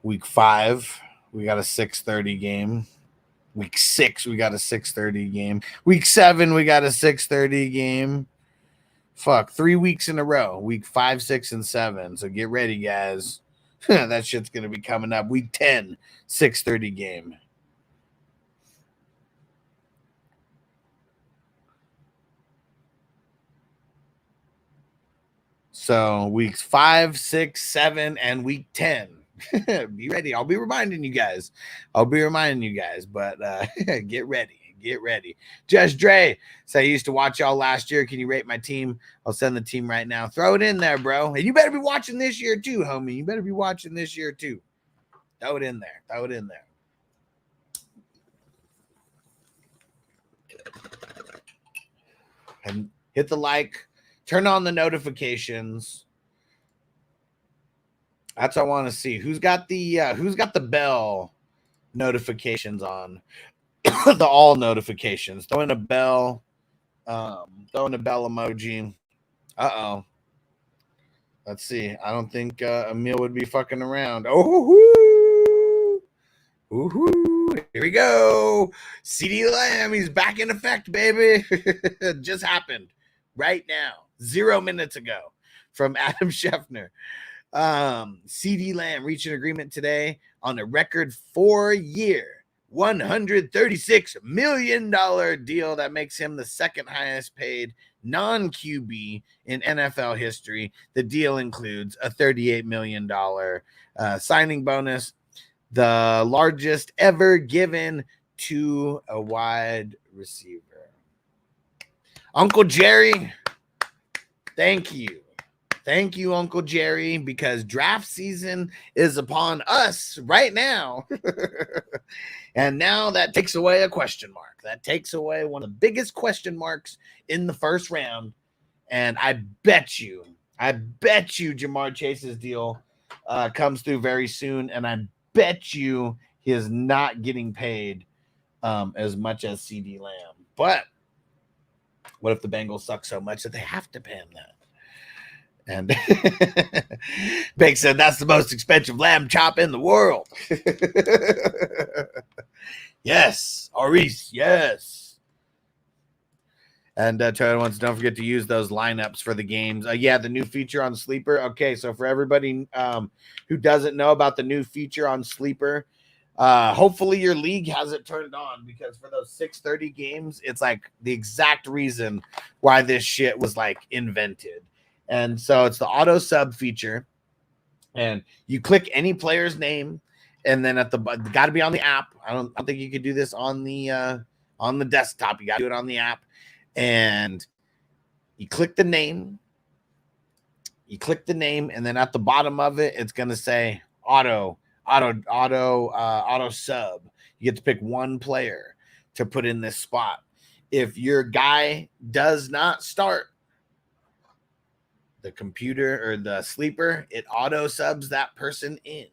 Week 5, we got a 6:30 game. Week 6, we got a 6:30 game. Week 7, we got a 6:30 game. Fuck, 3 weeks in a row. Week 5, 6, and 7. So get ready, guys. That shit's gonna be coming up. Week 10, 6:30 game. So weeks 5, 6, 7, and week 10. Be ready. I'll be reminding you guys. But get ready. Get ready. Just Dre. So I used to watch y'all last year. Can you rate my team? I'll send the team right now. Throw it in there, bro. And you better be watching this year too, homie. You better be watching this year too. Throw it in there. Throw it in there. And hit the like. Turn on the notifications. That's what I want to see. Who's got the bell notifications on? The all notifications. Throw in a bell. Throw in a bell emoji. Uh-oh. Let's see. I don't think Emil would be fucking around. Oh, here we go. CD Lamb, he's back in effect, baby. It just happened right now, 0 minutes ago, from Adam Scheffner. CD Lamb reached an agreement today on a record 4-year, $136 million deal that makes him the second highest paid non-QB in NFL history. The deal includes a $38 million signing bonus, the largest ever given to a wide receiver. Uncle Jerry, thank you. Thank you, Uncle Jerry, because draft season is upon us right now. And now that takes away a question mark. That takes away one of the biggest question marks in the first round. And I bet you Jamar Chase's deal comes through very soon. And I bet you he is not getting paid as much as CD Lamb. But what if the Bengals suck so much that they have to pay him that? And Big said that's the most expensive lamb chop in the world. Yes, Maurice, yes. And Toyota wants, don't forget to use those lineups for the games. Yeah, the new feature on Sleeper. Okay, so for everybody who doesn't know about the new feature on Sleeper, hopefully your league has it turned on, because for those 6:30 games, it's like the exact reason why this shit was like invented. And so it's the auto sub feature, and you click any player's name, and then got to be on the app. I don't think you could do this on the desktop. You got to do it on the app, and you click the name. And then at the bottom of it, it's going to say auto sub. You get to pick one player to put in this spot. If your guy does not start, the computer or the Sleeper, it auto subs that person in.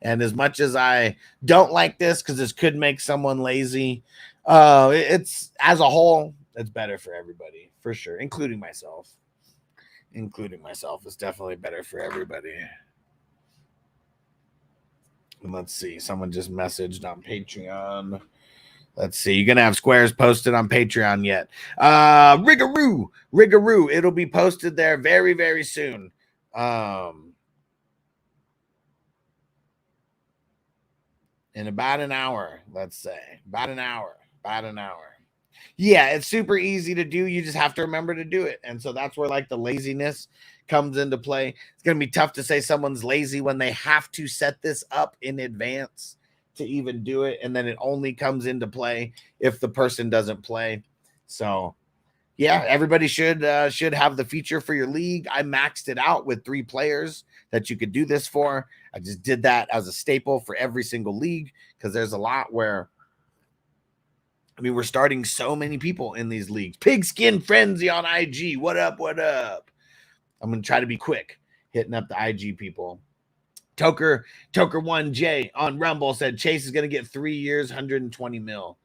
And as much as I don't like this, because this could make someone lazy, it's as a whole, it's better for everybody, for sure, including myself. It's definitely better for everybody. And let's see, someone just messaged on Patreon. Let's see. You're going to have squares posted on Patreon yet. Rigaroo. It'll be posted there very, very soon. In about an hour, let's say. About an hour. Yeah, it's super easy to do. You just have to remember to do it. And so that's where like the laziness comes into play. It's going to be tough to say someone's lazy when they have to set this up in advance to even do it, and then it only comes into play if the person doesn't play. So yeah, everybody should have the feature for your league. I maxed it out with 3 players that you could do this for. I just did that as a staple for every single league, because there's a lot where, I mean, we're starting so many people in these leagues. Pigskin Frenzy on IG, what up? I'm gonna try to be quick hitting up the IG people. Toker 1J on Rumble said Chase is going to get 3 years, 120 mil.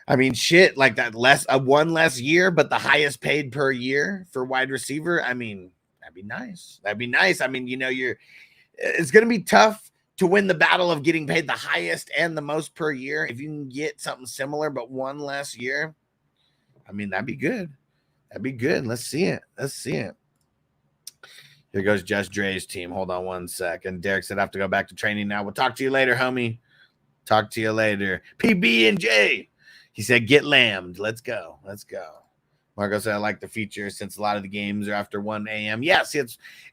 I mean, shit, like that, one less year, but the highest paid per year for wide receiver. I mean, that'd be nice. I mean, it's going to be tough to win the battle of getting paid the highest and the most per year, if you can get something similar but one less year, I mean, that'd be good. That'd be good. Let's see it. Let's see it. Here goes Just Dre's team. Hold on one second. Derek said I have to go back to training now. We'll talk to you later, homie. Talk to you later. PB and J. He said, get lammed. Let's go. Marco said, I like the feature since a lot of the games are after 1 a.m. Yes,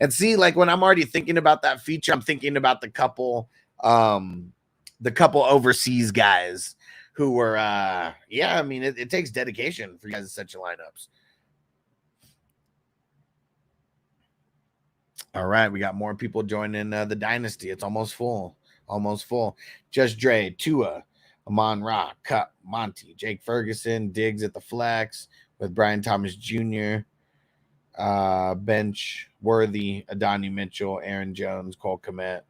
see, like when I'm already thinking about that feature, I'm thinking about the couple overseas guys who were, I mean, it takes dedication for you guys to set your lineups. All right, we got more people joining the dynasty. It's almost full. Just Dre, Tua, Amon Ra, Cup, Monty, Jake Ferguson, Diggs at the flex with Brian Thomas Jr., bench, Worthy, Adonai Mitchell, Aaron Jones, Cole Kmet,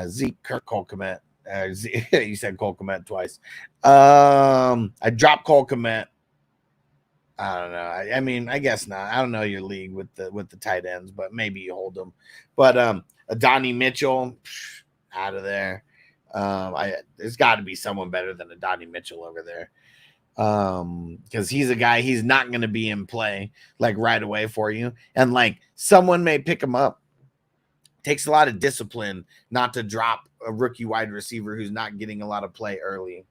Zeke, Kirk, Cole Kmet. You said Cole Kmet twice. I dropped Cole Kmet. I don't know. I mean, I guess not. I don't know your league with the tight ends, but maybe you hold them. But Adonai Mitchell, out of there. There's got to be someone better than Adonai Mitchell over there. Because he's a guy, he's not going to be in play like right away for you. And like someone may pick him up. Takes a lot of discipline not to drop a rookie wide receiver who's not getting a lot of play early.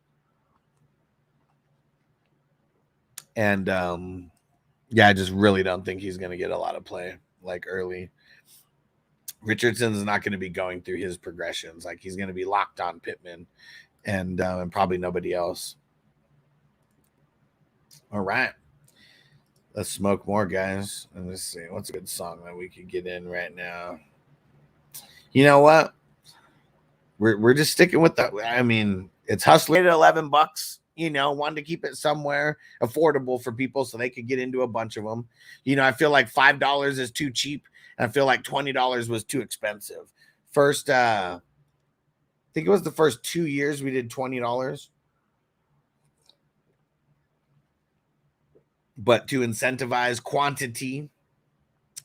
And I just really don't think he's going to get a lot of play like early. Richardson's not going to be going through his progressions. Like he's going to be locked on Pittman and probably nobody else. All right. Let's smoke more, guys. And let's see. What's a good song that we could get in right now? You know what? We're just sticking with that. I mean, it's hustling at $11. You know, wanted to keep it somewhere affordable for people so they could get into a bunch of them. You know, I feel like $5 is too cheap. And I feel like $20 was too expensive. First, I think it was the first 2 years we did $20. But to incentivize quantity,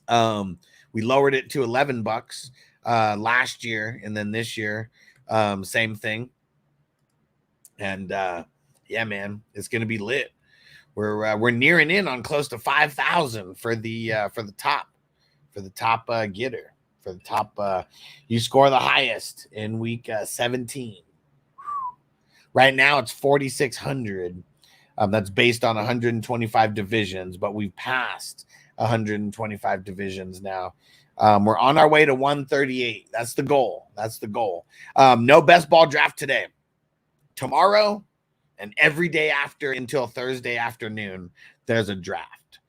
we lowered it to $11 last year. And then this year, same thing. And yeah, man, it's gonna be lit. We're nearing in on close to 5,000 for the top getter, for the top. You score the highest in week 17. Right now it's 4,600. That's based on 125 divisions, but we've passed 125 divisions now. We're on our way to 138. That's the goal. No best ball draft today. Tomorrow and every day after until Thursday afternoon, there's a draft.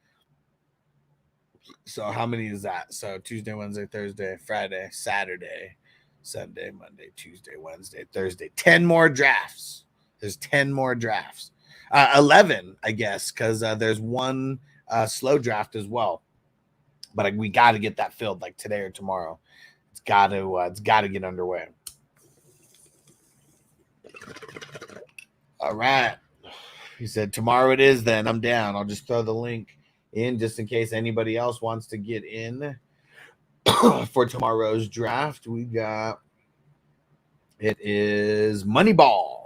So how many is that? So Tuesday, Wednesday, Thursday, Friday, Saturday, Sunday, Monday, Tuesday, Wednesday, Thursday. 10 more drafts. There's 10 more drafts. 11, I guess, because there's one slow draft as well. But we got to get that filled like today or tomorrow. It's got to get underway. All right. He said, tomorrow it is then. I'm down. I'll just throw the link in just in case anybody else wants to get in for tomorrow's draft. It is Moneyball.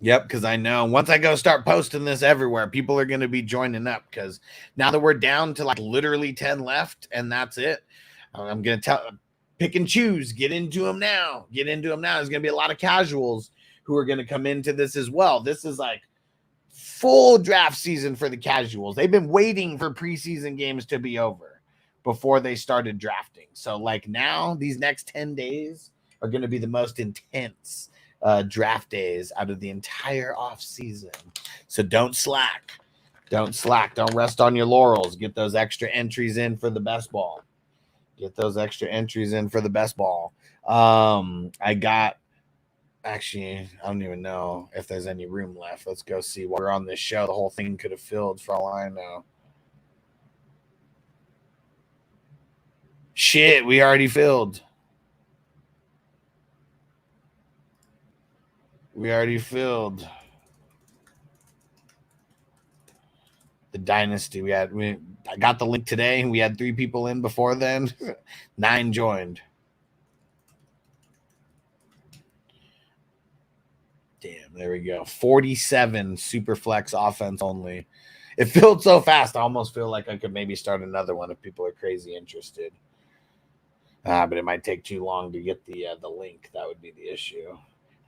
Yep, because I know once I go start posting this everywhere, people are going to be joining up because now that we're down to like literally 10 left and that's it, I'm going to pick and choose, get into them now. There's going to be a lot of casuals who are going to come into this as well. This is like full draft season for the casuals. They've been waiting for preseason games to be over before they started drafting. So like now, these next 10 days are going to be the most intense draft days out of the entire off season. So don't slack. Don't rest on your laurels. Get those extra entries in for the best ball. Actually, I don't even know if there's any room left. Let's go see. While we're on this show, the whole thing could have filled for all I know. Shit, we already filled. the Dynasty. I got the link today, and we had 3 people in before then. 9 joined. Damn, there we go. 47 super flex offense only. It filled so fast. I almost feel like I could maybe start another one if people are crazy interested. But it might take too long to get the link. That would be the issue.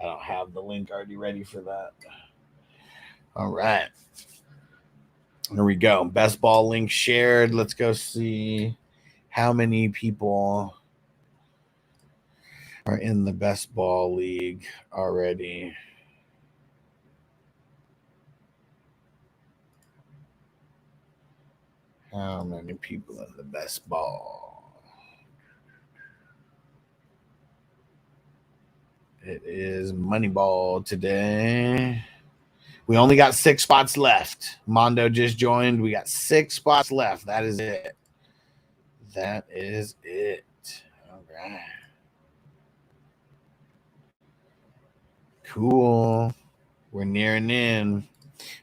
I don't have the link already ready for that. All right. There we go. Best ball link shared. Let's go see how many people are in the best ball league already. How many people in the best ball? It is Moneyball today. We only got 6 spots left. Mondo just joined. We got 6 spots left. That is it. That is it. All right. Cool. We're nearing in.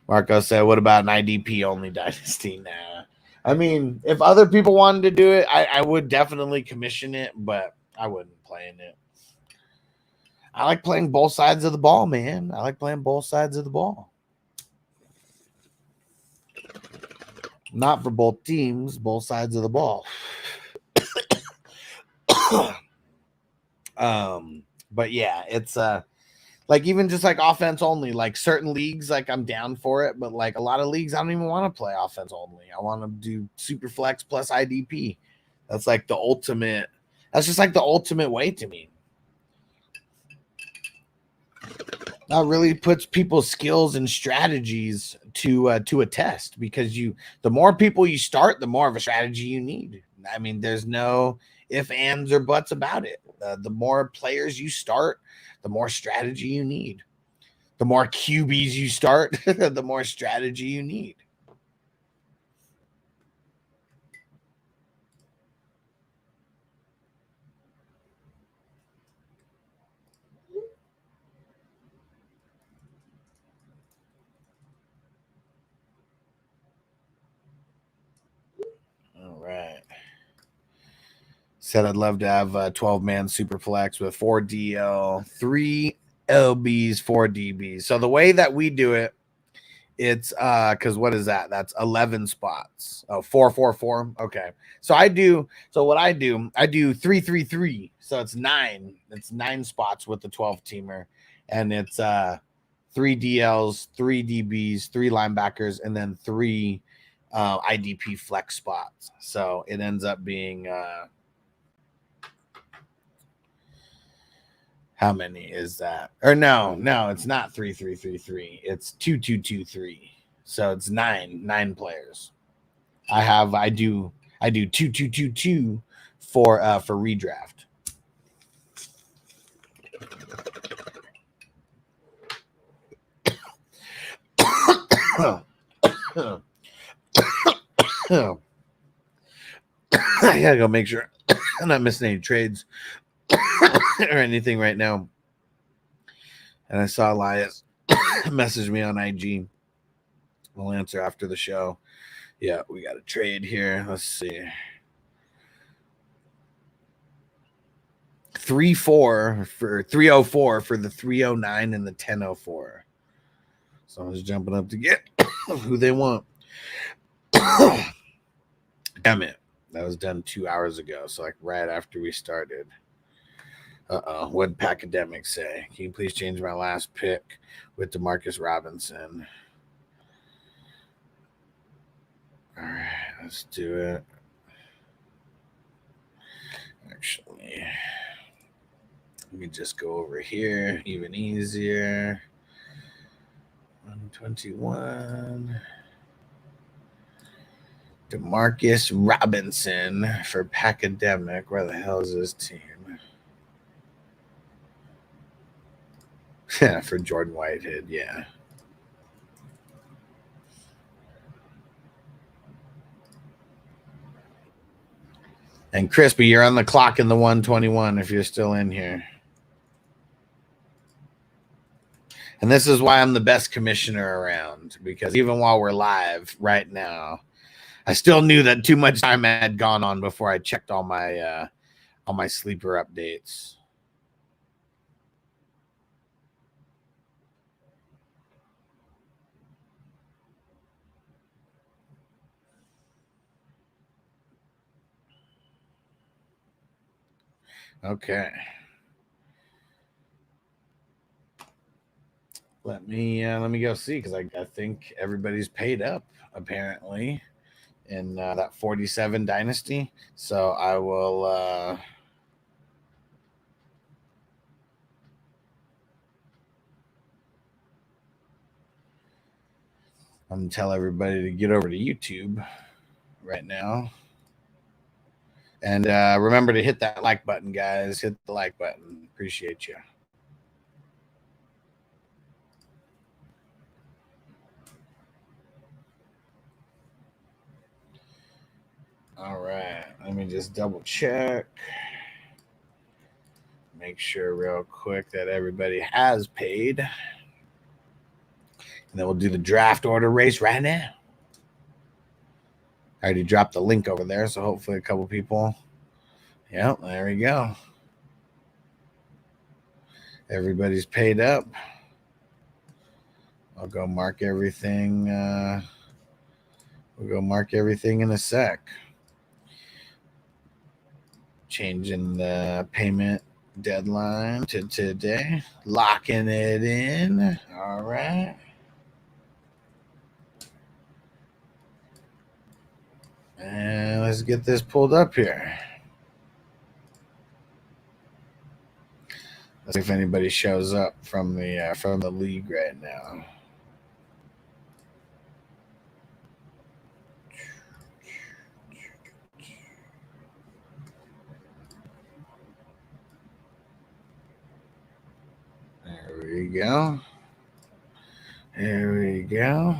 Marco said, what about an IDP only dynasty now? I mean, if other people wanted to do it, I would definitely commission it, but I wouldn't play in it. I like playing both sides of the ball, man. I like playing both sides of the ball. Not for both teams, both sides of the ball. But yeah, it's like even just like offense only, like certain leagues, like I'm down for it, but like a lot of leagues, I don't even want to play offense only. I want to do super flex plus IDP. That's like the ultimate. That's just like the ultimate way to me. That really puts people's skills and strategies to a test, because the more people you start, the more of a strategy you need. I mean, there's no ifs, ands, or buts about it. The more players you start, the more strategy you need. The more QBs you start, the more strategy you need. All right. Said I'd love to have a 12-man super flex with 4 DL, 3 LBs, 4 DBs. So the way that we do it, it's because what is that? That's 11 spots. Oh, 4, 4, 4. Okay. So what I do 3, 3, 3. So it's 9. It's 9 spots with the 12-teamer, and it's 3 DLs, 3 DBs, 3 linebackers, and then 3 IDP flex spots. So it ends up being how many is that? Or no, it's not 3, 3, 3, 3. It's 2, 2, 2, 3. So it's 9 players. I do 2, 2, 2, 2 for redraft. I gotta go make sure I'm not missing any trades or anything right now. And I saw Elias message me on IG. We'll answer after the show. Yeah, we got a trade here. Let's see. 3-4 for 304 for the 309 and the 1004. Someone's jumping up to get who they want. Damn it. That was done 2 hours ago. So like right after we started. What did Pacademic say? Can you please change my last pick with DeMarcus Robinson? All right, let's do it. Actually, let me just go over here, even easier. 121. DeMarcus Robinson for Pacademic. Where the hell is this team? Yeah, for Jordan Whitehead, yeah. And Crispy, you're on the clock in the 121 if you're still in here. And this is why I'm the best commissioner around, because even while we're live right now, I still knew that too much time had gone on before I checked all my sleeper updates. Okay. Let me go see, because I think everybody's paid up apparently in that 47 dynasty. So I will I'm gonna tell everybody to get over to YouTube right now. And remember to hit that like button, guys. Hit the like button. Appreciate you. All right. Let me just double check. Make sure real quick that everybody has paid. And then we'll do the draft order race right now. I already dropped the link over there, so hopefully a couple people. Yep, there we go. Everybody's paid up. I'll go mark everything. We'll go mark everything in a sec. Changing the payment deadline to today. Locking it in. All right. And let's get this pulled up here. Let's see if anybody shows up from the league right now. There we go. There we go.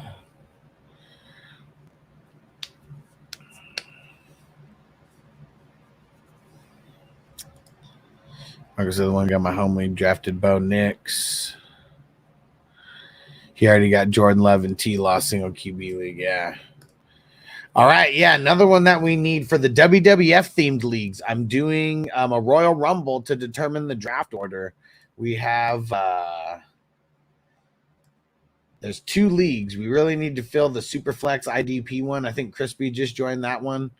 Like I said, the one got my home league drafted Bo Nix. He already got Jordan Love and T-Law single QB league. Yeah. All right. Yeah. Another one that we need for the WWF themed leagues. I'm doing a Royal Rumble to determine the draft order. We have, there's 2 leagues. We really need to fill the Superflex IDP one. I think Crispy just joined that one.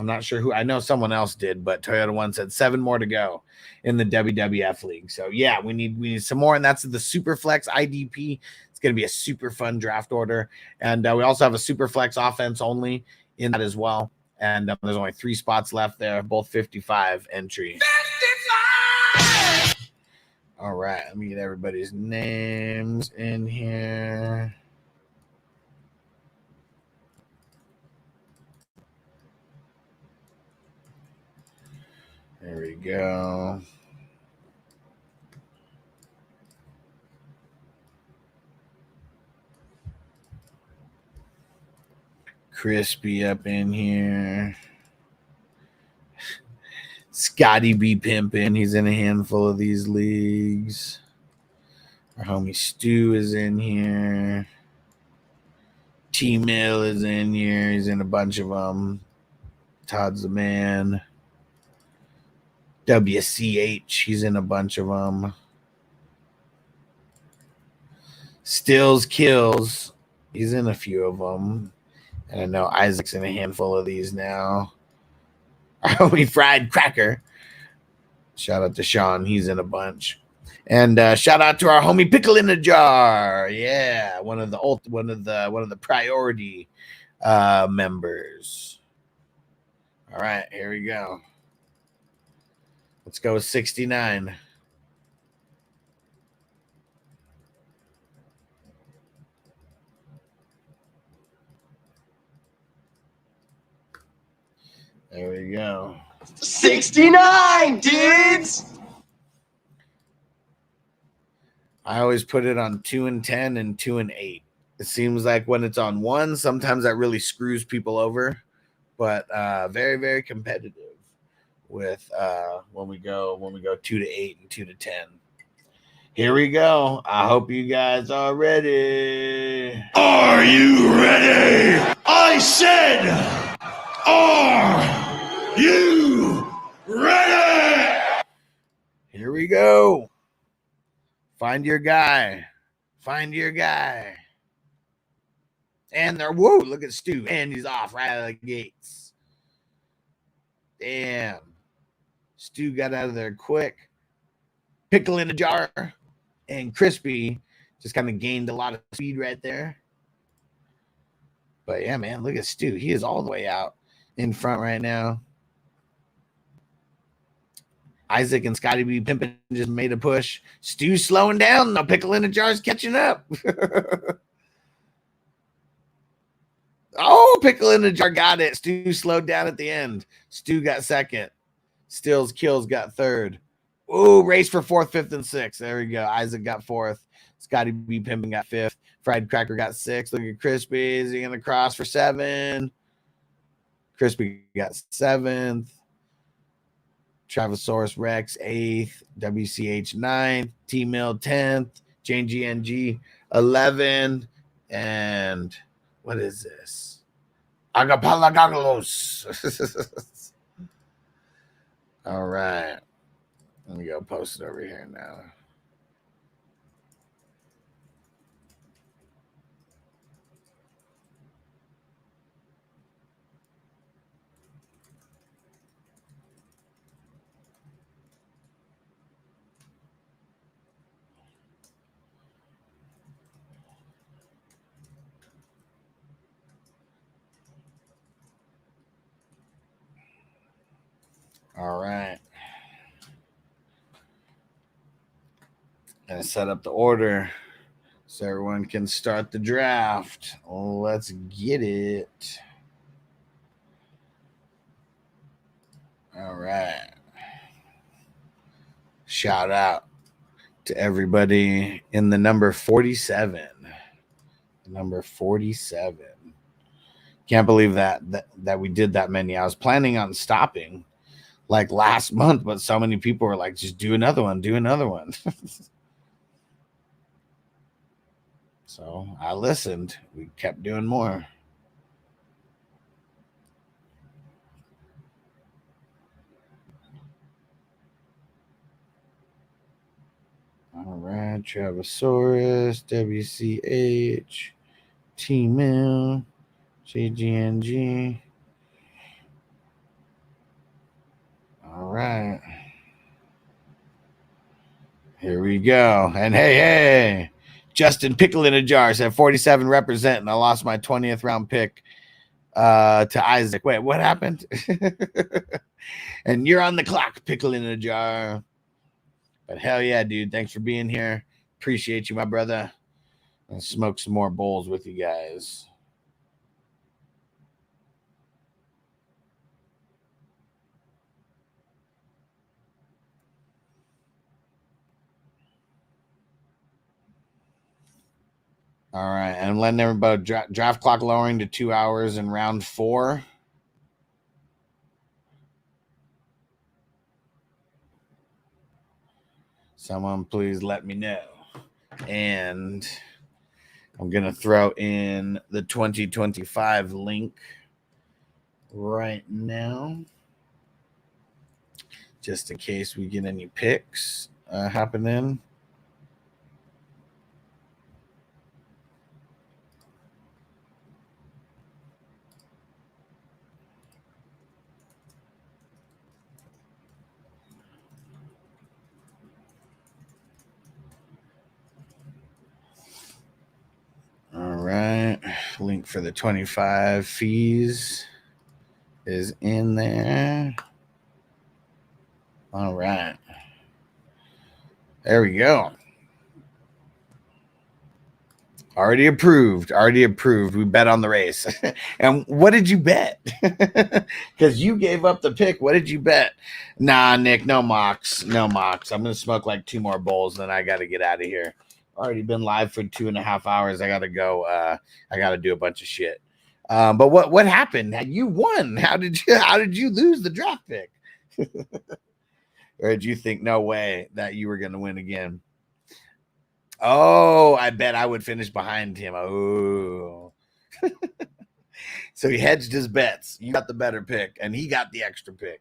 I'm not sure who. I know someone else did, but Toyota One said 7 more to go in the WWF league. So yeah, we need some more, and that's the Superflex IDP. It's going to be a super fun draft order, and we also have a Superflex offense only in that as well. And there's only 3 spots left there, both 55 entry. 55! All right, let me get everybody's names in here. There we go. Crispy up in here. Scotty B pimpin'. He's in a handful of these leagues. Our homie Stu is in here. T-Mill is in here. He's in a bunch of them. Todd's the man. WCH, he's in a bunch of them. Stills Kills, he's in a few of them. And I know Isaac's in a handful of these now. Our homie Fried Cracker. Shout out to Sean, he's in a bunch. And shout out to our homie Pickle in a Jar. Yeah, one of the priority members. All right, here we go. Let's go with 69. There we go. 69, dudes! I always put it on 2 and 10 and 2 and 8. It seems like when it's on 1, sometimes that really screws people over, but very, very competitive with when we go 2 to 8 and 2 to 10. Here we go. I hope you guys are ready. Are you ready? I said, are you ready? Here we go. Find your guy. Find your guy. And they're, whoa, look at Stu. And he's off right out of the gates. Damn. Stu got out of there quick. Pickle in a jar. And Crispy just kind of gained a lot of speed right there. But yeah, man, look at Stu. He is all the way out in front right now. Isaac and Scotty B. Pimpin just made a push. Stu's slowing down. The Pickle in a jar's catching up. Oh, Pickle in a jar got it. Stu slowed down at the end. Stu got second. Stills Kills got third. Oh, race for fourth, fifth, and sixth. There we go. Isaac got fourth. Scotty B. Pimpin got fifth. Fried Cracker got sixth. Look at Crispy. Is he going to cross for seven? Crispy got seventh. Travasaurus Rex 8th. WCH 9th. T-Mill 10th. Jane GNG 11. And what is this? Agapalagagalos. All right. Let me go post it over here now. All right. Gonna set up the order so everyone can start the draft. Let's get it. All right. Shout out to everybody in the number 47. Number 47. Can't believe that we did that many. I was planning on stopping like last month, but so many people were like, just do another one, do another one. So I listened. We kept doing more. All right, Travasaurus, WCH, T-Mill, JGNG. All right. Here we go. And hey, Justin Pickle in a Jar said 47 representing. I lost my 20th round pick to Isaac. Wait, what happened? And you're on the clock, Pickle in a Jar. But hell yeah, dude. Thanks for being here. Appreciate you, my brother. I'll smoke some more bowls with you guys. All right, and letting everybody draft clock lowering to 2 hours in round 4. Someone please let me know. And I'm going to throw in the 2025 link right now, just in case we get any picks happening. All right, link for the 25 fees is in there. All right, there we go. Already approved. We bet on the race. And what did you bet? Because you gave up the pick. What did you bet? Nah, Nick, no mocks. I'm going to smoke like 2 more bowls, then I got to get out of here. Already been live for 2.5 hours. I got to go. I got to do a bunch of shit. But what happened? You won. How did you lose the draft pick? Or did you think no way that you were going to win again? Oh, I bet I would finish behind him. Oh. So he hedged his bets. You got the better pick, and he got the extra pick.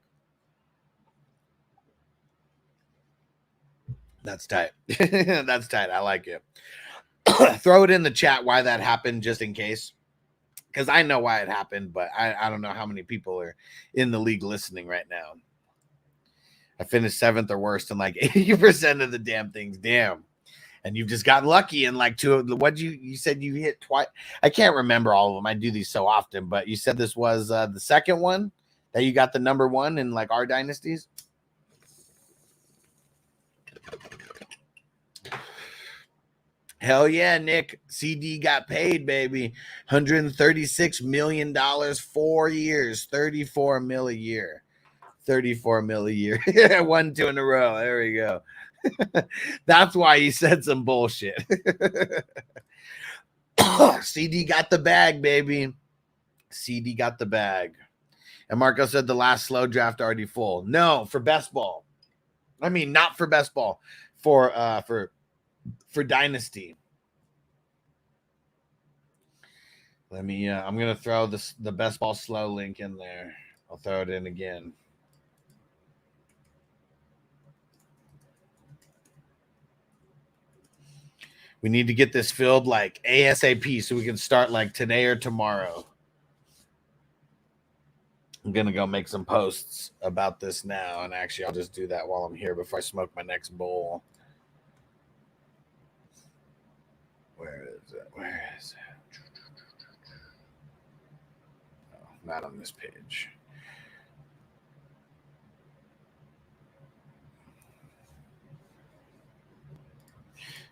That's tight. That's tight. I like it. Throw it in the chat why that happened, just in case. Because I know why it happened, but I don't know how many people are in the league listening right now. I finished 7th or worse in like 80% of the damn things. Damn. And you've just gotten lucky in like 2 of the, what you said you hit twice. I can't remember all of them. I do these so often, but you said this was the second one that you got the number 1 in like our dynasties. Hell yeah, Nick. CD got paid, baby. $136 million, 4 years, 34 mil a year. 34 mil a year. 1, 2 in a row. There we go. That's why he said some bullshit. CD got the bag, baby. CD got the bag. And Marco said the last slow draft already full. No, for best ball. I mean, not for best ball. For Dynasty. Let me I'm gonna throw the best ball slow link in there. I'll throw it in again. We need to get this filled like ASAP so we can start like today or tomorrow. I'm gonna go make some posts about this now, and actually I'll just do that while I'm here before I smoke my next bowl. Where is it? Where is it? Oh, not on this page.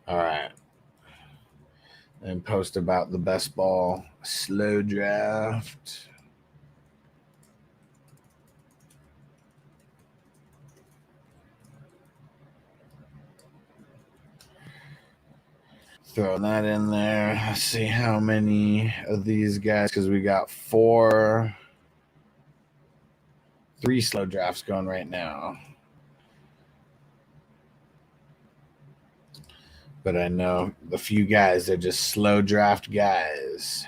All right. And post about the best ball slow draft. Throw that in there. Let's see how many of these guys, because we got 3 slow drafts going right now. But I know the few guys, they're just slow draft guys.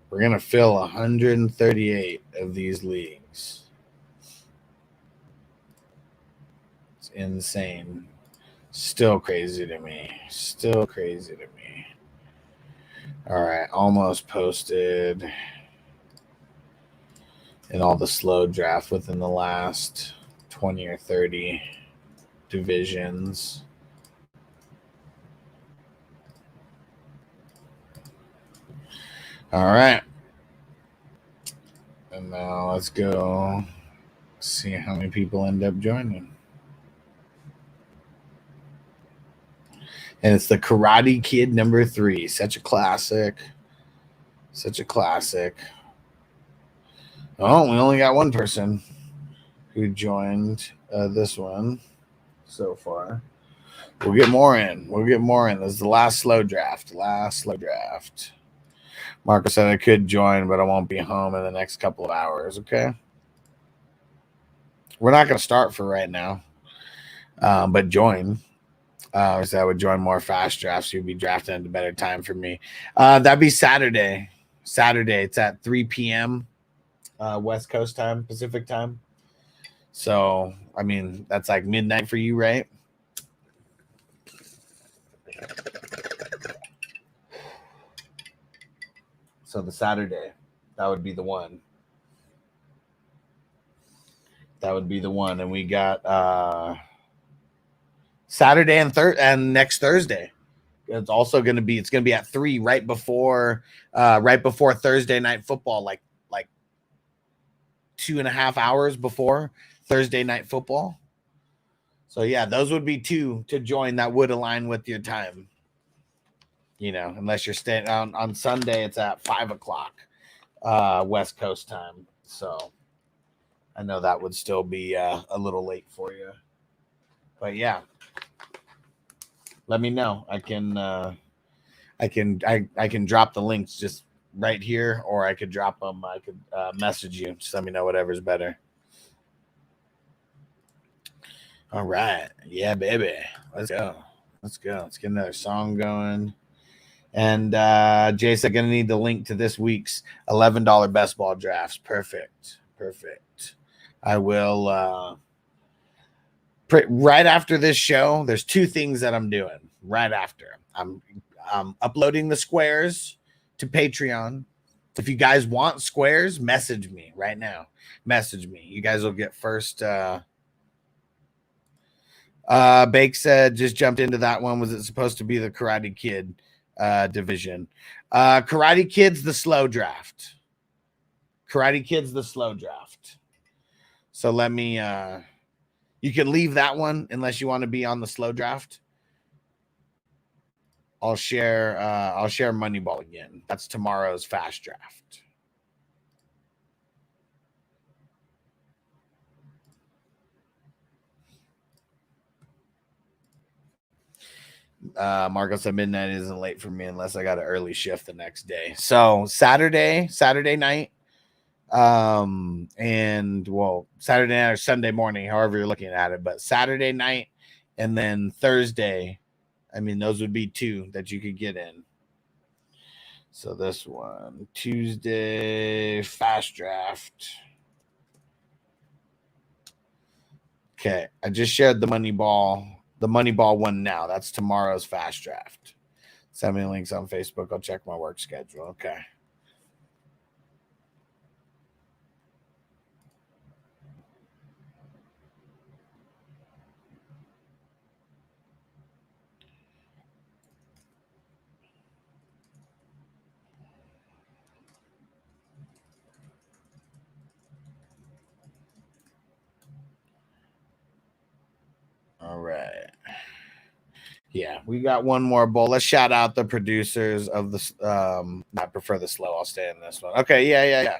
We're going to fill 138 of these leagues. It's insane. Still crazy to me. Still crazy to me. All right, almost posted. In all the slow draft within the last 20 or 30 divisions. All right. And now let's go see how many people end up joining. And it's the Karate Kid number 3. Such a classic. Such a classic. Oh, we only got one person who joined this one so far. We'll get more in. We'll get more in. This is the last slow draft. Last slow draft. Marco said I could join, but I won't be home in the next couple of hours. Okay. We're not going to start for right now, but join. So I would join more fast drafts. You'd be drafting at a better time for me. That'd be Saturday. Saturday. It's at 3 p.m. West Coast time, Pacific time. So, I mean, that's like midnight for you, right? So the Saturday, that would be the one. That would be the one. And we got Saturday and next Thursday. It's also going to be, it's going to be at 3 right before Thursday night football, like 2.5 hours before Thursday night football. So yeah, those would be 2 to join that would align with your time. You know, unless you're staying on Sunday, it's at 5 o'clock West Coast time. So I know that would still be a little late for you. But yeah, let me know. I can drop the links. Just right here, or I could drop them. I could message you. Just let me know whatever's better. All right. Yeah, baby. Let's go. Let's go. Let's get another song going. And Jason, gonna need the link to this week's $11 best ball drafts. Perfect. Perfect. I will right after this show. There's two things that I'm doing right after. I'm uploading the squares to Patreon. If you guys want squares, message me right now. Message me. You guys will get first. Bake said just jumped into that one. Was it supposed to be the Karate Kid division? Karate Kid's the slow draft. Karate Kid's the slow draft. So let me you can leave that one unless you want to be on the slow draft. I'll share Moneyball again. That's tomorrow's fast draft. Marco said midnight isn't late for me unless I got an early shift the next day. So Saturday night, and well, Saturday night or Sunday morning, however you're looking at it, but Saturday night and then Thursday. I mean, those would be two that you could get in. So this one, Tuesday fast draft. Okay, I just shared the Moneyball one now. That's tomorrow's fast draft. Send me links on Facebook. I'll check my work schedule. Okay. All right. Yeah, we got one more bowl. Let's shout out the producers of the I prefer the slow. I'll stay in this one. Okay, yeah.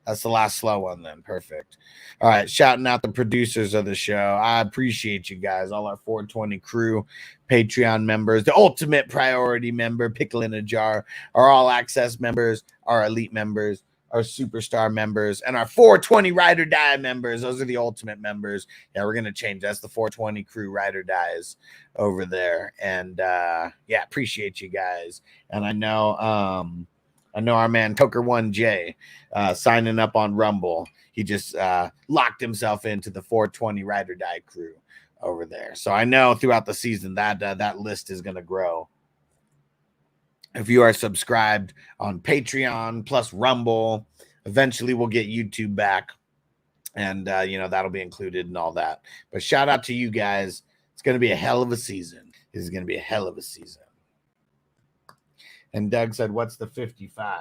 That's the last slow one then. Perfect. All right, shouting out the producers of the show. I appreciate you guys, all our 420 crew, Patreon members, the ultimate priority member, Pickle in a Jar, our all access members, our elite members, our superstar members, and our 420 ride or die members. Those are the ultimate members. Yeah, we're gonna change. That's the 420 crew ride or dies over there. And yeah, appreciate you guys. And I know our man Coker1J signing up on Rumble. He just locked himself into the 420 ride or die crew over there. So I know throughout the season that that list is going to grow. If you are subscribed on Patreon plus Rumble, eventually we'll get YouTube back, and that'll be included and all that. But shout out to you guys. It's going to be a hell of a season. This is going to be a hell of a season. And Doug said, what's the 55?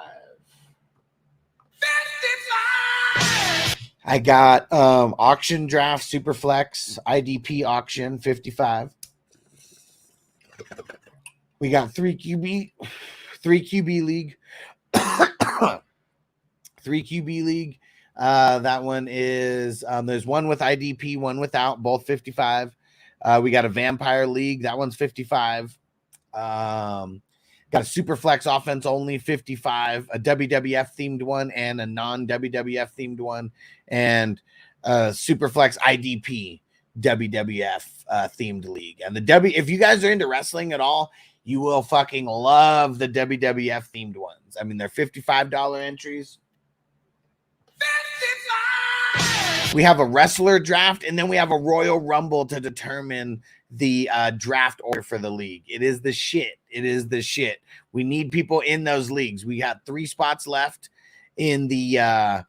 55! I got auction draft, Superflex, IDP auction, 55. We got 3 QB league. 3 QB league. That one is, there's one with IDP, one without, both 55. We got a vampire league. That one's 55. Got a super flex offense only 55, a WWF themed one and a non-WWF themed one, and a super flex IDP WWF themed league. And if you guys are into wrestling at all, you will fucking love the WWF themed ones. I mean, they're $55 entries. 55! We have a wrestler draft, and then we have a Royal Rumble to determine the draft order for the league. It is the shit. It is the shit. We need people in those leagues. We got 3 spots left in the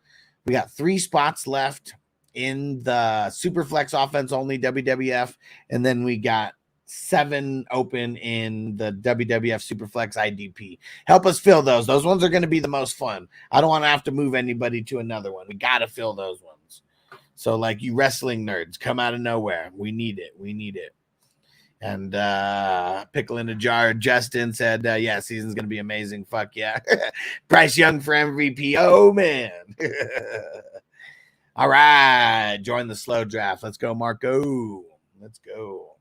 we got 3 spots left in the Superflex offense only WWF, and then we got 7 open in the WWF Superflex IDP. Help us fill those. Those ones are going to be the most fun. I don't want to have to move anybody to another one. We got to fill those ones. So like you wrestling nerds, come out of nowhere. We need it. We need it. And Pickle in a Jar, Justin said, yeah, season's going to be amazing. Fuck yeah. Bryce Young for MVP. Oh, man. All right. Join the slow draft. Let's go, Marco. Let's go.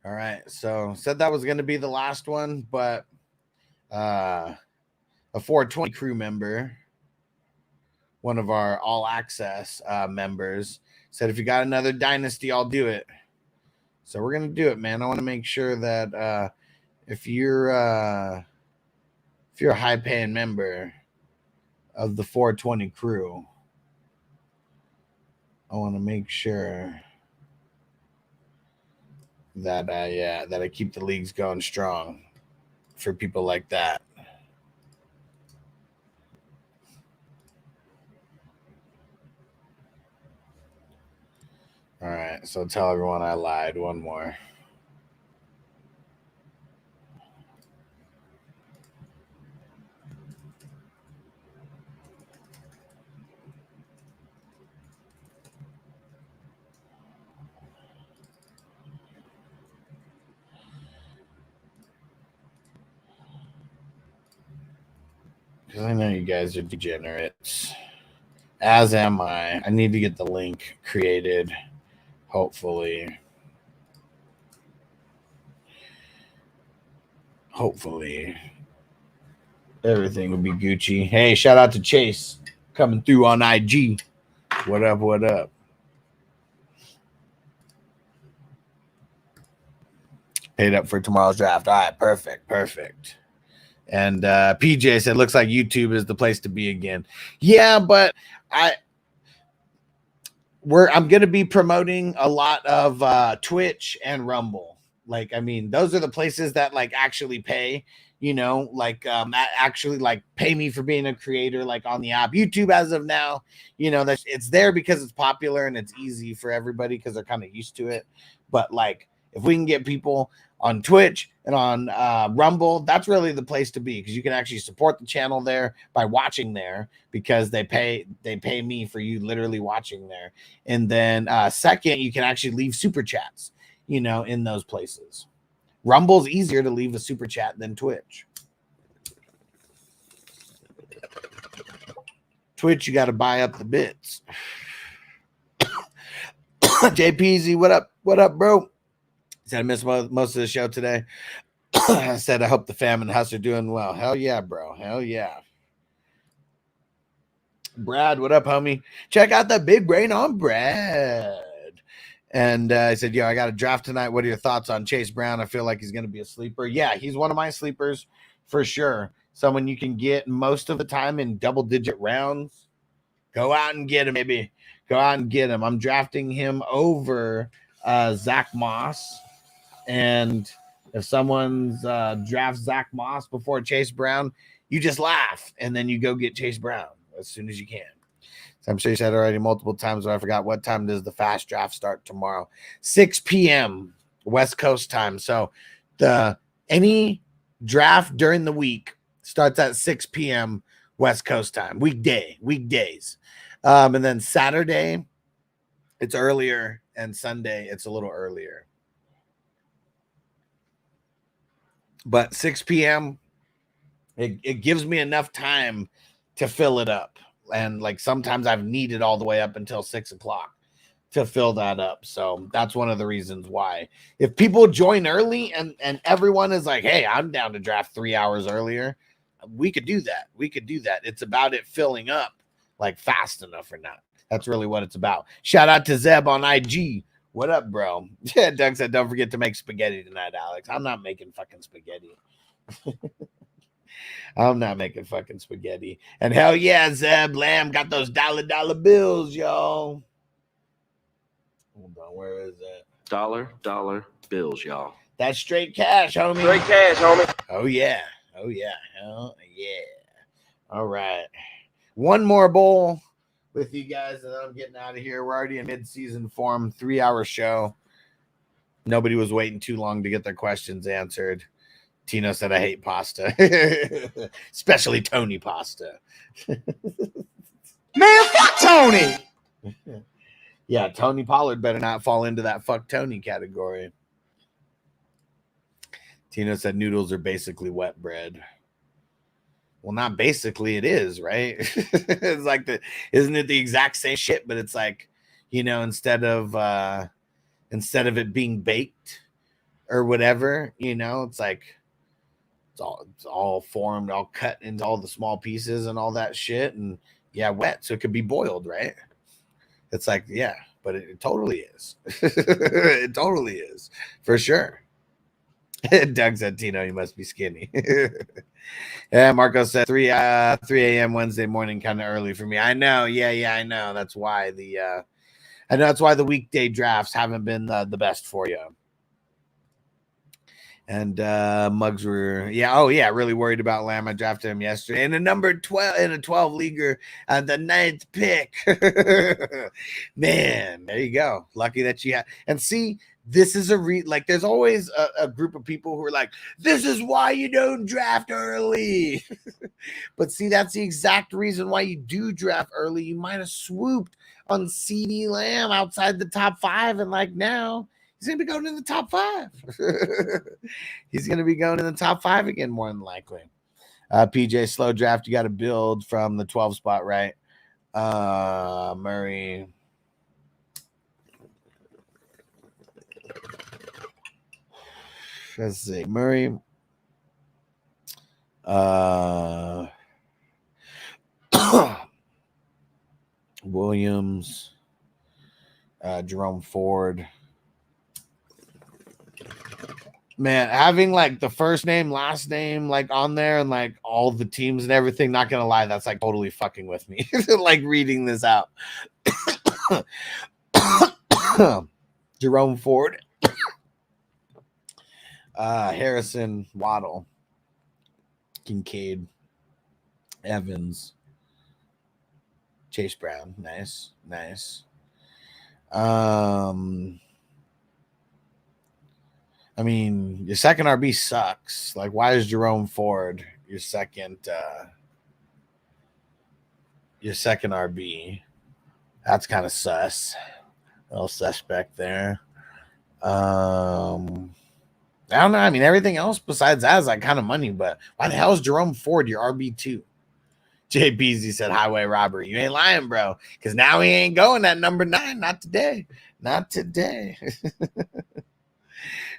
All right, so said that was going to be the last one, but a 420 crew member, one of our all access members, said if you got another dynasty, I'll do it. So we're going to do it, man. I want to make sure that if you're a high paying member of the 420 crew, I want to make sure that I keep the leagues going strong for people like that. All right, so tell everyone I lied. One more. Because I know you guys are degenerates. As am I. I need to get the link created. Hopefully. Everything will be Gucci. Hey, shout out to Chase coming through on IG. What up? What up? Paid up for tomorrow's draft. All right, perfect. And PJ said, looks like YouTube is the place to be again. Yeah, but I'm going to be promoting a lot of Twitch and Rumble. Like, I mean, those are the places that like actually pay, you know, like actually like pay me for being a creator, like on the app. YouTube as of now, you know, it's there because it's popular and it's easy for everybody because they're kind of used to it. But like, if we can get people on Twitch and on Rumble, that's really the place to be because you can actually support the channel there by watching there because they pay me for you literally watching there. And then second, you can actually leave super chats, you know, in those places. Rumble's easier to leave a super chat than Twitch. Twitch, you got to buy up the bits. JPZ, what up? What up, bro? Said I missed most of the show today. I said I hope the fam and Huss are doing well. Hell yeah, bro. Hell yeah. Brad, what up, homie? Check out the big brain on Brad. And I said, yo, I got a draft tonight. What are your thoughts on Chase Brown? I feel like he's going to be a sleeper. Yeah, he's one of my sleepers for sure. Someone you can get most of the time in double-digit rounds. Go out and get him, baby. Go out and get him. I'm drafting him over Zach Moss. And if someone's drafts Zach Moss before Chase Brown, you just laugh and then you go get Chase Brown as soon as you can. So I'm sure you said already multiple times, but I forgot what time does the fast draft start tomorrow? 6 p.m. West Coast time. So any draft during the week starts at 6 p.m. West Coast time. Weekdays. And then Saturday, it's earlier, and Sunday, it's a little earlier. But 6 p.m., it gives me enough time to fill it up. And like sometimes I've needed all the way up until 6 o'clock to fill that up. So that's one of the reasons why. If people join early and everyone is like, hey, I'm down to draft 3 hours earlier, we could do that. It's about it filling up like fast enough or not. That's really what it's about. Shout out to Zeb on IG. What up, bro? Yeah, Doug said, don't forget to make spaghetti tonight, Alex. I'm not making fucking spaghetti. I'm not making fucking spaghetti. And hell yeah, Zeb Lamb got those dollar bills, y'all. Hold on, where is it? Dollar bills, y'all. That's straight cash, homie. Straight cash, homie. Oh, yeah. Hell yeah. All right. One more bowl with you guys, and then I'm getting out of here. We're already in mid-season form, 3-hour show. Nobody was waiting too long to get their questions answered. Tino said, I hate pasta, especially Tony pasta. Man, fuck Tony. Yeah, Tony Pollard better not fall into that fuck Tony category. Tino said noodles are basically wet bread. Well, not basically, it is, right? It's like isn't it the exact same shit? But it's like, instead of it being baked or whatever, it's like it's all formed, all cut into all the small pieces and all that shit, and wet, so it could be boiled, right? It's like, but it totally is. It totally is, for sure. Doug said, Tino, you must be skinny. Yeah, Marco said 3 a.m. Wednesday morning, kind of early for me. I know. Yeah, I know. That's why the weekday drafts haven't been the best for you. And Muggs were, really worried about Lamb. I drafted him yesterday in a number 12 in a 12 leaguer at the 9th pick. Man, there you go. Lucky that you had. And see, this is there's always a group of people who are like, this is why you don't draft early. But see, that's the exact reason why you do draft early. You might have swooped on CeeDee Lamb outside the top 5, and now he's going to be going in the top 5. He's going to be going in the top 5 again, more than likely. PJ, slow draft. You got to build from the 12 spot, right? Murray. Let's see. Murray. Williams. Jerome Ford. Man, having the first name, last name on there and all the teams and everything, not gonna lie, that's totally fucking with me. Reading this out. Jerome Ford. Harrison, Waddle, Kincaid, Evans, Chase Brown. Nice. I mean, your second RB sucks. Why is Jerome Ford your second RB? That's kind of sus. A little suspect there. I don't know. I mean, everything else besides that is kind of money, but why the hell is Jerome Ford your RB2? Jay Beasley said highway robbery. You ain't lying, bro. Because now he ain't going at number 9. Not today.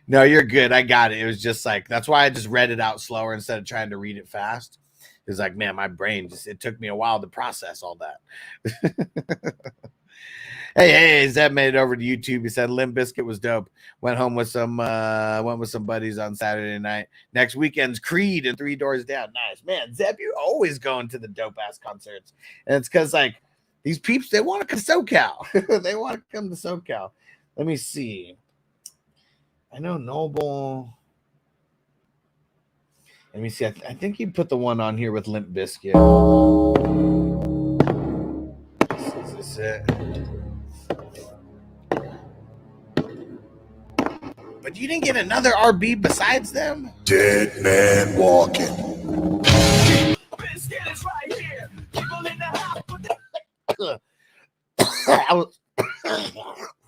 No, you're good. I got it. It was just that's why I just read it out slower instead of trying to read it fast. It was man, my brain it took me a while to process all that. Hey, Zeb made it over to YouTube. He said Limp Bizkit was dope. Went with some buddies on Saturday night. Next weekend's Creed and 3 Doors Down. Nice. Man, Zeb, you're always going to the dope ass concerts. And it's because these peeps, they want to come to SoCal. They want to come to SoCal. Let me see. I know Noble. Let me see. I think he put the one on here with Limp Bizkit. Is this it? But you didn't get another RB besides them? Dead man walking.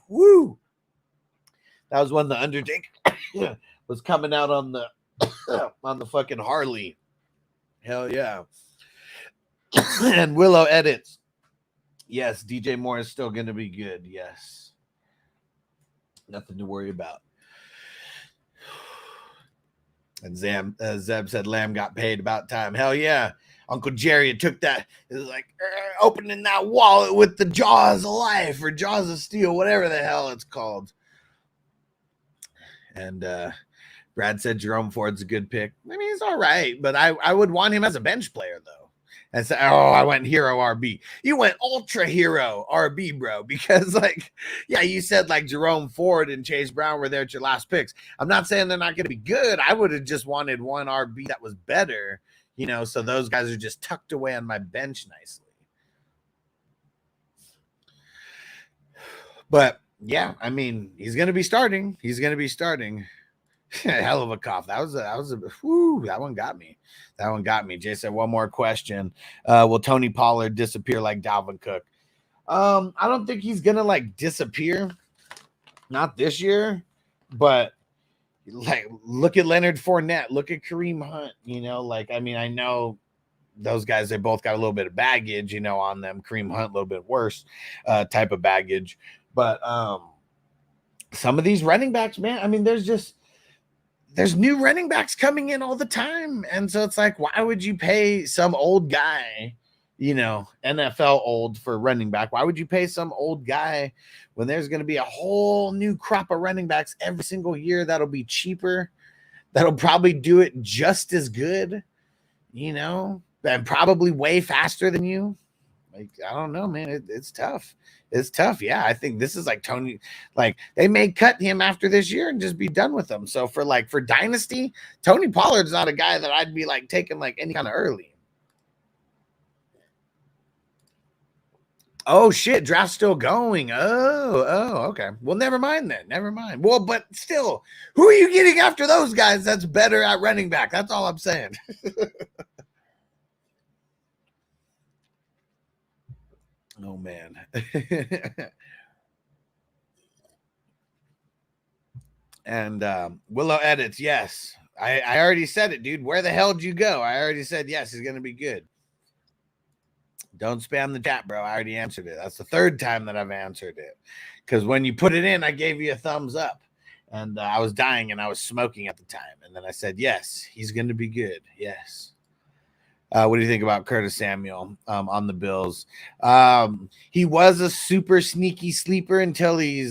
Woo! That was when the Undertaker was coming out on the fucking Harley. Hell yeah! And Willow edits. Yes, DJ Moore is still going to be good. Yes, nothing to worry about. And Zeb said Lamb got paid about time. Hell yeah. Uncle Jerry took that. It was opening that wallet with the jaws of life or jaws of steel, whatever the hell it's called. And Brad said Jerome Ford's a good pick. I mean, he's all right, but I would want him as a bench player, though. And say, I went hero RB. You went ultra hero RB, bro, because you said Jerome Ford and Chase Brown were there at your last picks. I'm not saying they're not going to be good. I would have just wanted one RB that was better, so those guys are just tucked away on my bench nicely. But yeah, I mean, he's going to be starting. Hell of a cough. That one got me. Jay said one more question. Will Tony Pollard disappear like Dalvin Cook? I don't think he's gonna disappear. Not this year, but look at Leonard Fournette, look at Kareem Hunt. I mean, I know those guys, they both got a little bit of baggage, you know, on them. Kareem Hunt, a little bit worse type of baggage. But some of these running backs, man, I mean, there's new running backs coming in all the time. And so it's like, why would you pay some old guy, you know, NFL old for running back? Why would you pay some old guy when there's going to be a whole new crop of running backs every single year that'll be cheaper, that'll probably do it just as good, you know, and probably way faster than you? Like, I don't know, man. It's tough. It's tough. Yeah, I think this is like Tony. Like, they may cut him after this year and just be done with him. So for Dynasty, Tony Pollard's not a guy that I'd be like taking like any kind of early. Oh shit, draft's still going. Oh, okay. Well, never mind then. Never mind. Well, but still, who are you getting after those guys that's better at running back? That's all I'm saying. Oh man. And Willow edits, yes. I already said it, dude. Where the hell did you go? I already said yes, he's gonna be good. Don't spam the chat, bro. I already answered it. That's the third time that I've answered it. Because when you put it in, I gave you a thumbs up. And I was dying and I was smoking at the time. And then I said, yes, he's going to be good. Yes. What do you think about Curtis Samuel on the Bills? He was a super sneaky sleeper until he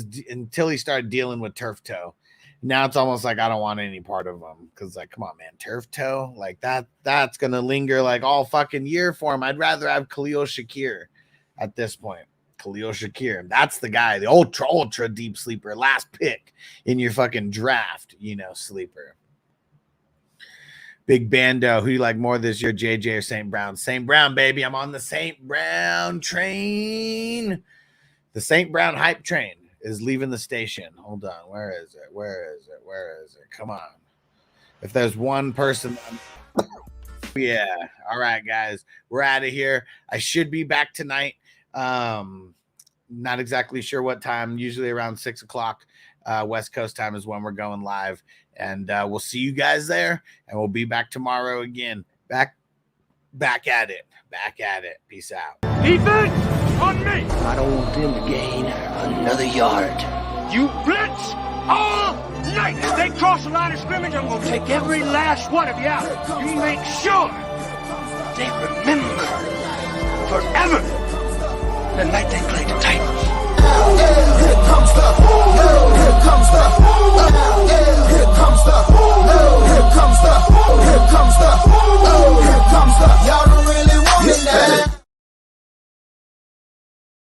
started dealing with turf toe. Now it's almost like I don't want any part of him because, like, come on, man, turf toe, like that's gonna linger like all fucking year for him. I'd rather have Khalil Shakir at this point. Khalil Shakir, that's the guy, the ultra deep sleeper, last pick in your fucking draft, you know, sleeper. Big Bando, who you like more this year, JJ or St. Brown? St. Brown, baby. I'm on the St. Brown train. The St. Brown hype train is leaving the station. Hold on. Where is it? Where is it? Where is it? Come on. If there's one person. Yeah. All right, guys. We're out of here. I should be back tonight. Not exactly sure what time. Usually around 6 o'clock. West Coast time is when we're going live. And we'll see you guys there. And we'll be back tomorrow again. Back at it. Back at it. Peace out. Defense on me. I don't want them to gain another yard. You blitz all night. If they cross the line of scrimmage, I'm going to take every last one of you out. You make sure they remember forever the night they played the Titans. Here comes the